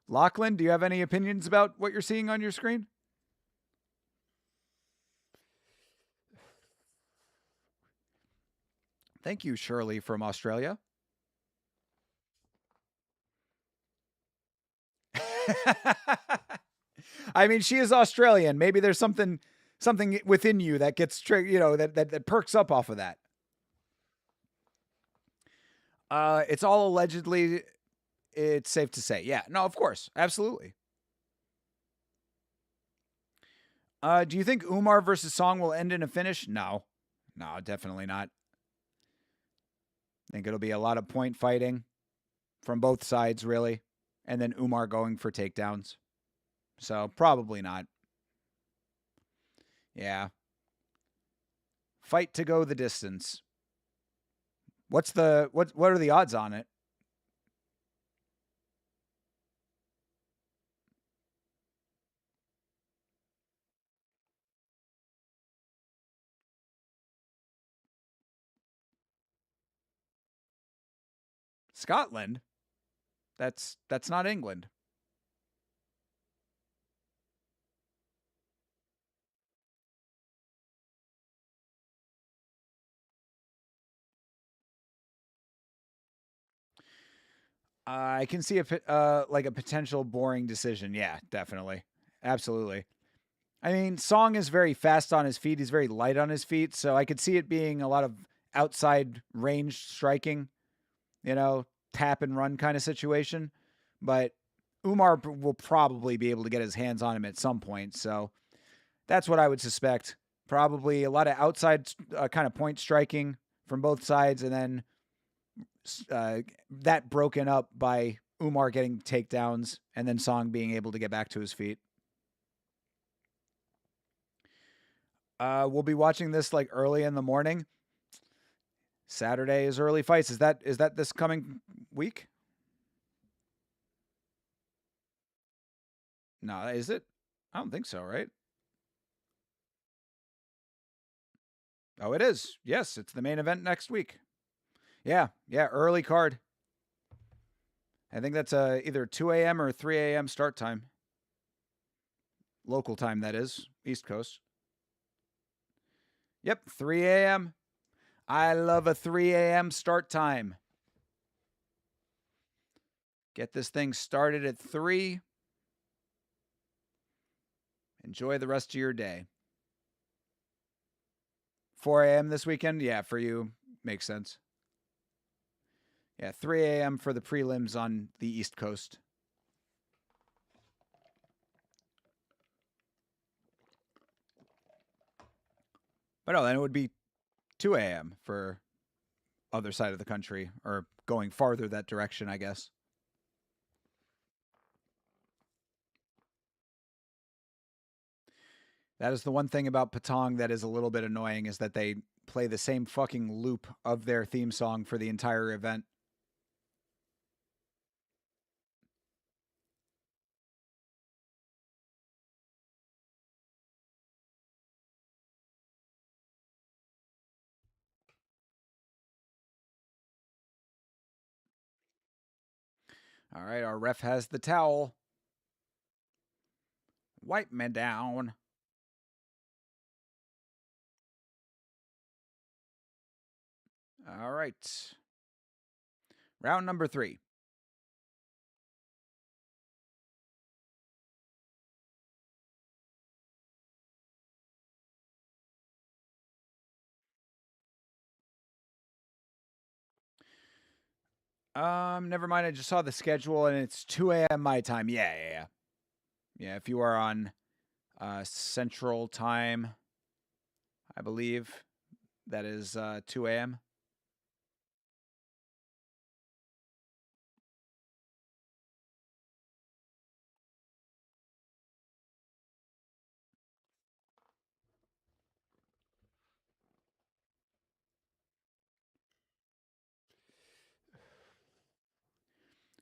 Lachlan, do you have any opinions about what you're seeing on your screen? Thank you, Shirley from Australia. I mean, she is Australian. Maybe there's something within you that gets that perks up off of that. It's all allegedly. It's safe to say. Yeah. No, of course. Absolutely. Do you think Umar versus Song will end in a finish? No, definitely not. I think it'll be a lot of point fighting from both sides, really. And then Umar going for takedowns. So probably not. Yeah. Fight to go the distance. What are the odds on it? Scotland? That's not England. I can see a potential boring decision. Yeah, definitely. Absolutely. I mean, Song is very fast on his feet. He's very light on his feet. So I could see it being a lot of outside range striking, tap and run kind of situation. but Umar will probably be able to get his hands on him at some point. So that's what I would suspect. Probably a lot of outside kind of point striking from both sides, and then that broken up by Umar getting takedowns and then Song being able to get back to his feet. We'll be watching this like early in the morning. Saturday is early fights. Is that this coming week? No, is it? I don't think so, right? Oh, it is. Yes, it's the main event next week. Yeah, early card. I think that's either 2 a.m. or 3 a.m. start time. Local time, that is. East Coast. Yep, 3 a.m. I love a 3 a.m. start time. Get this thing started at 3. Enjoy the rest of your day. 4 a.m. this weekend? Yeah, for you, makes sense. Yeah, 3 a.m. for the prelims on the East Coast. But no, then it would be 2 a.m. for other side of the country, or going farther that direction, I guess. That is the one thing about Patong that is a little bit annoying, is that they play the same fucking loop of their theme song for the entire event. All right, our ref has the towel. Wipe me down. All right. Round number 3. Never mind. I just saw the schedule and it's 2 a.m. my time. Yeah. Yeah, if you are on Central Time, I believe that is 2 a.m.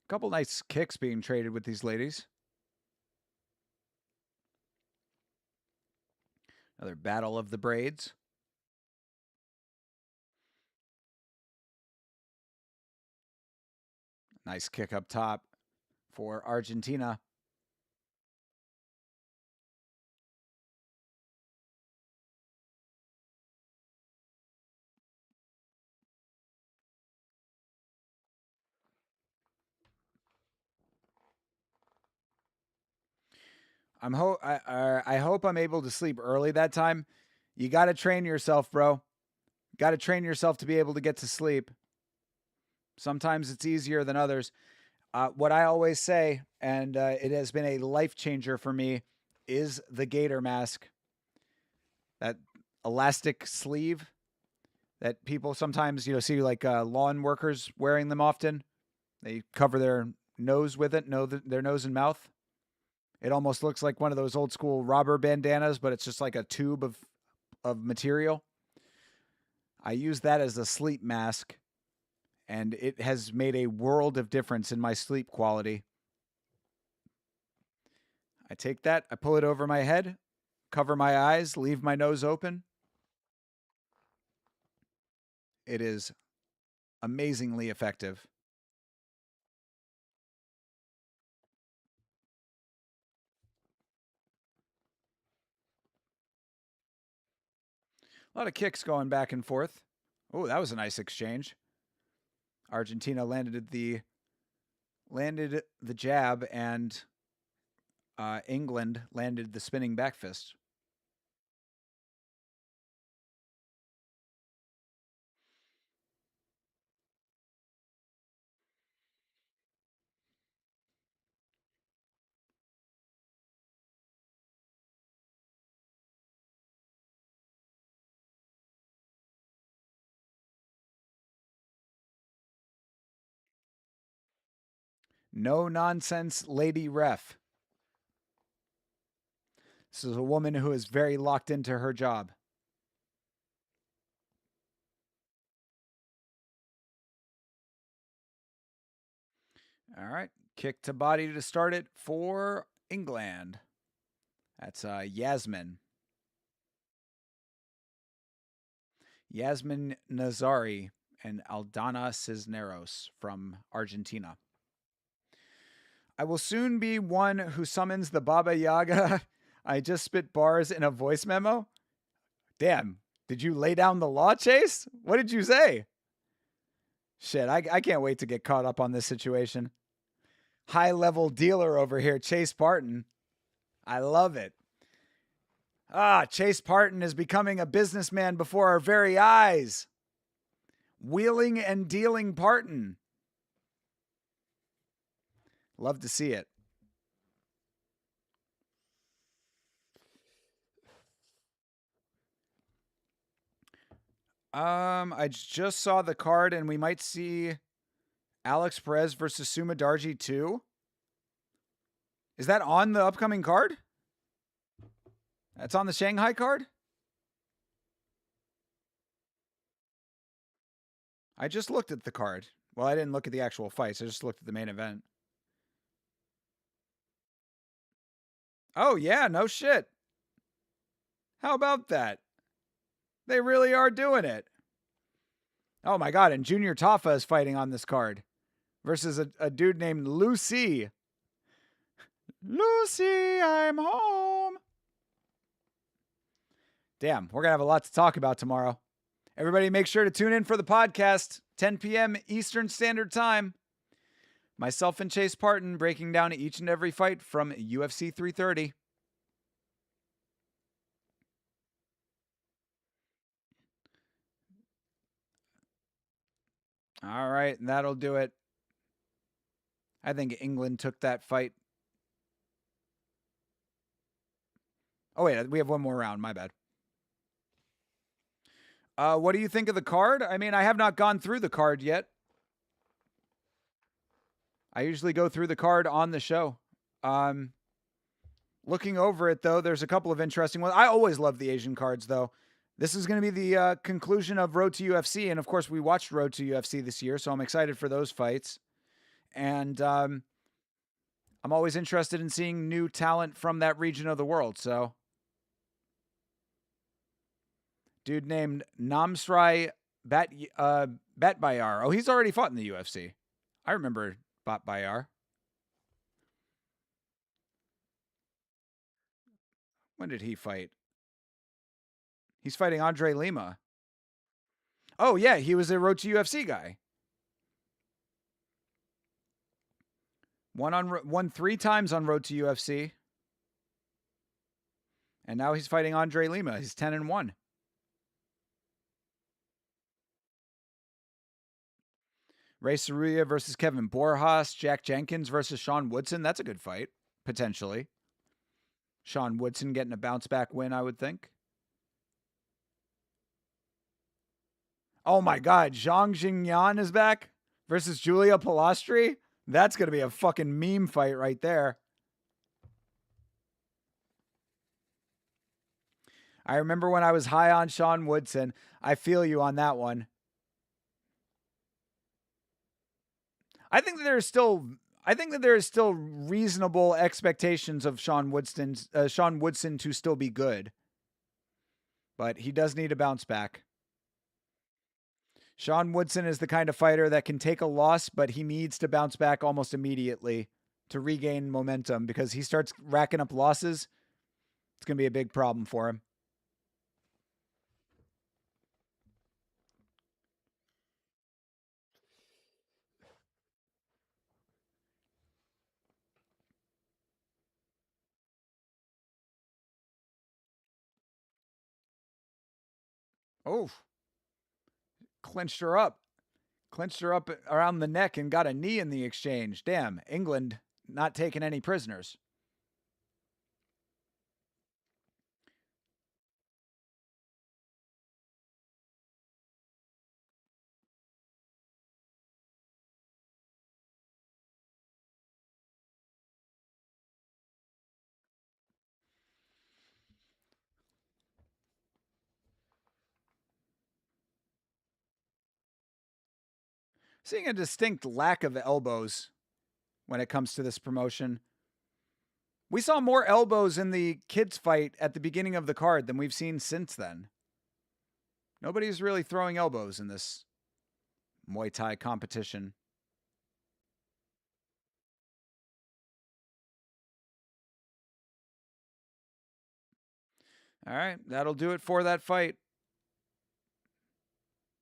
Couple nice kicks being traded with these ladies. Another battle of the braids. Nice kick up top for Argentina. I hope I'm able to sleep early that time. You got to train yourself, bro. Got to train yourself to be able to get to sleep. Sometimes it's easier than others. What I always say, and it has been a life changer for me, is the gator mask. That elastic sleeve that people sometimes see like lawn workers wearing them often. They cover their nose with it, their nose and mouth. It almost looks like one of those old school robber bandanas, but it's just like a tube of material. I use that as a sleep mask, and it has made a world of difference in my sleep quality. I take that, I pull it over my head, cover my eyes, leave my nose open. It is amazingly effective. A lot of kicks going back and forth. Oh, that was a nice exchange. Argentina landed the jab, and England landed the spinning back fist. No nonsense lady ref. This is a woman who is very locked into her job. All right. Kick to body to start it for England. That's Yasmin. Yasmin Nazari and Aldana Cisneros from Argentina. I will soon be one who summons the Baba Yaga. I just spit bars in a voice memo. Damn, did you lay down the law, Chase? What did you say? Shit, I can't wait to get caught up on this situation. High level dealer over here, Chase Parton. I love it. Chase Parton is becoming a businessman before our very eyes. Wheeling and dealing Parton. Love to see it. I just saw the card and we might see Alex Perez versus Suma Darji too. Is that on the upcoming card? That's on the Shanghai card? I just looked at the card. Well, I didn't look at the actual fights. I just looked at the main event. Oh, yeah, no shit. How about that? They really are doing it. Oh my god, and Junior Tafa is fighting on this card versus a dude named Lucy. Lucy, I'm home. Damn, we're going to have a lot to talk about tomorrow. Everybody make sure to tune in for the podcast, 10 p.m. Eastern Standard Time. Myself and Chase Parton breaking down each and every fight from UFC 330. All right, and that'll do it. I think England took that fight. Oh, wait, we have one more round. My bad. What do you think of the card? I mean, I have not gone through the card yet. I usually go through the card on the show. Looking over it, though, there's a couple of interesting ones. I always love the Asian cards, though. This is going to be the conclusion of Road to UFC. And, of course, we watched Road to UFC this year, so I'm excited for those fights. And I'm always interested in seeing new talent from that region of the world, so... Dude named Namsrai Batbayar. Oh, he's already fought in the UFC. I remember Batbayar. When did he fight? He's fighting Andre Lima. Oh, yeah, he was a Road to UFC guy. Won 3 times on Road to UFC. And now he's fighting Andre Lima. He's 10-1. Ray Saruya versus Kevin Borjas. Jack Jenkins versus Sean Woodson. That's a good fight, potentially. Sean Woodson getting a bounce-back win, I would think. Oh, my God. Zhang Jingyan is back versus Julia Pilastri. That's going to be a fucking meme fight right there. I remember when I was high on Sean Woodson. I feel you on that one. I think that there is still reasonable expectations of Sean Woodson to still be good. But he does need a bounce back. Sean Woodson is the kind of fighter that can take a loss, but he needs to bounce back almost immediately to regain momentum, because he starts racking up losses. It's going to be a big problem for him. Oh, clinched her up around the neck and got a knee in the exchange. Damn, England not taking any prisoners. Seeing a distinct lack of elbows when it comes to this promotion. We saw more elbows in the kids fight at the beginning of the card than we've seen since then. Nobody's really throwing elbows in this Muay Thai competition. All right, that'll do it for that fight.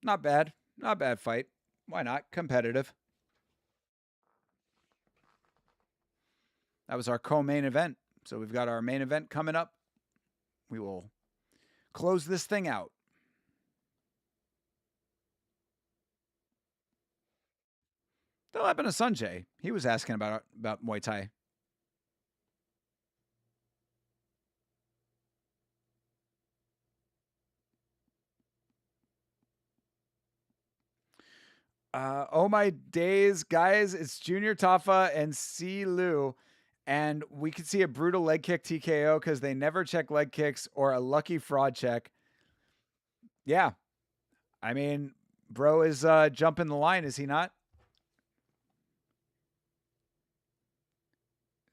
Not bad. Not bad fight. Why not? Competitive. That was our co-main event. So we've got our main event coming up. We will close this thing out. That'll happen to Sanjay. He was asking about Muay Thai. Oh my days, guys. It's Junior Tafa and C. Lu. And we could see a brutal leg kick TKO because they never check leg kicks or a lucky fraud check. Yeah. I mean, bro is jumping the line, is he not?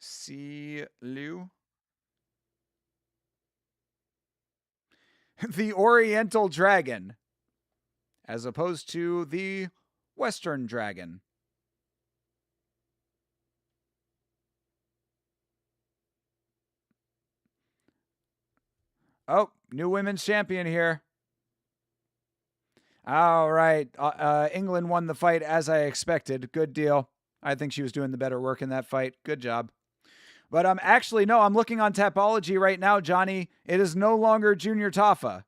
C. Lu. The Oriental Dragon, as opposed to the Western Dragon. Oh, new women's champion here. All right. England won the fight as I expected. Good deal. I think she was doing the better work in that fight. Good job. But actually, no, I'm looking on Tapology right now, Johnny. It is no longer Junior Tafa.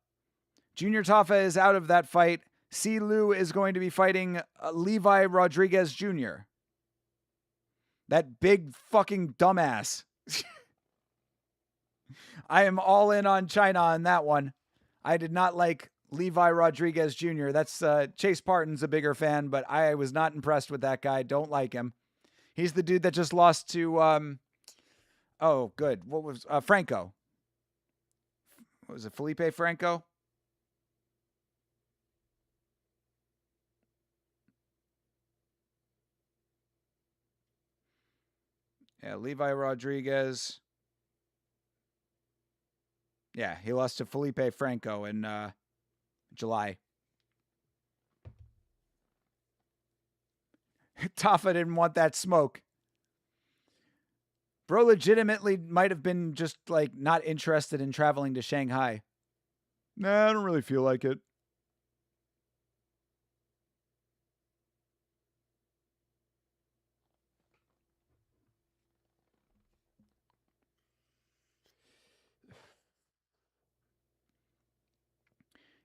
Junior Tafa is out of that fight. C. Lu is going to be fighting Levi Rodriguez Jr. That big fucking dumbass. I am all in on China on that one. I did not like Levi Rodriguez Jr. That's Chase Parton's a bigger fan, but I was not impressed with that guy. Don't like him. He's the dude that just lost to oh, good. What was Franco? What was it? Felipe Franco? Yeah, Levi Rodriguez. Yeah, he lost to Felipe Franco in July. Tafa didn't want that smoke. Bro legitimately might have been just like not interested in traveling to Shanghai. Nah, I don't really feel like it.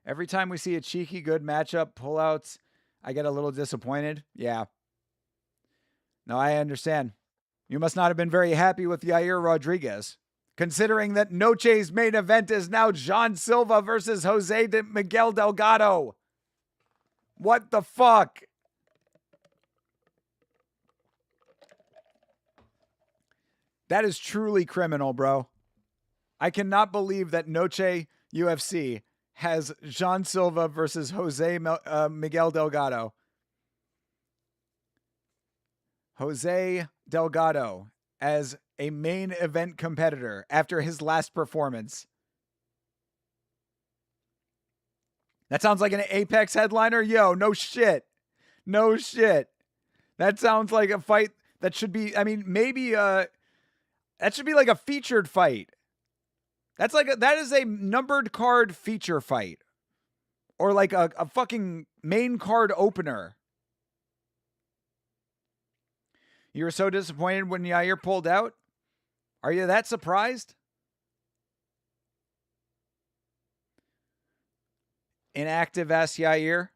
Every time we see a cheeky good matchup pullouts, I get a little disappointed. Yeah. No, I understand. You must not have been very happy with Yair Rodriguez, considering that Noche's main event is now John Silva versus Miguel Delgado. What the fuck? That is truly criminal, bro. I cannot believe that Noche UFC has John Silva versus Miguel Delgado. Jose Delgado as a main event competitor after his last performance. That sounds like an Apex headliner. Yo, no shit. No shit. That sounds like a fight that should be, I mean, maybe that should be like a featured fight. That is a numbered card feature fight. Or like a fucking main card opener. You were so disappointed when Yair pulled out? Are you that surprised? Inactive ass Yair.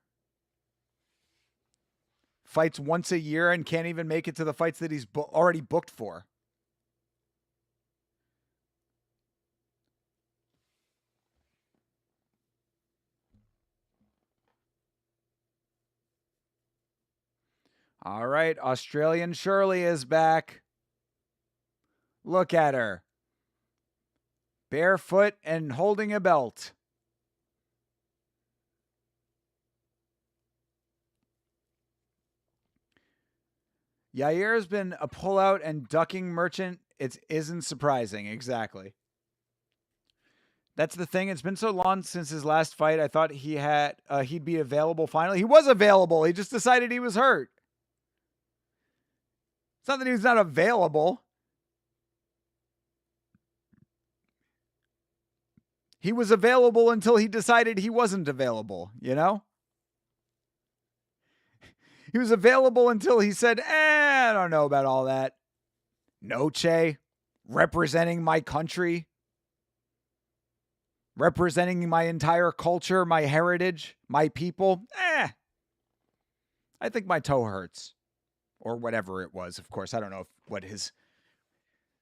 Fights once a year and can't even make it to the fights that he's already booked for. All right, Australian Shirley is back. Look at her. Barefoot and holding a belt. Yair has been a pullout and ducking merchant. It isn't surprising. Exactly. That's the thing. It's been so long since his last fight. I thought he'd be available finally. He was available. He just decided he was hurt. It's not that he's not available. He was available until he decided he wasn't available, you know? He was available until he said, I don't know about all that. Noche, representing my country, representing my entire culture, my heritage, my people. I think my toe hurts. Or whatever it was, of course. I don't know what his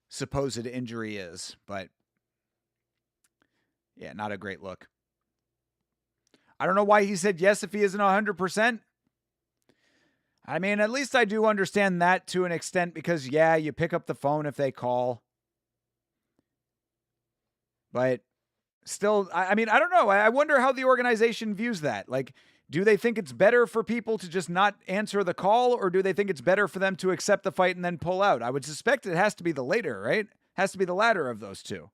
supposed injury is, but yeah, not a great look. I don't know why he said yes if he isn't 100%. I mean, at least I do understand that to an extent because, yeah, you pick up the phone if they call. But still, I mean, I don't know. I wonder how the organization views that. Like, do they think it's better for people to just not answer the call, or do they think it's better for them to accept the fight and then pull out? I would suspect it has to be the later, right? Has to be the latter of those two.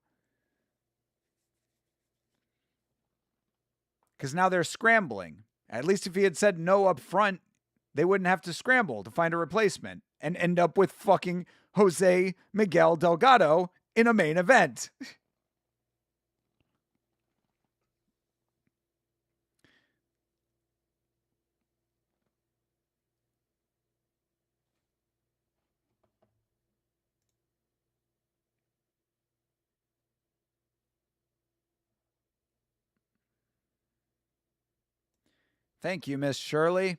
Because now they're scrambling. At least if he had said no up front, they wouldn't have to scramble to find a replacement and end up with fucking Jose Miguel Delgado in a main event. Thank you, Miss Shirley.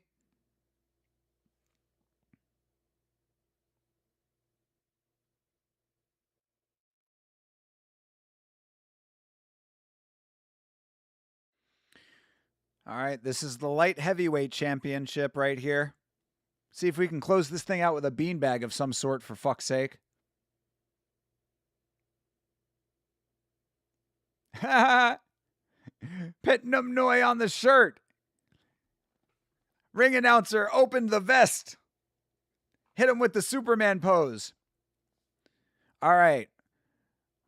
All right, this is the light heavyweight championship right here. See if we can close this thing out with a beanbag of some sort, for fuck's sake. Pitnum Noi on the shirt. Ring announcer opened the vest. Hit him with the Superman pose. All right.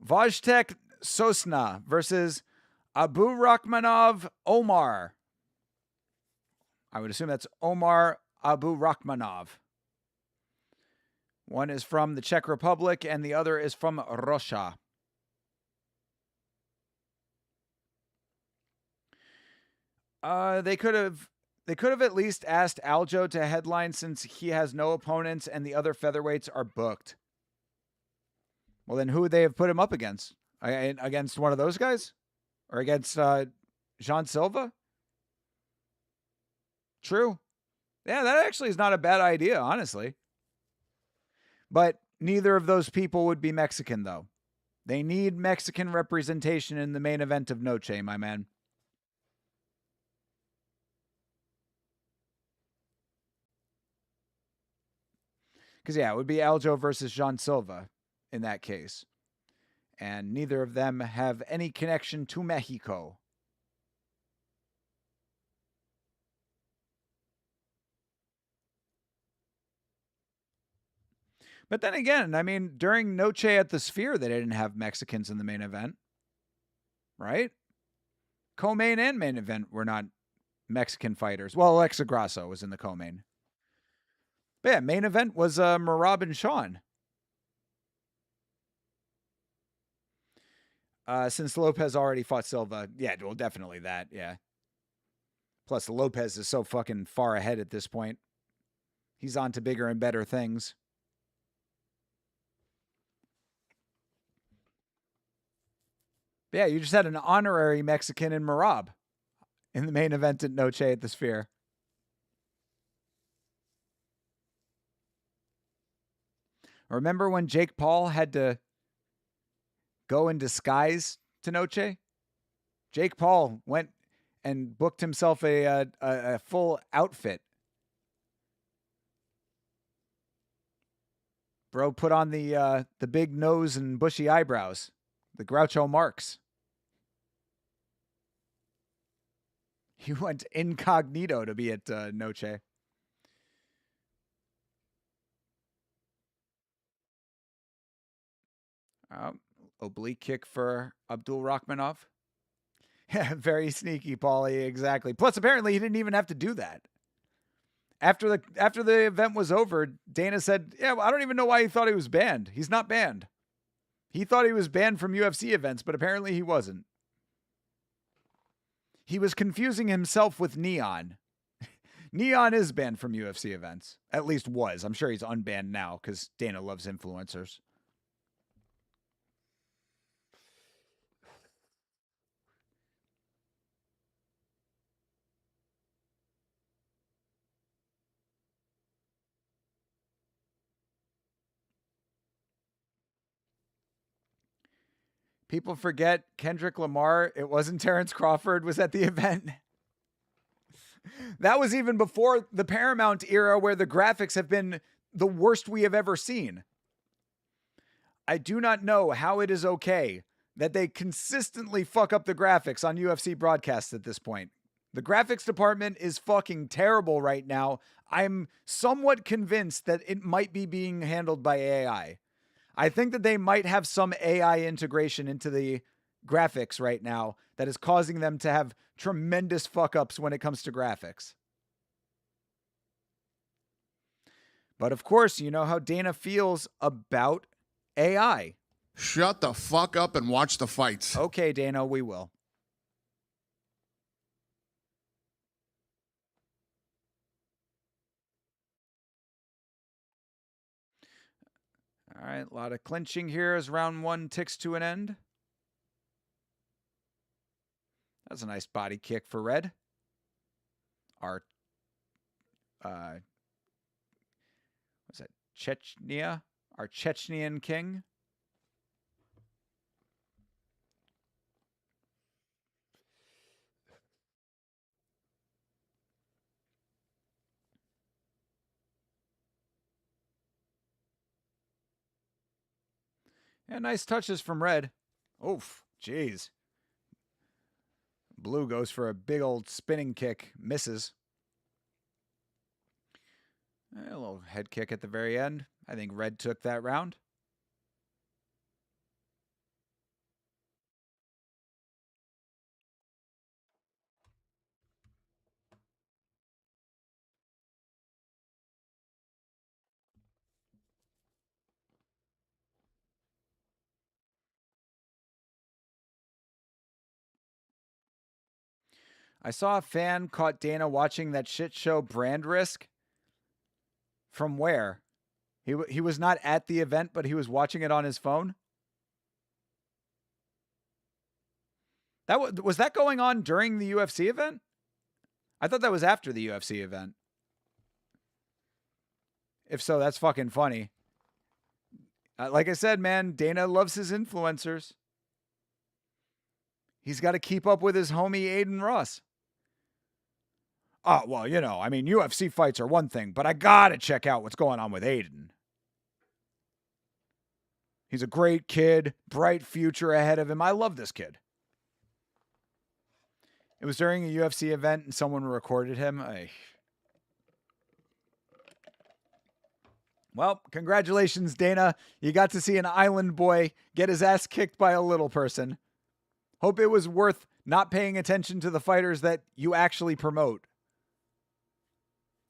Vojtek Sosna versus Abu Rakhmanov Omar. I would assume that's Omar Abu Rakhmanov. One is from the Czech Republic and the other is from Russia. They could have at least asked Aljo to headline since he has no opponents and the other featherweights are booked. Well, then who would they have put him up against? Against one of those guys? Or against Jean Silva? True. Yeah, that actually is not a bad idea, honestly. But neither of those people would be Mexican, though. They need Mexican representation in the main event of Noche, my man. Because, yeah, it would be Aljo versus Jean Silva in that case. And neither of them have any connection to Mexico. But then again, I mean, during Noche at the Sphere, they didn't have Mexicans in the main event. Right? Co-main and main event were not Mexican fighters. Well, Alexa Grasso was in the co-main. But yeah, main event was Merab and Sean. Since Lopez already fought Silva. Yeah, well, definitely that, yeah. Plus, Lopez is so fucking far ahead at this point. He's on to bigger and better things. But yeah, you just had an honorary Mexican in Merab in the main event at Noche at the Sphere. Remember when Jake Paul had to go in disguise to Noche? Jake Paul went and booked himself a full outfit. Bro put on the big nose and bushy eyebrows, the Groucho Marx. He went incognito to be at Noche. Oblique kick for Abdul Rakhmanov. Yeah, very sneaky, Paulie. Exactly. Plus, apparently, he didn't even have to do that. After the event was over, Dana said, "Yeah, well, I don't even know why he thought he was banned. He's not banned. He thought he was banned from UFC events, but apparently he wasn't. He was confusing himself with Neon. Neon is banned from UFC events. At least was. I'm sure he's unbanned now because Dana loves influencers." People forget Kendrick Lamar. It wasn't Terrence Crawford was at the event. That was even before the Paramount era where the graphics have been the worst we have ever seen. I do not know how it is okay that they consistently fuck up the graphics on UFC broadcasts at this point. The graphics department is fucking terrible right now. I'm somewhat convinced that it might be being handled by AI. I think that they might have some AI integration into the graphics right now that is causing them to have tremendous fuck ups when it comes to graphics. But of course, you know how Dana feels about AI. Shut the fuck up and watch the fights. Okay, Dana, we will. All right, a lot of clinching here as round one ticks to an end. That's a nice body kick for Red. Our, what's that? Chechnya? Our Chechnyan king. And nice touches from Red. Oof, jeez. Blue goes for a big old spinning kick. Misses. A little head kick at the very end. I think Red took that round. I saw a fan caught Dana watching that shit show Brand Risk. From where? He was not at the event, but he was watching it on his phone. Was that going on during the UFC event? I thought that was after the UFC event. If so, that's fucking funny. Like I said, man, Dana loves his influencers. He's got to keep up with his homie Aiden Ross. Oh, well, you know, I mean, UFC fights are one thing, but I got to check out what's going on with Aiden. He's a great kid, bright future ahead of him. I love this kid. It was during a UFC event and someone recorded him. Well, congratulations, Dana. You got to see an island boy get his ass kicked by a little person. Hope it was worth not paying attention to the fighters that you actually promote.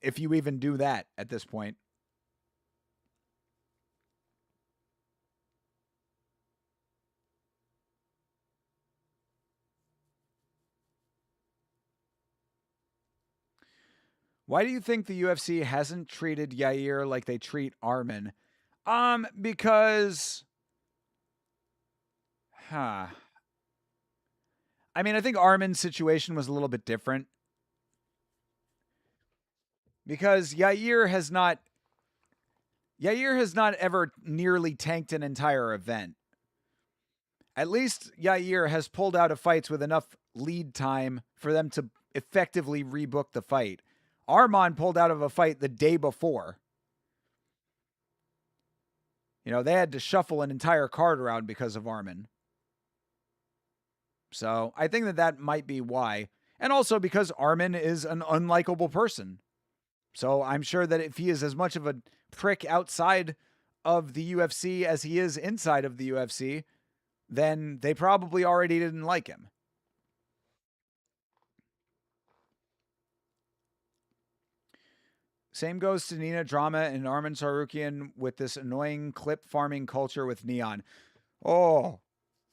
If you even do that at this point. Why do you think the UFC hasn't treated Yair like they treat Arman? Because I mean, I think Arman's situation was a little bit different. Because Yair has not ever nearly tanked an entire event. At least Yair has pulled out of fights with enough lead time for them to effectively rebook the fight. Arman pulled out of a fight the day before. You know, they had to shuffle an entire card around because of Arman. So I think that might be why. And also because Arman is an unlikable person. So I'm sure that if he is as much of a prick outside of the UFC as he is inside of the UFC, then they probably already didn't like him. Same goes to Nina Drama and Armin Sarukian with this annoying clip farming culture with Neon. Oh,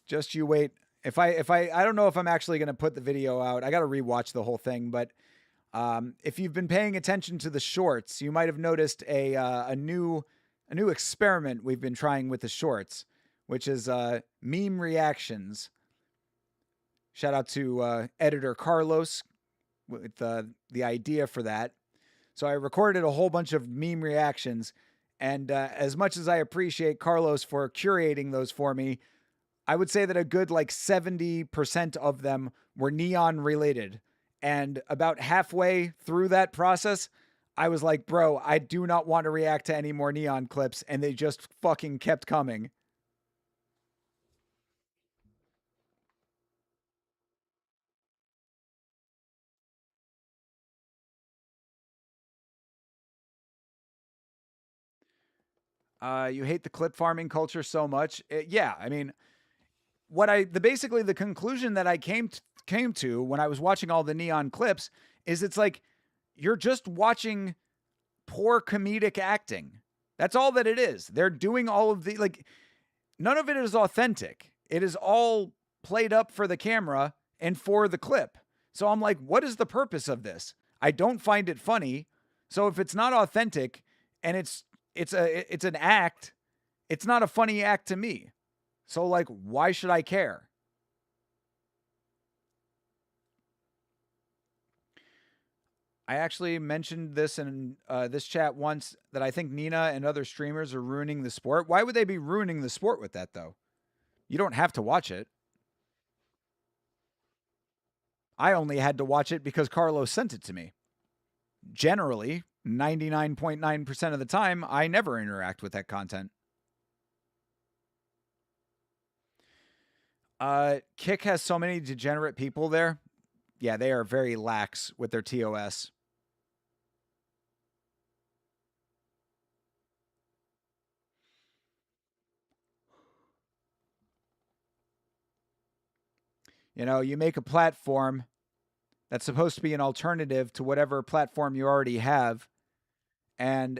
just you wait. I don't know if I'm actually going to put the video out. I got to rewatch the whole thing, but if you've been paying attention to the shorts, you might have noticed a new experiment we've been trying with the shorts, which is meme reactions. Shout out to editor Carlos with the idea for that. So I recorded a whole bunch of meme reactions, and as much as I appreciate Carlos for curating those for me, I would say that a good like 70% of them were Neon related. And about halfway through that process, I was like, bro, I do not want to react to any more Neon clips. And they just fucking kept coming. You hate the clip farming culture so much. Yeah, I mean, basically the conclusion that I came to when I was watching all the Neon clips is it's like you're just watching poor comedic acting. That's all that it is. They're doing all of the like none of it is authentic. It is all played up for the camera and for the clip. So I'm like, what is the purpose of this? I don't find it funny. So if it's not authentic and it's an act, it's not a funny act to me. So like, why should I care? I actually mentioned this in this chat once that I think Nina and other streamers are ruining the sport. Why would they be ruining the sport with that though? You don't have to watch it. I only had to watch it because Carlos sent it to me. Generally, 99.9% of the time, I never interact with that content. Kick has so many degenerate people there. Yeah, they are very lax with their TOS. You know, you make a platform that's supposed to be an alternative to whatever platform you already have, and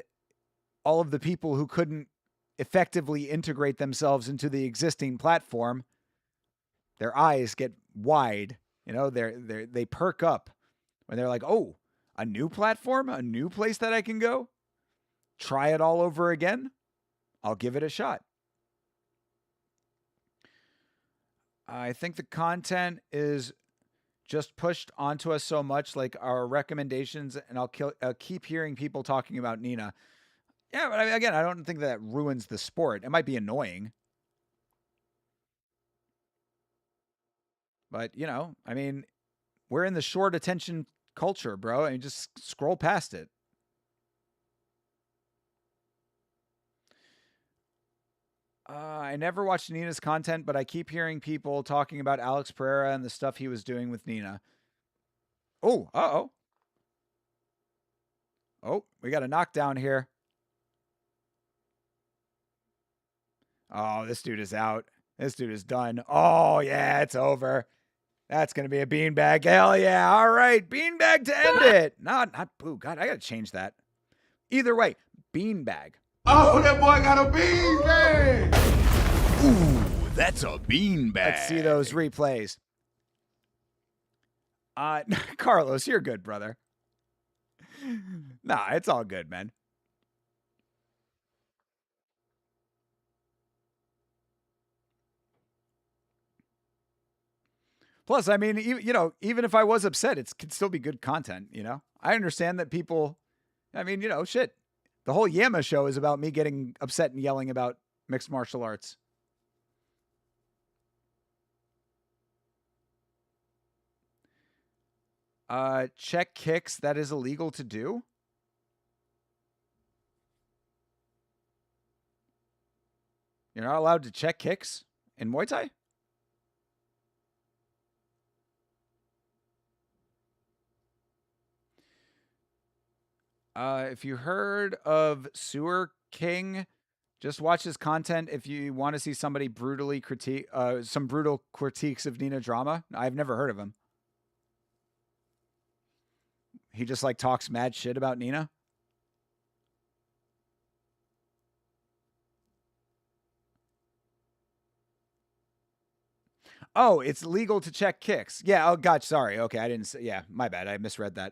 all of the people who couldn't effectively integrate themselves into the existing platform, their eyes get wide. You know, they perk up when they're like, "Oh, a new platform, a new place that I can go, try it all over again. I'll give it a shot." I think the content is just pushed onto us so much, like our recommendations, and I'll keep hearing people talking about Nina. Yeah, but again, I don't think that ruins the sport. It might be annoying, but you know, I mean, we're in the short attention culture, bro, and just scroll past it. I never watched Nina's content, but I keep hearing people talking about Alex Pereira and the stuff he was doing with Nina. Oh, oh. Oh, we got a knockdown here. Oh, this dude is out. This dude is done. Oh, yeah, it's over. That's going to be a beanbag. Hell yeah. All right. Beanbag to end it. Not boo. God, I got to change that. Either way, beanbag. Oh, that boy got a beanbag. Ooh, that's a beanbag. Let's see those replays. Carlos, you're good, brother. Nah, it's all good, man. Plus, I mean, even if I was upset, it could still be good content, you know? I understand that people, I mean, shit. The whole Yama show is about me getting upset and yelling about mixed martial arts. Check kicks, that is illegal to do? You're not allowed to check kicks in Muay Thai? If you heard of Sewer King Just watch his content if you want to see somebody brutally critique some brutal critiques of Nina drama. I've never heard of him. He just like talks mad shit about Nina. Oh, it's legal to check kicks. Yeah. Oh, God. Sorry. Okay. I didn't say. Yeah. My bad. I misread that.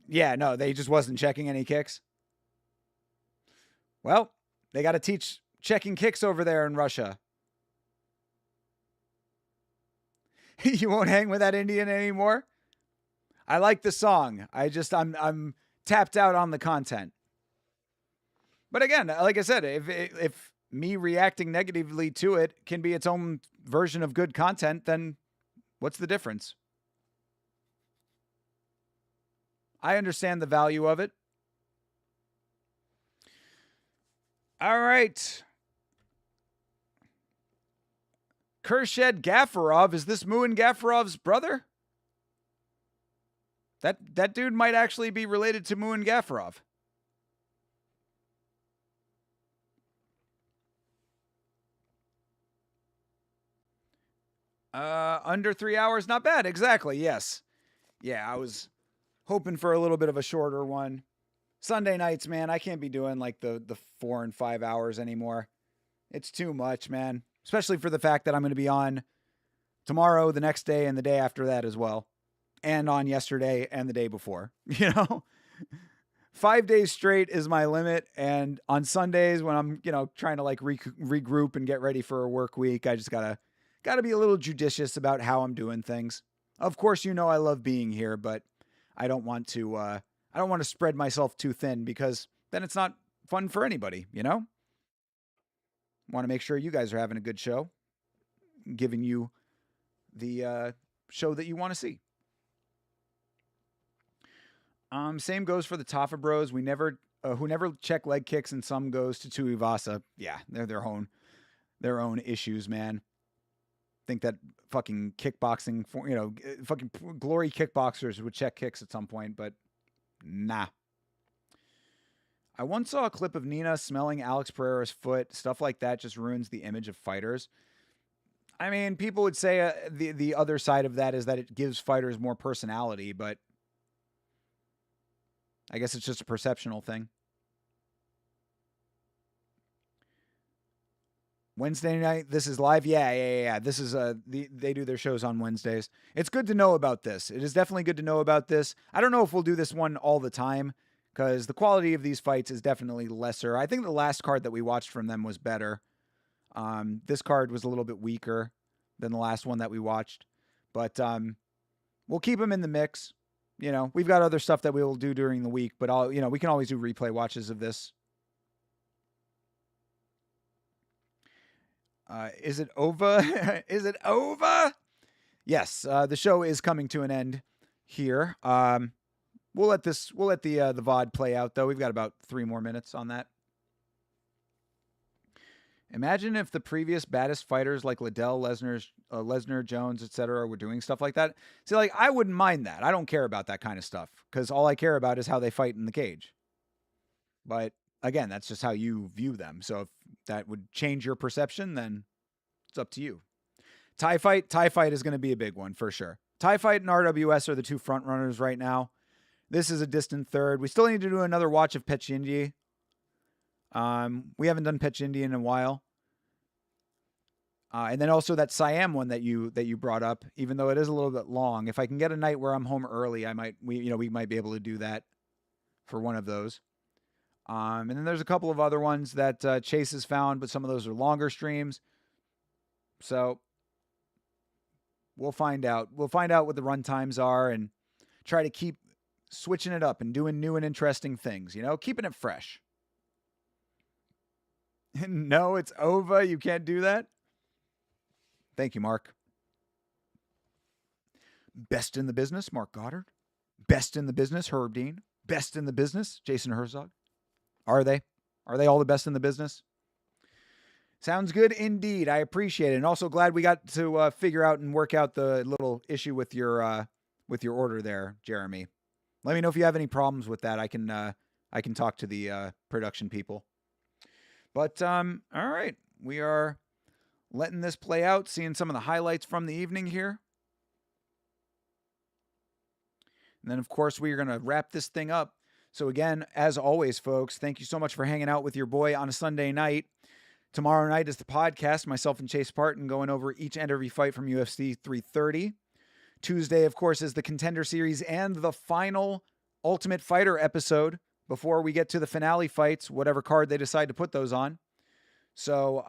Yeah. No, they just wasn't checking any kicks. Well, they got to teach checking kicks over there in Russia. You won't hang with that Indian anymore? I like the song. I'm tapped out on the content. But again, like I said, if me reacting negatively to it can be its own version of good content, then what's the difference? I understand the value of it. All right. Kershed Gaffarov, is this Muin Gaffarov's brother? That dude might actually be related to Muin Gaffarov. Under 3 hours, not bad. Exactly. Yes. Yeah, I was hoping for a little bit of a shorter one. Sunday nights, man, I can't be doing like the 4 and 5 hours anymore. It's too much, man. Especially for the fact that I'm going to be on tomorrow, the next day, and the day after that as well. And on yesterday and the day before. 5 days straight is my limit. And on Sundays when I'm, trying to like regroup and get ready for a work week, I just gotta be a little judicious about how I'm doing things. Of course, I love being here, but I don't want to spread myself too thin because then it's not fun for anybody, Want to make sure you guys are having a good show, giving you the show that you want to see. Same goes for the Tafa Bros. Who never check leg kicks, and some goes to Tuivasa. Yeah, they're their own issues, man. Think that fucking kickboxing, fucking glory kickboxers would check kicks at some point, but nah. I once saw a clip of Nina smelling Alex Pereira's foot. Stuff like that just ruins the image of fighters. I mean, people would say the other side of that is that it gives fighters more personality, but I guess it's just a perceptional thing. Wednesday night, this is live. Yeah. This is they do their shows on Wednesdays. It's good to know about this. It is definitely good to know about this. I don't know if we'll do this one all the time because the quality of these fights is definitely lesser. I think the last card that we watched from them was better. This card was a little bit weaker than the last one that we watched, but we'll keep them in the mix. We've got other stuff that we will do during the week, but we can always do replay watches of this. Is it over? Is it over? Yes, the show is coming to an end here. We'll let the VOD play out though. We've got about 3 more minutes on that. Imagine if the previous baddest fighters like Liddell, Lesnar, Jones, etc. were doing stuff like that. See, like, I wouldn't mind that. I don't care about that kind of stuff because all I care about is how they fight in the cage. But again, that's just how you view them. So if that would change your perception, then it's up to you. Thai fight is going to be a big one for sure. Thai fight and RWS are the 2 front runners right now. This is a distant third. We still need to do another watch of Petchindi. We haven't done Petchindi in a while. And then also that Siam one that you brought up, even though it is a little bit long. If I can get a night where I'm home early, we might be able to do that for one of those. And then there's a couple of other ones that Chase has found, but some of those are longer streams. So we'll find out. We'll find out what the run times are and try to keep switching it up and doing new and interesting things, keeping it fresh. No, it's over. You can't do that. Thank you, Mark. Best in the business, Mark Goddard. Best in the business, Herb Dean. Best in the business, Jason Herzog. Are they? Are they all the best in the business? Sounds good indeed. I appreciate it. And also glad we got to figure out and work out the little issue with your order there, Jeremy. Let me know if you have any problems with that. I can talk to the production people. But all right, we are letting this play out, seeing some of the highlights from the evening here. And then, of course, we are going to wrap this thing up. So again, as always, folks, thank you so much for hanging out with your boy on a Sunday night. Tomorrow night is the podcast, myself and Chase Parton going over each and every fight from UFC 330. Tuesday, of course, is the Contender Series and the final Ultimate Fighter episode before we get to the finale fights, whatever card they decide to put those on. So,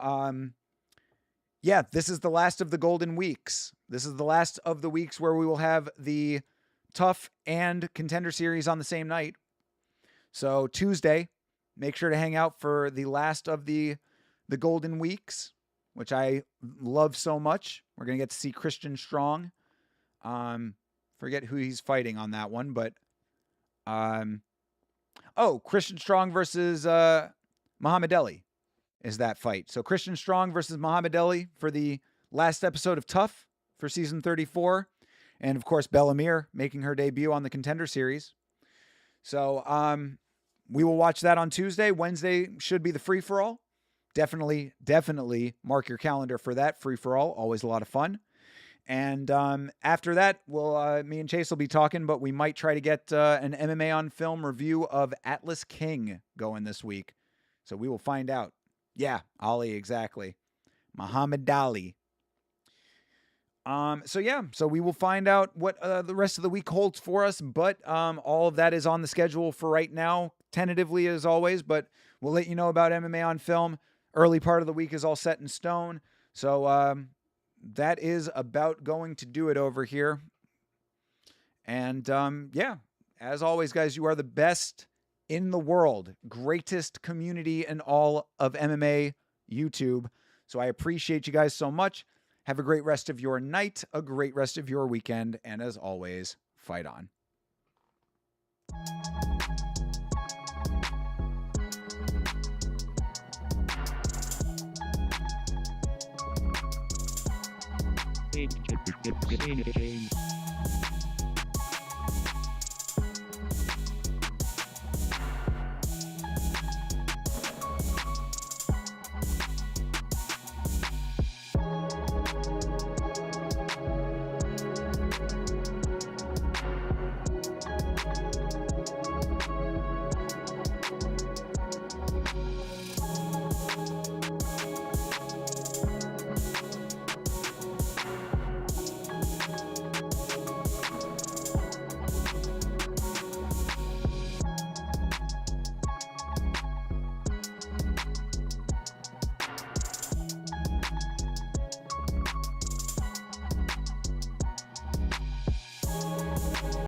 yeah, this is the last of the golden weeks. This is the last of the weeks where we will have the Tough and Contender Series on the same night. So Tuesday, make sure to hang out for the last of the golden weeks, which I love so much. We're going to get to see Christian Strong. Forget who he's fighting on that one, but Christian Strong versus Muhammad Ali is that fight. So Christian Strong versus Muhammad Ali for the last episode of Tough for season 34. And of course, Bellamir making her debut on the Contender Series. So we will watch that on Tuesday. Wednesday should be the free-for-all. Definitely mark your calendar for that free-for-all. Always a lot of fun. And after that, me and Chase will be talking, but we might try to get an MMA on film review of Atlas King going this week. So we will find out. Yeah, Ali, exactly. Muhammad Ali. So we will find out what the rest of the week holds for us, but all of that is on the schedule for right now, tentatively as always, but we'll let you know about MMA on film. Early part of the week is all set in stone. So that is about going to do it over here. And as always, guys, you are the best in the world, greatest community in all of MMA YouTube. So I appreciate you guys so much. Have a great rest of your night, a great rest of your weekend, and as always, fight on.